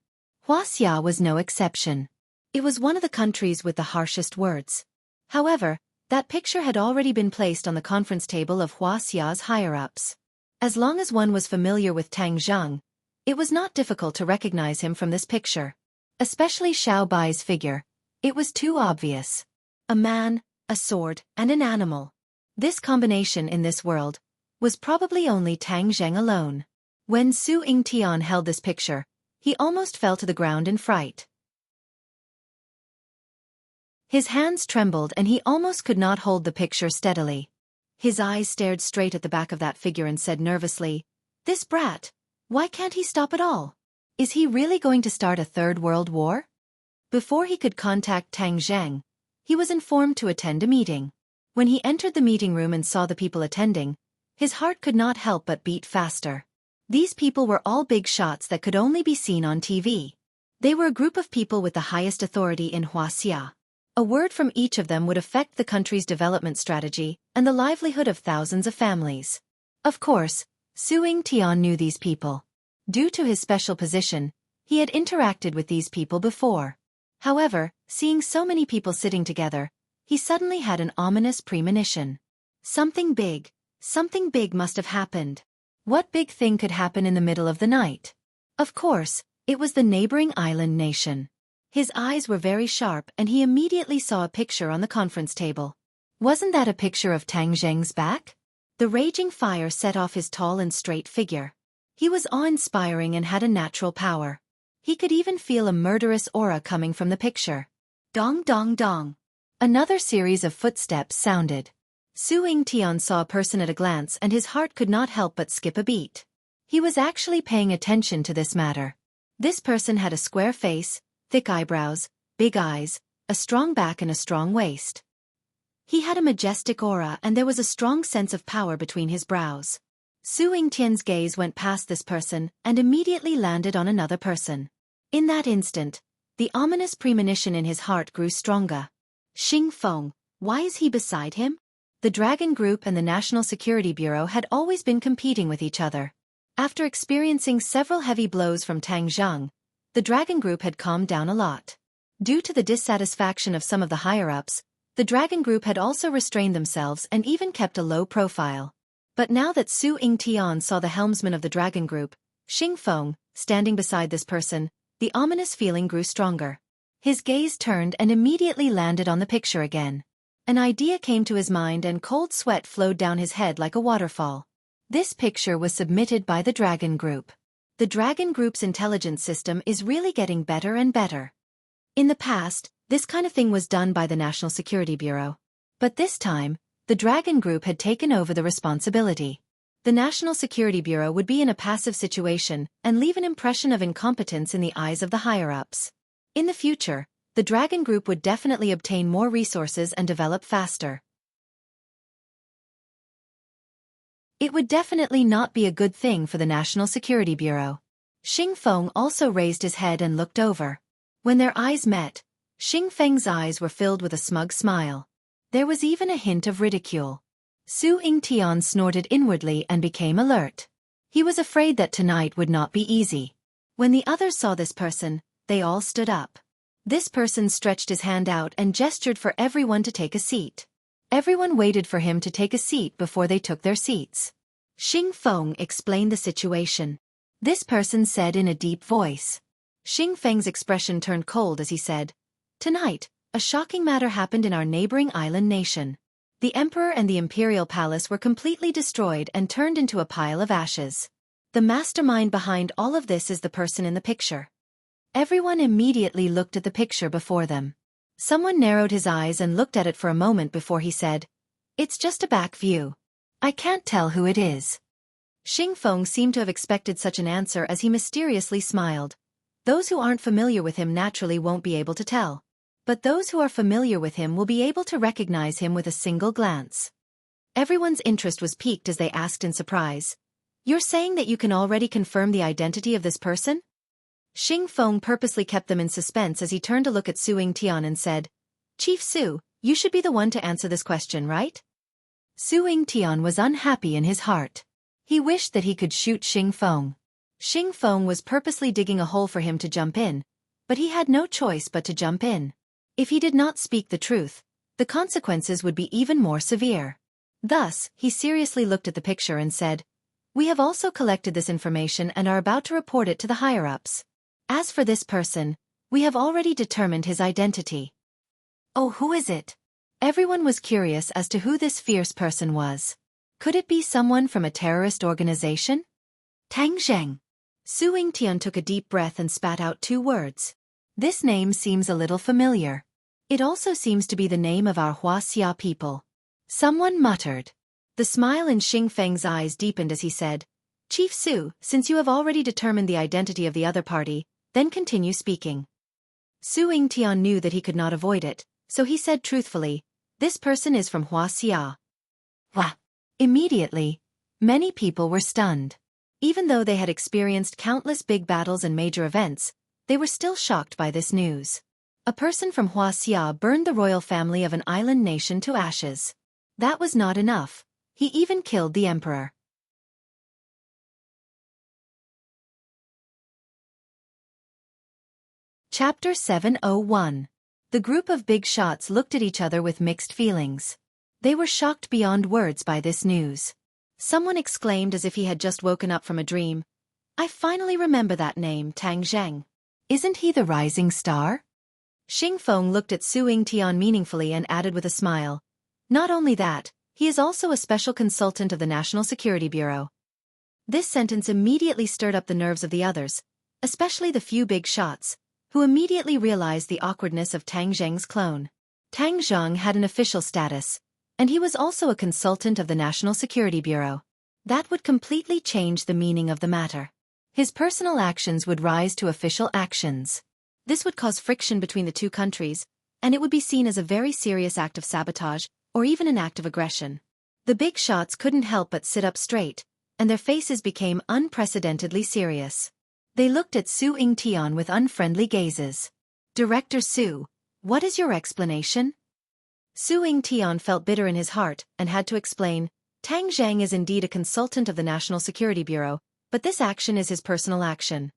Wuxia was no exception. It was one of the countries with the harshest words. However, that picture had already been placed on the conference table of Wuxia's higher-ups. As long as one was familiar with Tang Zheng, it was not difficult to recognize him from this picture. Especially Xiaobai's figure. It was too obvious. A man, a sword, and an animal. This combination in this world was probably only Tang Zheng alone. When Su Yingtian held this picture, he almost fell to the ground in fright. His hands trembled and he almost could not hold the picture steadily. His eyes stared straight at the back of that figure and said nervously, "This brat, why can't he stop at all? Is he really going to start a third world war?" Before he could contact Tang Zheng, he was informed to attend a meeting. When he entered the meeting room and saw the people attending, his heart could not help but beat faster. These people were all big shots that could only be seen on TV. They were a group of people with the highest authority in Wuxia. A word from each of them would affect the country's development strategy and the livelihood of thousands of families. Of course, Su Yingtian knew these people. Due to his special position, he had interacted with these people before. However, seeing so many people sitting together, he suddenly had an ominous premonition. Something big must have happened. What big thing could happen in the middle of the night? Of course, it was the neighboring island nation. His eyes were very sharp and he immediately saw a picture on the conference table. Wasn't that a picture of Tang Zheng's back? The raging fire set off his tall and straight figure. He was awe-inspiring and had a natural power. He could even feel a murderous aura coming from the picture. Dong dong dong. Another series of footsteps sounded. Su Yingtian saw a person at a glance and his heart could not help but skip a beat. He was actually paying attention to this matter. This person had a square face, thick eyebrows, big eyes, a strong back and a strong waist. He had a majestic aura and there was a strong sense of power between his brows. Su Yingtian's gaze went past this person and immediately landed on another person. In that instant, the ominous premonition in his heart grew stronger. Xing Feng, why is he beside him? The Dragon Group and the National Security Bureau had always been competing with each other. After experiencing several heavy blows from Tang Zheng, the Dragon Group had calmed down a lot. Due to the dissatisfaction of some of the higher-ups, The Dragon Group had also restrained themselves and even kept a low profile. But now that Su Yingtian saw the helmsman of the Dragon Group, Xing Feng, standing beside this person, the ominous feeling grew stronger. His gaze turned and immediately landed on the picture again. An idea came to his mind and cold sweat flowed down his head like a waterfall. This picture was submitted by the Dragon Group. The Dragon Group's intelligence system is really getting better and better. In the past, this kind of thing was done by the National Security Bureau. But this time, the Dragon Group had taken over the responsibility. The National Security Bureau would be in a passive situation and leave an impression of incompetence in the eyes of the higher-ups. In the future, the Dragon Group would definitely obtain more resources and develop faster. It would definitely not be a good thing for the National Security Bureau. Xing Feng also raised his head and looked over. When their eyes met, Xing Feng's eyes were filled with a smug smile. There was even a hint of ridicule. Su Yingtian snorted inwardly and became alert. He was afraid that tonight would not be easy. When the others saw this person, they all stood up. This person stretched his hand out and gestured for everyone to take a seat. Everyone waited for him to take a seat before they took their seats. Xing Feng explained the situation. This person said in a deep voice. Xing Feng's expression turned cold as he said, "Tonight, a shocking matter happened in our neighboring island nation. The emperor and the imperial palace were completely destroyed and turned into a pile of ashes. The mastermind behind all of this is the person in the picture." Everyone immediately looked at the picture before them. Someone narrowed his eyes and looked at it for a moment before he said, "It's just a back view. I can't tell who it is." Xing Feng seemed to have expected such an answer as he mysteriously smiled. Those who aren't familiar with him naturally won't be able to tell. But those who are familiar with him will be able to recognize him with a single glance. Everyone's interest was piqued as they asked in surprise, "You're saying that you can already confirm the identity of this person?" Xing Feng purposely kept them in suspense as he turned to look at Su Yingtian and said, "Chief Su, you should be the one to answer this question, right?" Su Yingtian was unhappy in his heart. He wished that he could shoot Xing Feng. Xing Feng was purposely digging a hole for him to jump in, but he had no choice but to jump in. If he did not speak the truth, the consequences would be even more severe. Thus, he seriously looked at the picture and said, "We have also collected this information and are about to report it to the higher-ups. As for this person, we have already determined his identity." "Oh, who is it?" Everyone was curious as to who this fierce person was. Could it be someone from a terrorist organization? Tang Zheng. Su Yingtian took a deep breath and spat out 2 words. This name seems a little familiar. It also seems to be the name of our Wuxia people. Someone muttered. The smile in Xing Feng's eyes deepened as he said, "Chief Su, since you have already determined the identity of the other party, then continue speaking." Su Yingtian knew that he could not avoid it, so he said truthfully, "This person is from Wuxia." Wah! Immediately, many people were stunned. Even though they had experienced countless big battles and major events, they were still shocked by this news. A person from Wuxia burned the royal family of an island nation to ashes. That was not enough. He even killed the emperor. Chapter 701. The group of big shots looked at each other with mixed feelings. They were shocked beyond words by this news. Someone exclaimed as if he had just woken up from a dream, "I finally remember that name, Tang Zheng. Isn't he the rising star?" Xing Feng looked at Su Yingtian meaningfully and added with a smile, "Not only that, he is also a special consultant of the National Security Bureau." This sentence immediately stirred up the nerves of the others, especially the few big shots, who immediately realized the awkwardness of Tang Zheng's clone. Tang Zheng had an official status, and he was also a consultant of the National Security Bureau. That would completely change the meaning of the matter. His personal actions would rise to official actions. This would cause friction between the two countries, and it would be seen as a very serious act of sabotage, or even an act of aggression. The big shots couldn't help but sit up straight, and their faces became unprecedentedly serious. They looked at Su Yingtian with unfriendly gazes. "Director Su, what is your explanation?" Su Yingtian felt bitter in his heart and had to explain, "Tang Zheng is indeed a consultant of the National Security Bureau, but this action is his personal action."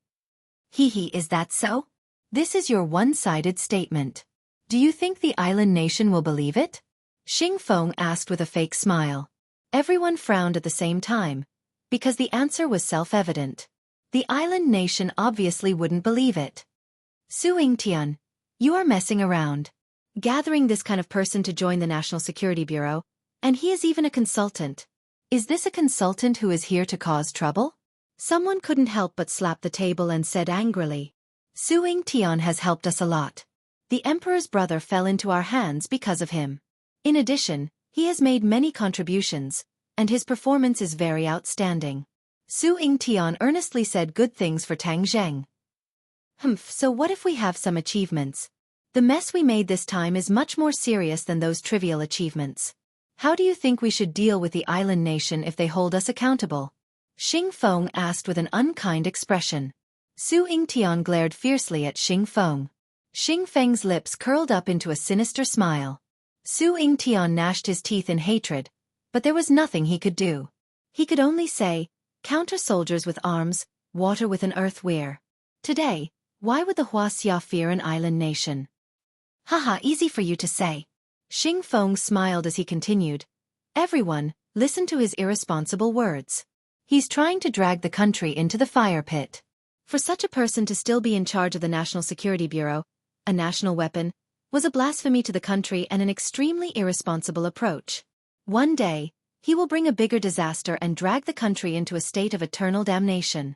"Is that so? This is your one-sided statement. Do you think the island nation will believe it? Xing Feng asked with a fake smile. Everyone frowned at the same time, because the answer was self-evident. The island nation obviously wouldn't believe it. Su Yingtian, you are messing around. Gathering this kind of person to join the National Security Bureau, and he is even a consultant. Is this a consultant who is here to cause trouble? Someone couldn't help but slap the table and said angrily. Su Yingtian has helped us a lot. The emperor's brother fell into our hands because of him. In addition, he has made many contributions, and his performance is very outstanding. Su Yingtian earnestly said good things for Tang Zheng. So what if we have some achievements? The mess we made this time is much more serious than those trivial achievements. How do you think we should deal with the island nation if they hold us accountable? Xing Feng asked with an unkind expression. Su Yingtian glared fiercely at Xing Feng. Xing Feng's lips curled up into a sinister smile. Su Yingtian gnashed his teeth in hatred, but there was nothing he could do. He could only say, counter soldiers with arms, water with an earth weir. Today, why would the Wuxia fear an island nation? Haha, easy for you to say. Xing Feng smiled as he continued. Everyone, listen to his irresponsible words. He's trying to drag the country into the fire pit. For such a person to still be in charge of the National Security Bureau, a national weapon, was a blasphemy to the country and an extremely irresponsible approach. One day, he will bring a bigger disaster and drag the country into a state of eternal damnation.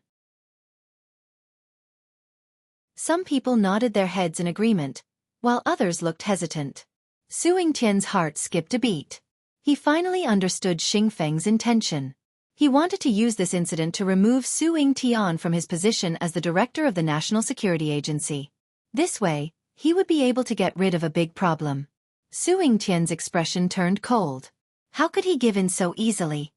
Some people nodded their heads in agreement, while others looked hesitant. Su Yingtian's heart skipped a beat. He finally understood Xing Feng's intention. He wanted to use this incident to remove Su Yingtian from his position as the director of the National Security Agency. This way, he would be able to get rid of a big problem. Su Yingtian's expression turned cold. How could he give in so easily?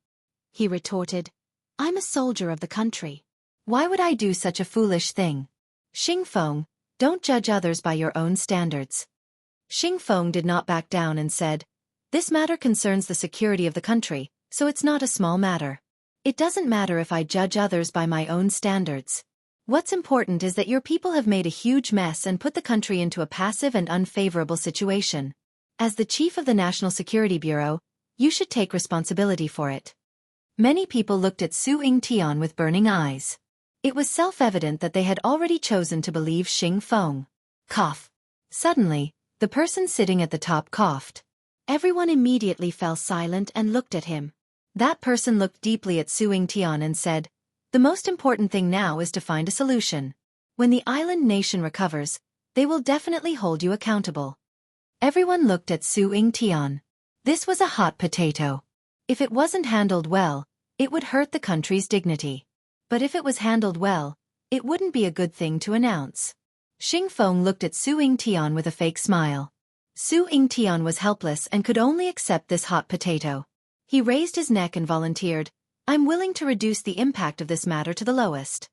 He retorted, I'm a soldier of the country. Why would I do such a foolish thing? Xing Feng, don't judge others by your own standards. Xing Feng did not back down and said, this matter concerns the security of the country, so it's not a small matter. It doesn't matter if I judge others by my own standards. What's important is that your people have made a huge mess and put the country into a passive and unfavorable situation. As the chief of the National Security Bureau, you should take responsibility for it. Many people looked at Su Yingtian with burning eyes. It was self-evident that they had already chosen to believe Xing Feng. Cough. Suddenly, the person sitting at the top coughed. Everyone immediately fell silent and looked at him. That person looked deeply at Su Yingtian and said, the most important thing now is to find a solution. When the island nation recovers, they will definitely hold you accountable. Everyone looked at Su Yingtian. This was a hot potato. If it wasn't handled well, it would hurt the country's dignity. But if it was handled well, it wouldn't be a good thing to announce. Xing Feng looked at Su Yingtian with a fake smile. Su Yingtian was helpless and could only accept this hot potato. He raised his neck and volunteered, I'm willing to reduce the impact of this matter to the lowest.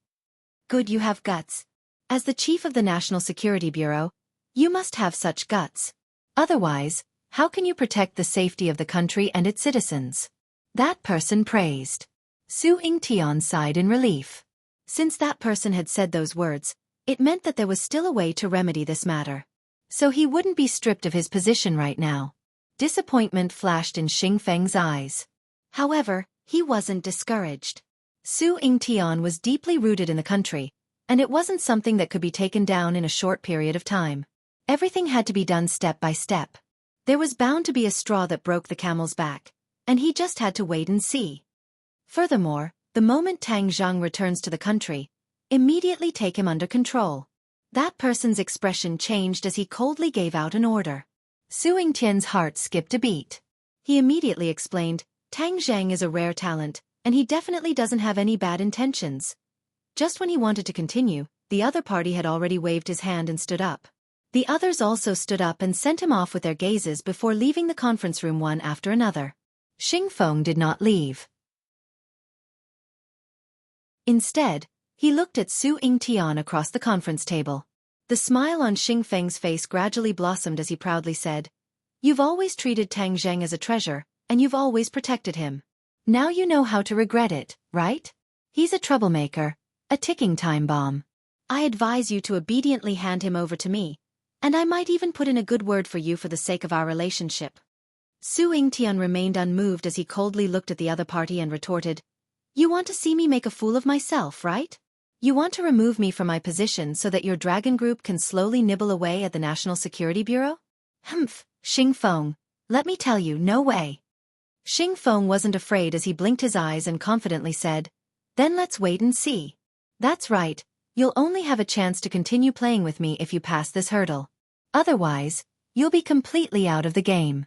Good, you have guts. As the chief of the National Security Bureau, you must have such guts. Otherwise, how can you protect the safety of the country and its citizens? That person praised. Su Yingtian sighed in relief. Since that person had said those words, it meant that there was still a way to remedy this matter. So he wouldn't be stripped of his position right now. Disappointment flashed in Xing Feng's eyes. However, he wasn't discouraged. Su Yingtian was deeply rooted in the country, and it wasn't something that could be taken down in a short period of time. Everything had to be done step by step. There was bound to be a straw that broke the camel's back, and he just had to wait and see. Furthermore, the moment Tang Zhang returns to the country, immediately take him under control. That person's expression changed as he coldly gave out an order. Su Yingtian's heart skipped a beat. He immediately explained, Tang Zhang is a rare talent, and he definitely doesn't have any bad intentions. Just when he wanted to continue, the other party had already waved his hand and stood up. The others also stood up and sent him off with their gazes before leaving the conference room one after another. Xing Feng did not leave. Instead, he looked at Su Yingtian across the conference table. The smile on Xing Feng's face gradually blossomed as he proudly said, You've always treated Tang Zheng as a treasure, and you've always protected him. Now you know how to regret it, right? He's a troublemaker, a ticking time bomb. I advise you to obediently hand him over to me, And I might even put in a good word for you for the sake of our relationship. Su Yingtian remained unmoved as he coldly looked at the other party and retorted, You want to see me make a fool of myself, right? You want to remove me from my position so that your dragon group can slowly nibble away at the National Security Bureau? Humph, Xing Feng, let me tell you, no way. Xing Feng wasn't afraid as he blinked his eyes and confidently said, Then let's wait and see. That's right, you'll only have a chance to continue playing with me if you pass this hurdle. Otherwise, you'll be completely out of the game.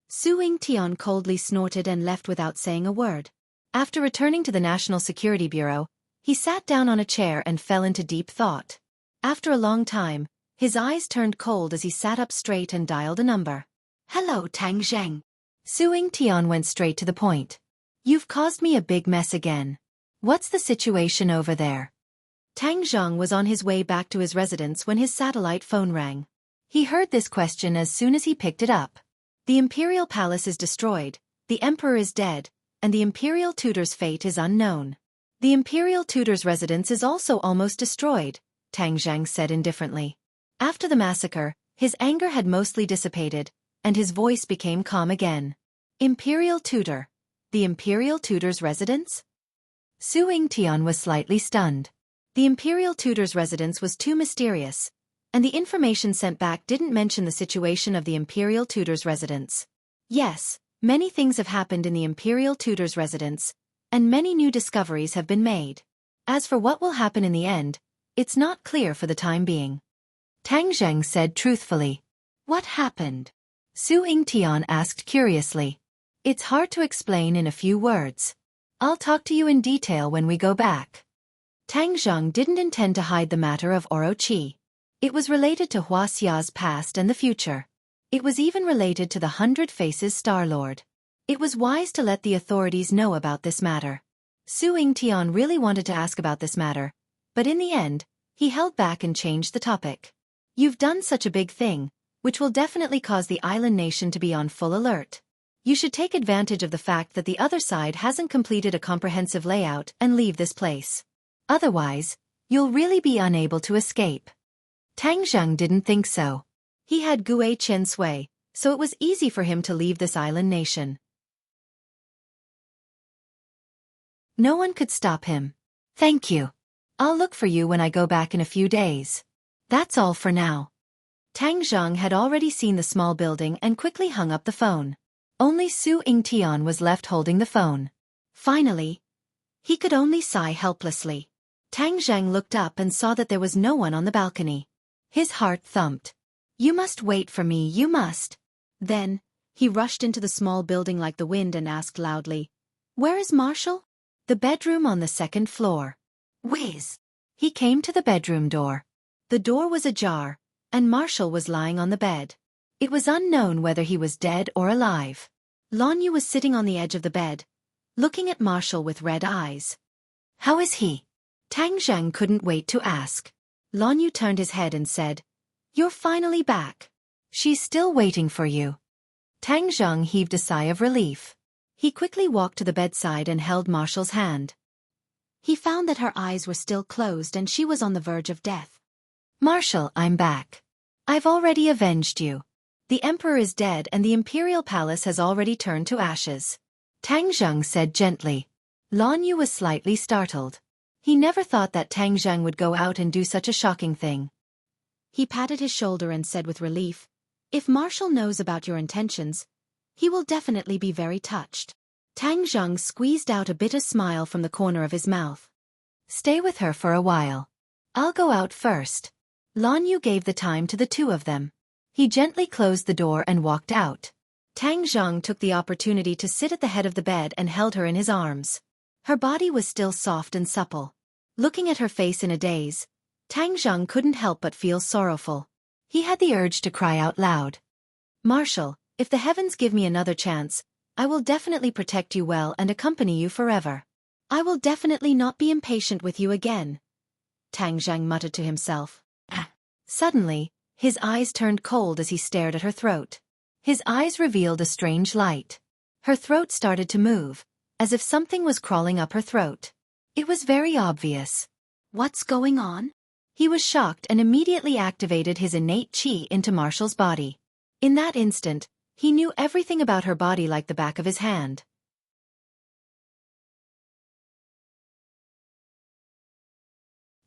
Su Yingtian coldly snorted and left without saying a word. After returning to the National Security Bureau, he sat down on a chair and fell into deep thought. After a long time, his eyes turned cold as he sat up straight and dialed a number. Hello, Tang Zheng. Su Yingtian went straight to the point. You've caused me a big mess again. What's the situation over there? Tang Zheng was on his way back to his residence when his satellite phone rang. He heard this question as soon as he picked it up. The Imperial Palace is destroyed, the Emperor is dead, and the Imperial Tutor's fate is unknown. The Imperial Tutor's residence is also almost destroyed, Tang Zheng said indifferently. After the massacre, his anger had mostly dissipated, and his voice became calm again. Imperial Tutor? The Imperial Tutor's residence? Su Yingtian was slightly stunned. The Imperial Tutor's residence was too mysterious, and the information sent back didn't mention the situation of the Imperial Tutor's residence. Yes, many things have happened in the Imperial Tutor's residence, and many new discoveries have been made. As for what will happen in the end, it's not clear for the time being. Tang Zheng said truthfully. What happened? Su Yingtian asked curiously. It's hard to explain in a few words. I'll talk to you in detail when we go back. Tang Zheng didn't intend to hide the matter of Orochi. It was related to Wuxia's past and the future. It was even related to the 100 Faces Star-Lord. It was wise to let the authorities know about this matter. Su Yingtian really wanted to ask about this matter, but in the end, he held back and changed the topic. You've done such a big thing, which will definitely cause the island nation to be on full alert. You should take advantage of the fact that the other side hasn't completed a comprehensive layout and leave this place. Otherwise, you'll really be unable to escape. Tang Zheng didn't think so. He had Gue Chen Sui, so it was easy for him to leave this island nation. No one could stop him. Thank you. I'll look for you when I go back in a few days. That's all for now. Tang Zheng had already seen the small building and quickly hung up the phone. Only Su Yingtian was left holding the phone. Finally, he could only sigh helplessly. Tang Zheng looked up and saw that there was no one on the balcony. His heart thumped. You must wait for me, you must. Then, he rushed into the small building like the wind and asked loudly, Where is Marshall? The bedroom on the second floor. Whiz! He came to the bedroom door. The door was ajar, and Marshall was lying on the bed. It was unknown whether he was dead or alive. Lan Yu was sitting on the edge of the bed, looking at Marshall with red eyes. How is he? Tang Zheng couldn't wait to ask. Lan Yu turned his head and said, You're finally back. She's still waiting for you. Tang Zheng heaved a sigh of relief. He quickly walked to the bedside and held Marshall's hand. He found that her eyes were still closed and she was on the verge of death. Marshall, I'm back. I've already avenged you. The Emperor is dead and the Imperial Palace has already turned to ashes. Tang Zheng said gently. Lan Yu was slightly startled. He never thought that Tang Zheng would go out and do such a shocking thing. He patted his shoulder and said with relief, If Marshall knows about your intentions, he will definitely be very touched. Tang Zheng squeezed out a bitter smile from the corner of his mouth. Stay with her for a while. I'll go out first. Lan Yu gave the time to the two of them. He gently closed the door and walked out. Tang Zheng took the opportunity to sit at the head of the bed and held her in his arms. Her body was still soft and supple. Looking at her face in a daze, Tang Zheng couldn't help but feel sorrowful. He had the urge to cry out loud. Marshall, if the heavens give me another chance, I will definitely protect you well and accompany you forever. I will definitely not be impatient with you again. Tang Zheng muttered to himself. Suddenly, his eyes turned cold as he stared at her throat. His eyes revealed a strange light. Her throat started to move, as if something was crawling up her throat. It was very obvious. What's going on? He was shocked and immediately activated his innate chi into Marshall's body. In that instant, he knew everything about her body like the back of his hand.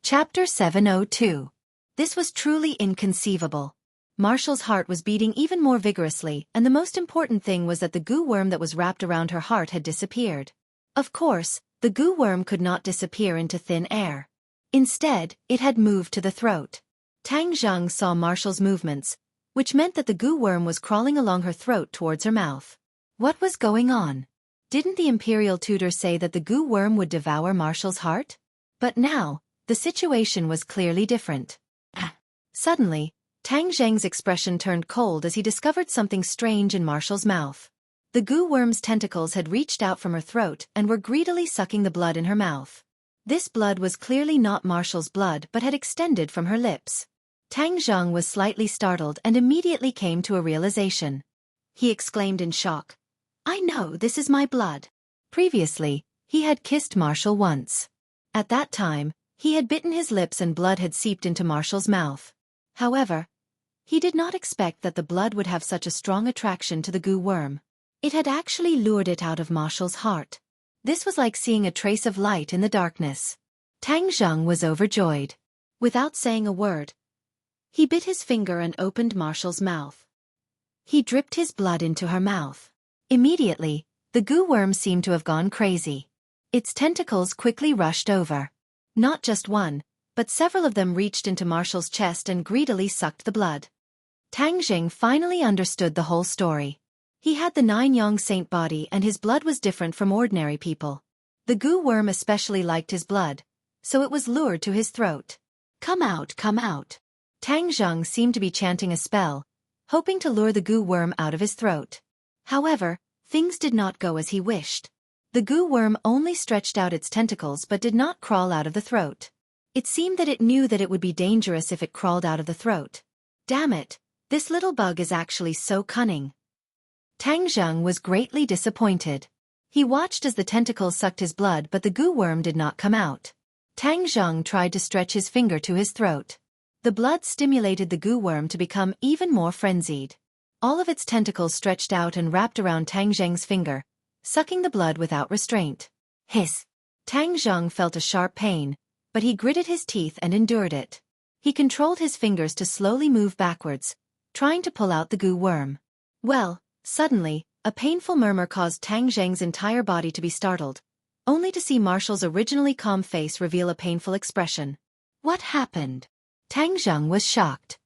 Chapter 702. This was truly inconceivable. Marshall's heart was beating even more vigorously, and the most important thing was that the goo worm that was wrapped around her heart had disappeared. Of course, the goo worm could not disappear into thin air. Instead, it had moved to the throat. Tang Zheng saw Marshall's movements, which meant that the goo worm was crawling along her throat towards her mouth. What was going on? Didn't the imperial tutor say that the goo worm would devour Marshall's heart? But now, the situation was clearly different. Suddenly, Tang Zheng's expression turned cold as he discovered something strange in Marshall's mouth. The goo worm's tentacles had reached out from her throat and were greedily sucking the blood in her mouth. This blood was clearly not Marshall's blood but had extended from her lips. Tang Zheng was slightly startled and immediately came to a realization. He exclaimed in shock, "I know this is my blood." Previously, he had kissed Marshall once. At that time, he had bitten his lips and blood had seeped into Marshall's mouth. However, he did not expect that the blood would have such a strong attraction to the goo worm. It had actually lured it out of Marshall's heart. This was like seeing a trace of light in the darkness. Tang Zheng was overjoyed. Without saying a word, he bit his finger and opened Marshall's mouth. He dripped his blood into her mouth. Immediately, the goo worm seemed to have gone crazy. Its tentacles quickly rushed over. Not just one, but several of them reached into Marshall's chest and greedily sucked the blood. Tang Zheng finally understood the whole story. He had the 9-yang saint body and his blood was different from ordinary people. The goo worm especially liked his blood, so it was lured to his throat. "Come out, come out." Tang Zheng seemed to be chanting a spell, hoping to lure the goo worm out of his throat. However, things did not go as he wished. The goo worm only stretched out its tentacles but did not crawl out of the throat. It seemed that it knew that it would be dangerous if it crawled out of the throat. Damn it, this little bug is actually so cunning. Tang Zheng was greatly disappointed. He watched as the tentacles sucked his blood but the goo worm did not come out. Tang Zheng tried to stretch his finger to his throat. The blood stimulated the goo worm to become even more frenzied. All of its tentacles stretched out and wrapped around Tang Zheng's finger, sucking the blood without restraint. Hiss! Tang Zheng felt a sharp pain, but he gritted his teeth and endured it. He controlled his fingers to slowly move backwards, trying to pull out the goo worm. Well, suddenly, a painful murmur caused Tang Zheng's entire body to be startled, only to see Marshall's originally calm face reveal a painful expression. What happened? Tang Zheng was shocked.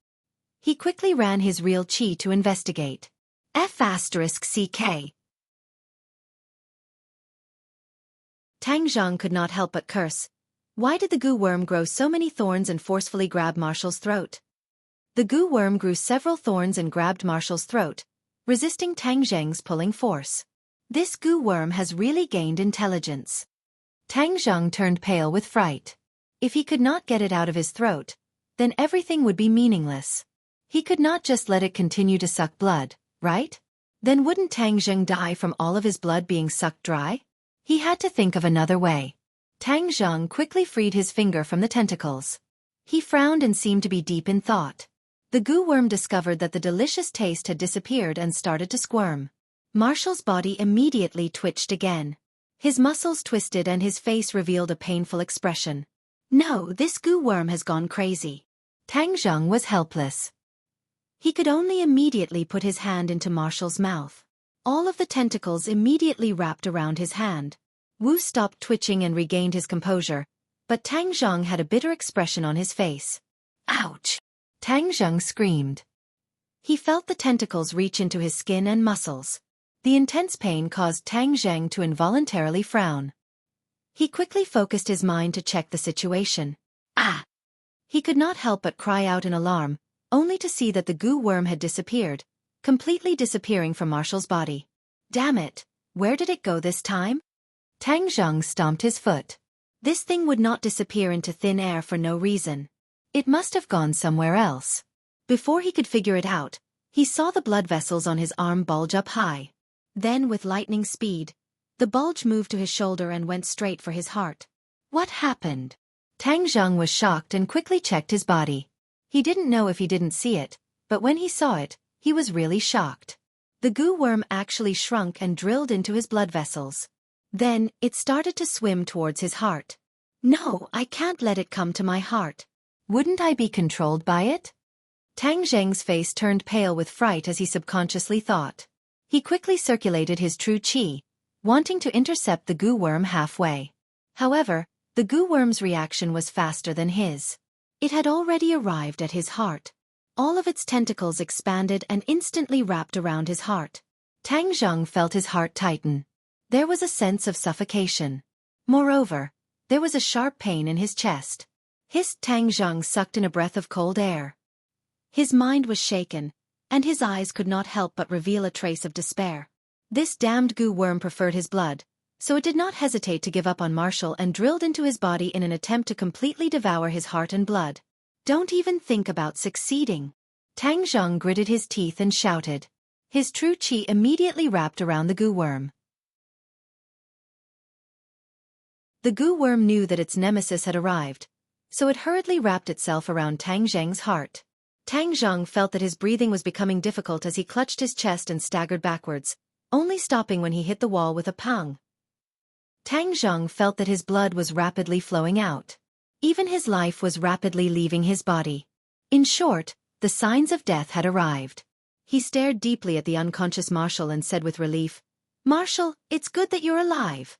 He quickly ran his real chi to investigate. F***CK. Tang Zheng could not help but curse. Why did the goo worm grow so many thorns and forcefully grab Marshall's throat? The goo worm grew several thorns and grabbed Marshall's throat, resisting Tang Zheng's pulling force. This goo worm has really gained intelligence. Tang Zheng turned pale with fright. If he could not get it out of his throat, then everything would be meaningless. He could not just let it continue to suck blood, right? Then wouldn't Tang Zheng die from all of his blood being sucked dry? He had to think of another way. Tang Zheng quickly freed his finger from the tentacles. He frowned and seemed to be deep in thought. The goo worm discovered that the delicious taste had disappeared and started to squirm. Marshall's body immediately twitched again. His muscles twisted and his face revealed a painful expression. No, this goo worm has gone crazy. Tang Zheng was helpless. He could only immediately put his hand into Marshall's mouth. All of the tentacles immediately wrapped around his hand. Wu stopped twitching and regained his composure, but Tang Zheng had a bitter expression on his face. Ouch! Tang Zheng screamed. He felt the tentacles reach into his skin and muscles. The intense pain caused Tang Zheng to involuntarily frown. He quickly focused his mind to check the situation. Ah! He could not help but cry out in alarm, only to see that the goo worm had disappeared, completely disappearing from Marshall's body. Damn it, where did it go this time? Tang Zheng stomped his foot. This thing would not disappear into thin air for no reason. It must have gone somewhere else. Before he could figure it out, he saw the blood vessels on his arm bulge up high. Then with lightning speed, the bulge moved to his shoulder and went straight for his heart. What happened? Tang Zheng was shocked and quickly checked his body. He didn't know if he didn't see it, but when he saw it, he was really shocked. The goo worm actually shrunk and drilled into his blood vessels. Then, it started to swim towards his heart. No, I can't let it come to my heart. Wouldn't I be controlled by it? Tang Zheng's face turned pale with fright as he subconsciously thought. He quickly circulated his true qi, wanting to intercept the goo worm halfway. However, the goo worm's reaction was faster than his. It had already arrived at his heart. All of its tentacles expanded and instantly wrapped around his heart. Tang Zheng felt his heart tighten. There was a sense of suffocation. Moreover, there was a sharp pain in his chest. Hissed Tang Zheng, sucked in a breath of cold air. His mind was shaken, and his eyes could not help but reveal a trace of despair. This damned goo worm preferred his blood, so it did not hesitate to give up on Marshall and drilled into his body in an attempt to completely devour his heart and blood. Don't even think about succeeding. Tang Zheng gritted his teeth and shouted. His true qi immediately wrapped around the goo worm. The goo worm knew that its nemesis had arrived, so it hurriedly wrapped itself around Tang Zheng's heart. Tang Zheng felt that his breathing was becoming difficult as he clutched his chest and staggered backwards, only stopping when he hit the wall with a pang. Tang Zheng felt that his blood was rapidly flowing out. Even his life was rapidly leaving his body. In short, the signs of death had arrived. He stared deeply at the unconscious Marshall and said with relief, "Marshall, it's good that you're alive."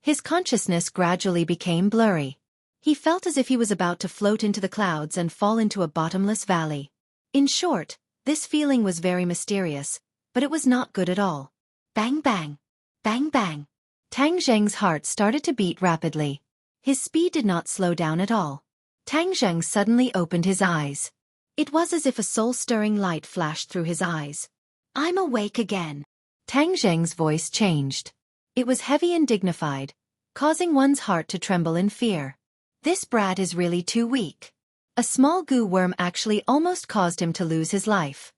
His consciousness gradually became blurry. He felt as if he was about to float into the clouds and fall into a bottomless valley. In short, this feeling was very mysterious, but it was not good at all. Bang bang! Bang bang! Tang Zheng's heart started to beat rapidly. His speed did not slow down at all. Tang Zheng suddenly opened his eyes. It was as if a soul-stirring light flashed through his eyes. "I'm awake again." Tang Zheng's voice changed. It was heavy and dignified, causing one's heart to tremble in fear. This brat is really too weak. A small goo worm actually almost caused him to lose his life.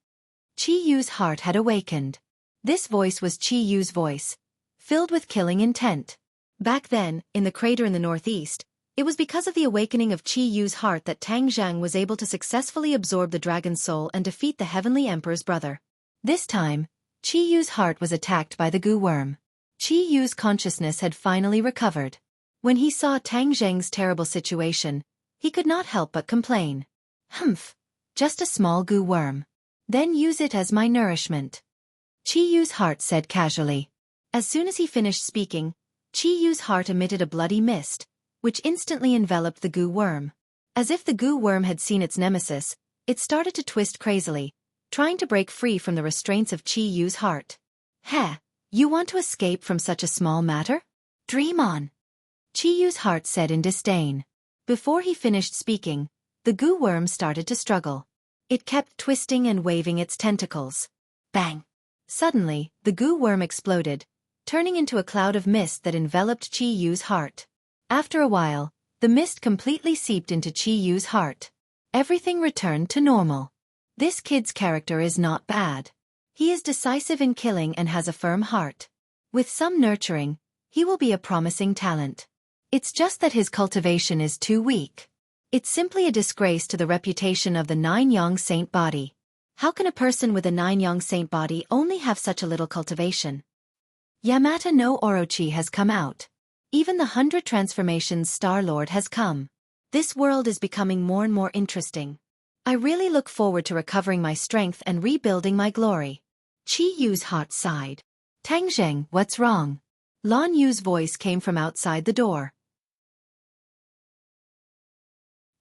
Qi Yu's heart had awakened. This voice was Qi Yu's voice, filled with killing intent. Back then, in the crater in the northeast, it was because of the awakening of Qi Yu's heart that Tang Zheng was able to successfully absorb the dragon's soul and defeat the heavenly emperor's brother. This time, Qi Yu's heart was attacked by the goo worm. Qi Yu's consciousness had finally recovered. When he saw Tang Zheng's terrible situation, he could not help but complain. "Humph, just a small goo worm. Then use it as my nourishment," Qi Yu's heart said casually. As soon as he finished speaking, Qi Yu's heart emitted a bloody mist, which instantly enveloped the goo worm. As if the goo worm had seen its nemesis, it started to twist crazily, trying to break free from the restraints of Qi Yu's heart. "Heh, you want to escape from such a small matter? Dream on," Qi Yu's heart said in disdain. Before he finished speaking, the goo worm started to struggle. It kept twisting and waving its tentacles. Bang! Suddenly, the goo worm exploded, turning into a cloud of mist that enveloped Qi Yu's heart. After a while, the mist completely seeped into Qi Yu's heart. Everything returned to normal. This kid's character is not bad. He is decisive in killing and has a firm heart. With some nurturing, he will be a promising talent. It's just that his cultivation is too weak. It's simply a disgrace to the reputation of the Nine-Yang Saint body. How can a person with a Nine-Yang Saint body only have such a little cultivation? Yamata no Orochi has come out. Even the 100 Transformations Star Lord has come. This world is becoming more and more interesting. I really look forward to recovering my strength and rebuilding my glory. Qi Yu's heart sighed. Tang Zheng, what's wrong? Lan Yu's voice came from outside the door.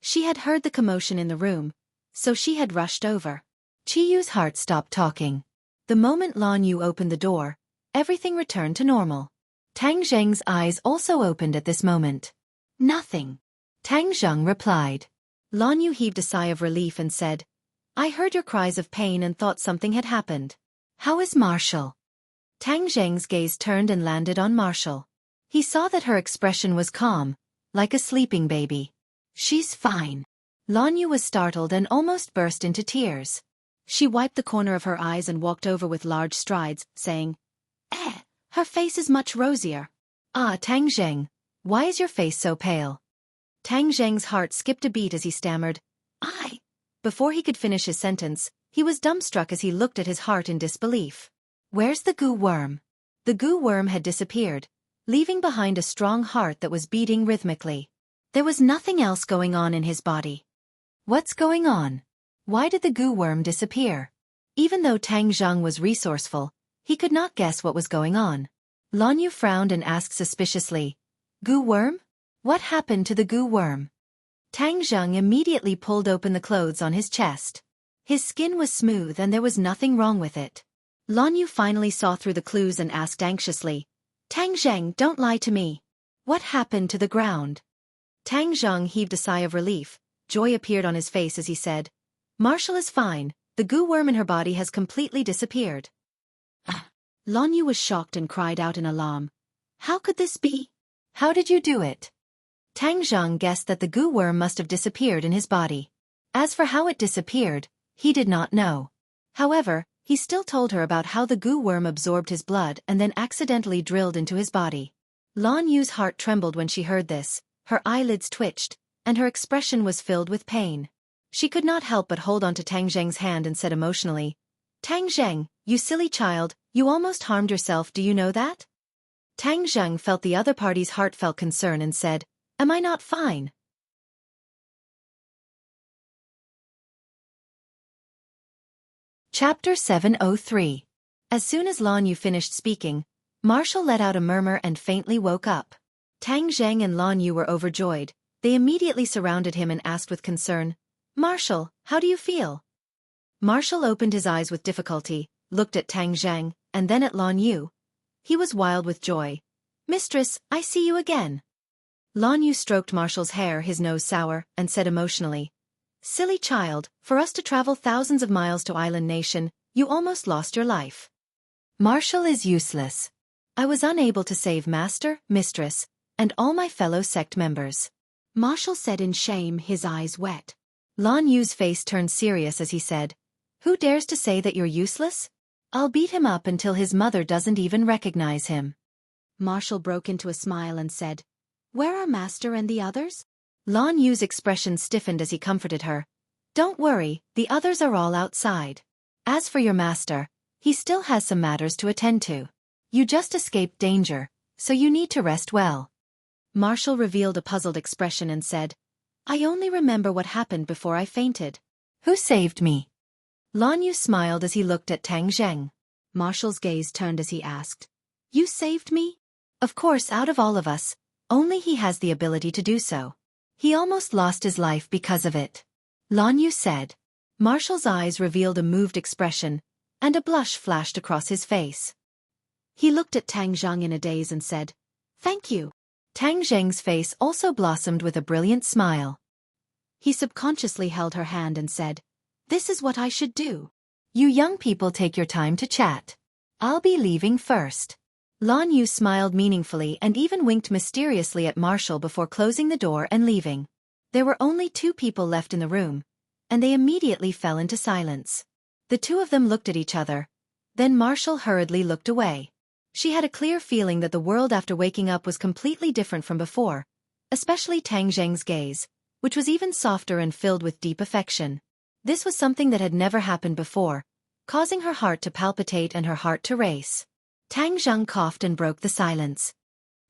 She had heard the commotion in the room, so she had rushed over. Qi Yu's heart stopped talking. The moment Lan Yu opened the door, everything returned to normal. Tang Zheng's eyes also opened at this moment. "Nothing," Tang Zheng replied. Lan Yu heaved a sigh of relief and said, "I heard your cries of pain and thought something had happened. How is Marshall?" Tang Zheng's gaze turned and landed on Marshall. He saw that her expression was calm, like a sleeping baby. "She's fine." Lan Yu was startled and almost burst into tears. She wiped the corner of her eyes and walked over with large strides, saying, her face is much rosier." "Ah, Tang Zheng, why is your face so pale?" Tang Zheng's heart skipped a beat as he stammered, "I." Before he could finish his sentence, he was dumbstruck as he looked at his heart in disbelief. Where's the goo worm? The goo worm had disappeared, leaving behind a strong heart that was beating rhythmically. There was nothing else going on in his body. What's going on? Why did the goo worm disappear? Even though Tang Zheng was resourceful, he could not guess what was going on. Lan Yu frowned and asked suspiciously, "Goo worm? What happened to the goo worm?" Tang Zheng immediately pulled open the clothes on his chest. His skin was smooth and there was nothing wrong with it. Lan Yu finally saw through the clues and asked anxiously, "Tang Zheng, don't lie to me. What happened to the ground?" Tang Zheng heaved a sigh of relief. Joy appeared on his face as he said, "Marshall is fine. The goo worm in her body has completely disappeared." Lan Yu was shocked and cried out in alarm, "How could this be? How did you do it?" Tang Zheng guessed that the goo worm must have disappeared in his body. As for how it disappeared, he did not know. However, he still told her about how the goo worm absorbed his blood and then accidentally drilled into his body. Lan Yu's heart trembled when she heard this, her eyelids twitched, and her expression was filled with pain. She could not help but hold on to Tang Zheng's hand and said emotionally, "Tang Zheng, you silly child, you almost harmed yourself, do you know that?" Tang Zheng felt the other party's heartfelt concern and said, "Am I not fine?" Chapter 703. As soon as Lan Yu finished speaking, Marshall let out a murmur and faintly woke up. Tang Zheng and Lan Yu were overjoyed. They immediately surrounded him and asked with concern, "Marshall, how do you feel?" Marshall opened his eyes with difficulty, looked at Tang Zheng, and then at Lan Yu. He was wild with joy. "Mistress, I see you again." Lan Yu stroked Marshall's hair, his nose sour, and said emotionally, "Silly child, for us to travel thousands of miles to Island Nation, you almost lost your life." "Marshall is useless. I was unable to save Master, Mistress, and all my fellow sect members," Marshall said in shame, his eyes wet. Lan Yu's face turned serious as he said, "Who dares to say that you're useless? I'll beat him up until his mother doesn't even recognize him." Marshall broke into a smile and said, "Where are Master and the others?" Lan Yu's expression stiffened as he comforted her. "Don't worry, the others are all outside. As for your master, he still has some matters to attend to. You just escaped danger, so you need to rest well." Marshall revealed a puzzled expression and said, "I only remember what happened before I fainted." "Who saved me?" Lan Yu smiled as he looked at Tang Zheng. Marshall's gaze turned as he asked, "You saved me?" "Of course, out of all of us, only he has the ability to do so. He almost lost his life because of it," Lan Yu said. Marshall's eyes revealed a moved expression, and a blush flashed across his face. He looked at Tang Zheng in a daze and said, "Thank you." Tang Zheng's face also blossomed with a brilliant smile. He subconsciously held her hand and said, "This is what I should do. You young people take your time to chat. I'll be leaving first." Lan Yu smiled meaningfully and even winked mysteriously at Marshall before closing the door and leaving. There were only 2 people left in the room, and they immediately fell into silence. The 2 of them looked at each other. Then Marshall hurriedly looked away. She had a clear feeling that the world after waking up was completely different from before, especially Tang Zheng's gaze, which was even softer and filled with deep affection. This was something that had never happened before, causing her heart to palpitate and her heart to race. Tang Zheng coughed and broke the silence.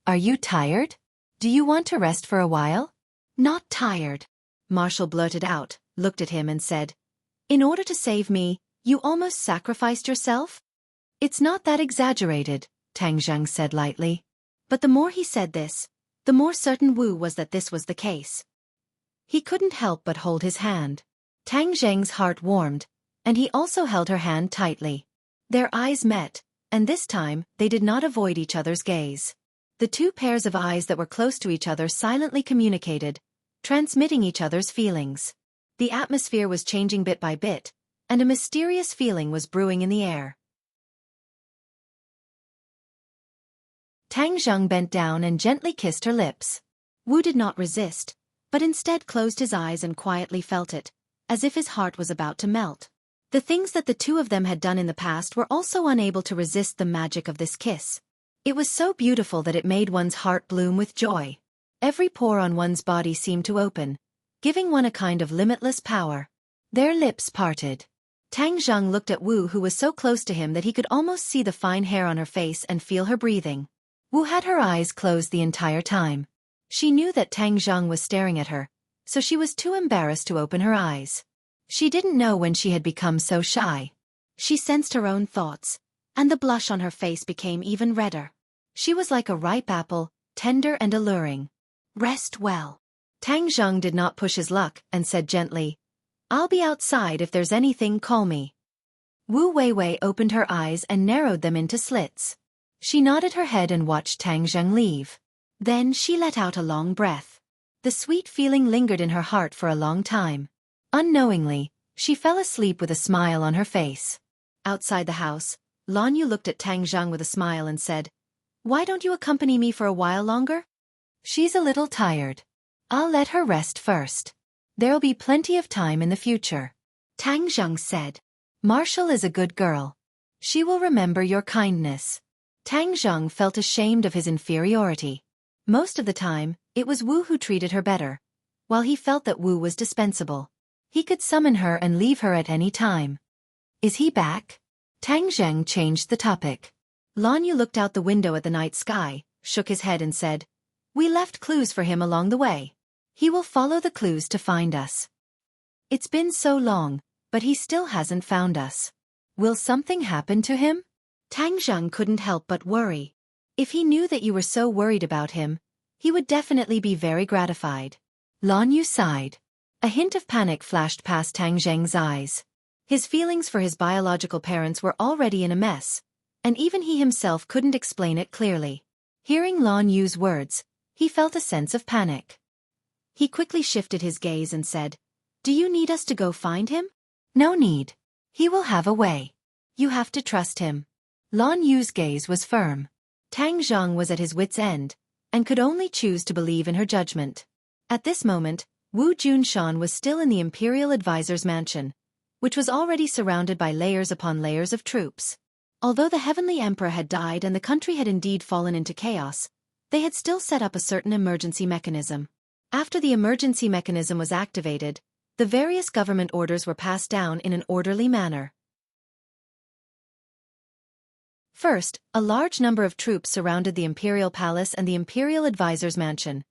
"Are you tired? Do you want to rest for a while?" "Not tired," Marshall blurted out, looked at him and said, "In order to save me, you almost sacrificed yourself?" "It's not that exaggerated," Tang Zheng said lightly. But the more he said this, the more certain Wu was that this was the case. He couldn't help but hold his hand. Tang Zheng's heart warmed, and he also held her hand tightly. Their eyes met, and this time, they did not avoid each other's gaze. The 2 pairs of eyes that were close to each other silently communicated, transmitting each other's feelings. The atmosphere was changing bit by bit, and a mysterious feeling was brewing in the air. Tang Zheng bent down and gently kissed her lips. Wu did not resist, but instead closed his eyes and quietly felt it, as if his heart was about to melt. The things that the 2 of them had done in the past were also unable to resist the magic of this kiss. It was so beautiful that it made one's heart bloom with joy. Every pore on one's body seemed to open, giving one a kind of limitless power. Their lips parted. Tang Zheng looked at Wu, who was so close to him that he could almost see the fine hair on her face and feel her breathing. Wu had her eyes closed the entire time. She knew that Tang Zheng was staring at her, so she was too embarrassed to open her eyes. She didn't know when she had become so shy. She sensed her own thoughts, and the blush on her face became even redder. She was like a ripe apple, tender and alluring. Rest well. Tang Zheng did not push his luck and said gently, "I'll be outside. If there's anything, call me." Wu Weiwei opened her eyes and narrowed them into slits. She nodded her head and watched Tang Zheng leave. Then she let out a long breath. The sweet feeling lingered in her heart for a long time. Unknowingly, she fell asleep with a smile on her face. Outside the house, Lan Yu looked at Tang Zheng with a smile and said, "Why don't you accompany me for a while longer?" "She's a little tired. I'll let her rest first. There'll be plenty of time in the future." Tang Zheng said, "Marshall is a good girl. She will remember your kindness." Tang Zheng felt ashamed of his inferiority. Most of the time, it was Wu who treated her better, while he felt that Wu was dispensable. He could summon her and leave her at any time. "Is he back?" Tang Zheng changed the topic. Lan Yu looked out the window at the night sky, shook his head and said, "We left clues for him along the way. He will follow the clues to find us. It's been so long, but he still hasn't found us. Will something happen to him?" Tang Zheng couldn't help but worry. If he knew that you were so worried about him, he would definitely be very gratified. Lan Yu sighed. A hint of panic flashed past Tang Zheng's eyes. His feelings for his biological parents were already in a mess, and even he himself couldn't explain it clearly. Hearing Lan Yu's words, he felt a sense of panic. He quickly shifted his gaze and said, "Do you need us to go find him?" "No need. He will have a way. You have to trust him." Lan Yu's gaze was firm. Tang Zheng was at his wit's end, and could only choose to believe in her judgment. At this moment, Wu Junshan was still in the Imperial Advisor's mansion, which was already surrounded by layers upon layers of troops. Although the Heavenly Emperor had died and the country had indeed fallen into chaos, they had still set up a certain emergency mechanism. After the emergency mechanism was activated, the various government orders were passed down in an orderly manner. First, a large number of troops surrounded the Imperial Palace and the Imperial Advisor's mansion,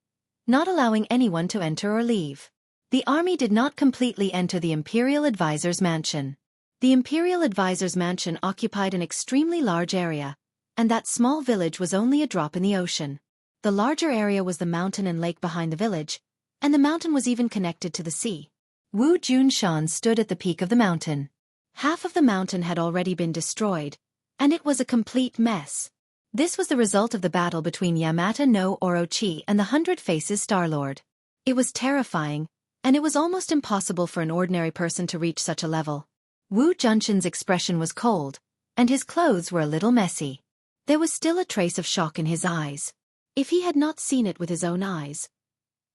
not allowing anyone to enter or leave. The army did not completely enter the Imperial Advisor's mansion. The Imperial Advisor's mansion occupied an extremely large area, and that small village was only a drop in the ocean. The larger area was the mountain and lake behind the village, and the mountain was even connected to the sea. Wu Junshan stood at the peak of the mountain. Half of the mountain had already been destroyed, and it was a complete mess. This was the result of the battle between Yamata no Orochi and the Hundred Faces Star-Lord. It was terrifying, and it was almost impossible for an ordinary person to reach such a level. Wu Junshan's expression was cold, and his clothes were a little messy. There was still a trace of shock in his eyes. If he had not seen it with his own eyes,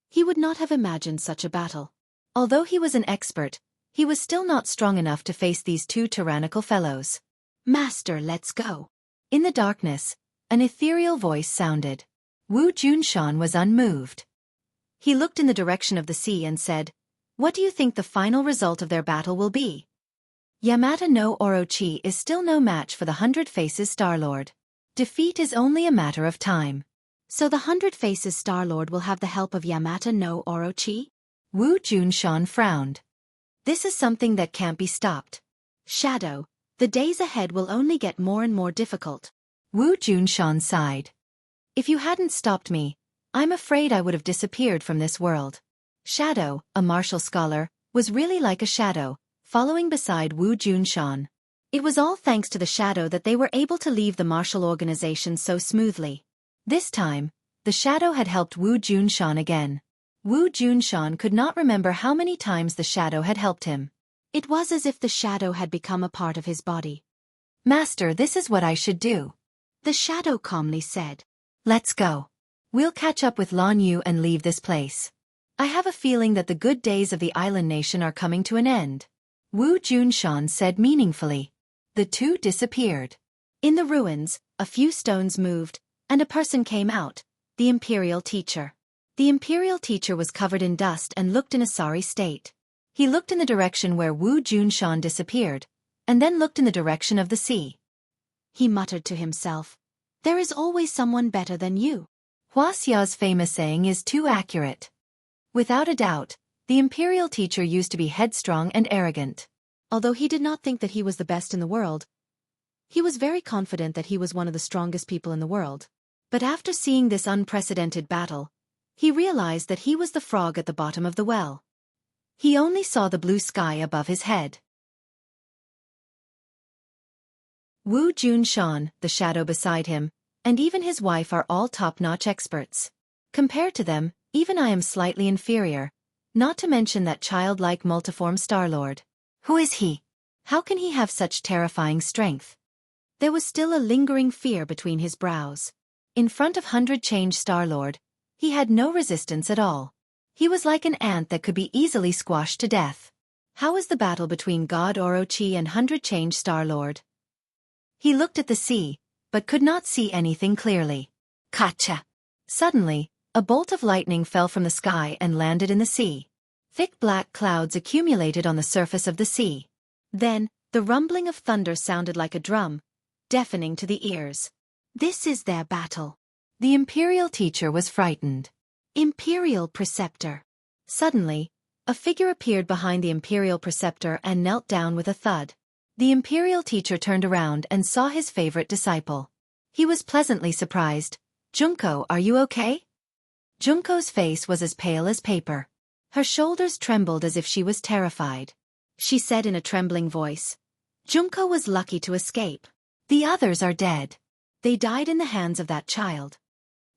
he would not have imagined such a battle. Although he was an expert, he was still not strong enough to face these two tyrannical fellows. "Master, let's go." In the darkness, an ethereal voice sounded. Wu Junshan was unmoved. He looked in the direction of the sea and said, "What do you think the final result of their battle will be?" Yamata no Orochi is still no match for the Hundred Faces Star-Lord. Defeat is only a matter of time. So the Hundred Faces Star-Lord will have the help of Yamata no Orochi? Wu Junshan frowned. This is something that can't be stopped. Shadow, the days ahead will only get more and more difficult. Wu Junshan sighed. If you hadn't stopped me, I'm afraid I would have disappeared from this world. Shadow, a martial scholar, was really like a shadow, following beside Wu Junshan. It was all thanks to the shadow that they were able to leave the martial organization so smoothly. This time, the shadow had helped Wu Junshan again. Wu Junshan could not remember how many times the shadow had helped him. It was as if the shadow had become a part of his body. "Master, this is what I should do," the shadow calmly said. "Let's go. We'll catch up with Lan Yu and leave this place. I have a feeling that the good days of the island nation are coming to an end." Wu Junshan said meaningfully. The two disappeared. In the ruins, a few stones moved, and a person came out, the imperial teacher. The imperial teacher was covered in dust and looked in a sorry state. He looked in the direction where Wu Junshan disappeared, and then looked in the direction of the sea. He muttered to himself, "There is always someone better than you." Wuxia's famous saying is too accurate. Without a doubt, the imperial teacher used to be headstrong and arrogant. Although he did not think that he was the best in the world, he was very confident that he was one of the strongest people in the world. But after seeing this unprecedented battle, he realized that he was the frog at the bottom of the well. He only saw the blue sky above his head. Wu Junshan, the shadow beside him, and even his wife are all top-notch experts. Compared to them, even I am slightly inferior, not to mention that childlike multiform Star-Lord. Who is he? How can he have such terrifying strength? There was still a lingering fear between his brows. In front of 100-change Star-Lord, he had no resistance at all. He was like an ant that could be easily squashed to death. How was the battle between God Orochi and 100-change Star-Lord? He looked at the sea, but could not see anything clearly. Kacha! Suddenly, a bolt of lightning fell from the sky and landed in the sea. Thick black clouds accumulated on the surface of the sea. Then, the rumbling of thunder sounded like a drum, deafening to the ears. This is their battle. The imperial teacher was frightened. Imperial preceptor. Suddenly, a figure appeared behind the imperial preceptor and knelt down with a thud. The imperial teacher turned around and saw his favorite disciple. He was pleasantly surprised. "Junko, are you okay?" Junko's face was as pale as paper. Her shoulders trembled as if she was terrified. She said in a trembling voice, "Junko was lucky to escape. The others are dead. They died in the hands of that child."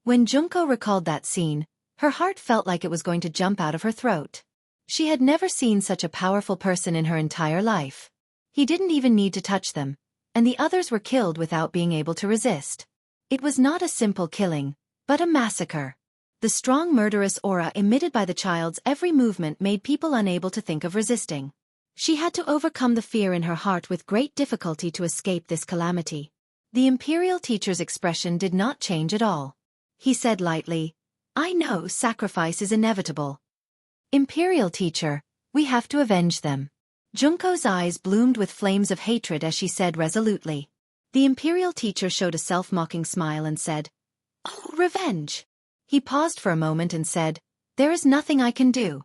When Junko recalled that scene, her heart felt like it was going to jump out of her throat. She had never seen such a powerful person in her entire life. He didn't even need to touch them, and the others were killed without being able to resist. It was not a simple killing, but a massacre. The strong murderous aura emitted by the child's every movement made people unable to think of resisting. She had to overcome the fear in her heart with great difficulty to escape this calamity. The imperial teacher's expression did not change at all. He said lightly, "I know sacrifice is inevitable. Imperial teacher, we have to avenge them." Junko's eyes bloomed with flames of hatred as she said resolutely. The imperial teacher showed a self-mocking smile and said, "Oh, revenge." He paused for a moment and said, "There is nothing I can do."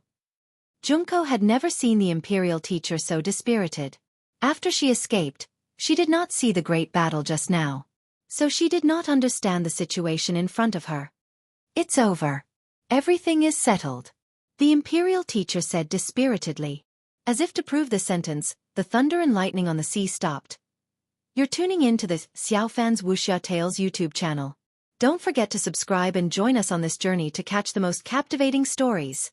Junko had never seen the imperial teacher so dispirited. After she escaped, she did not see the great battle just now. So she did not understand the situation in front of her. "It's over. Everything is settled," the imperial teacher said dispiritedly. As if to prove the sentence, the thunder and lightning on the sea stopped. You're tuning in to the Xiaofan's Wuxia Tales YouTube channel. Don't forget to subscribe and join us on this journey to catch the most captivating stories.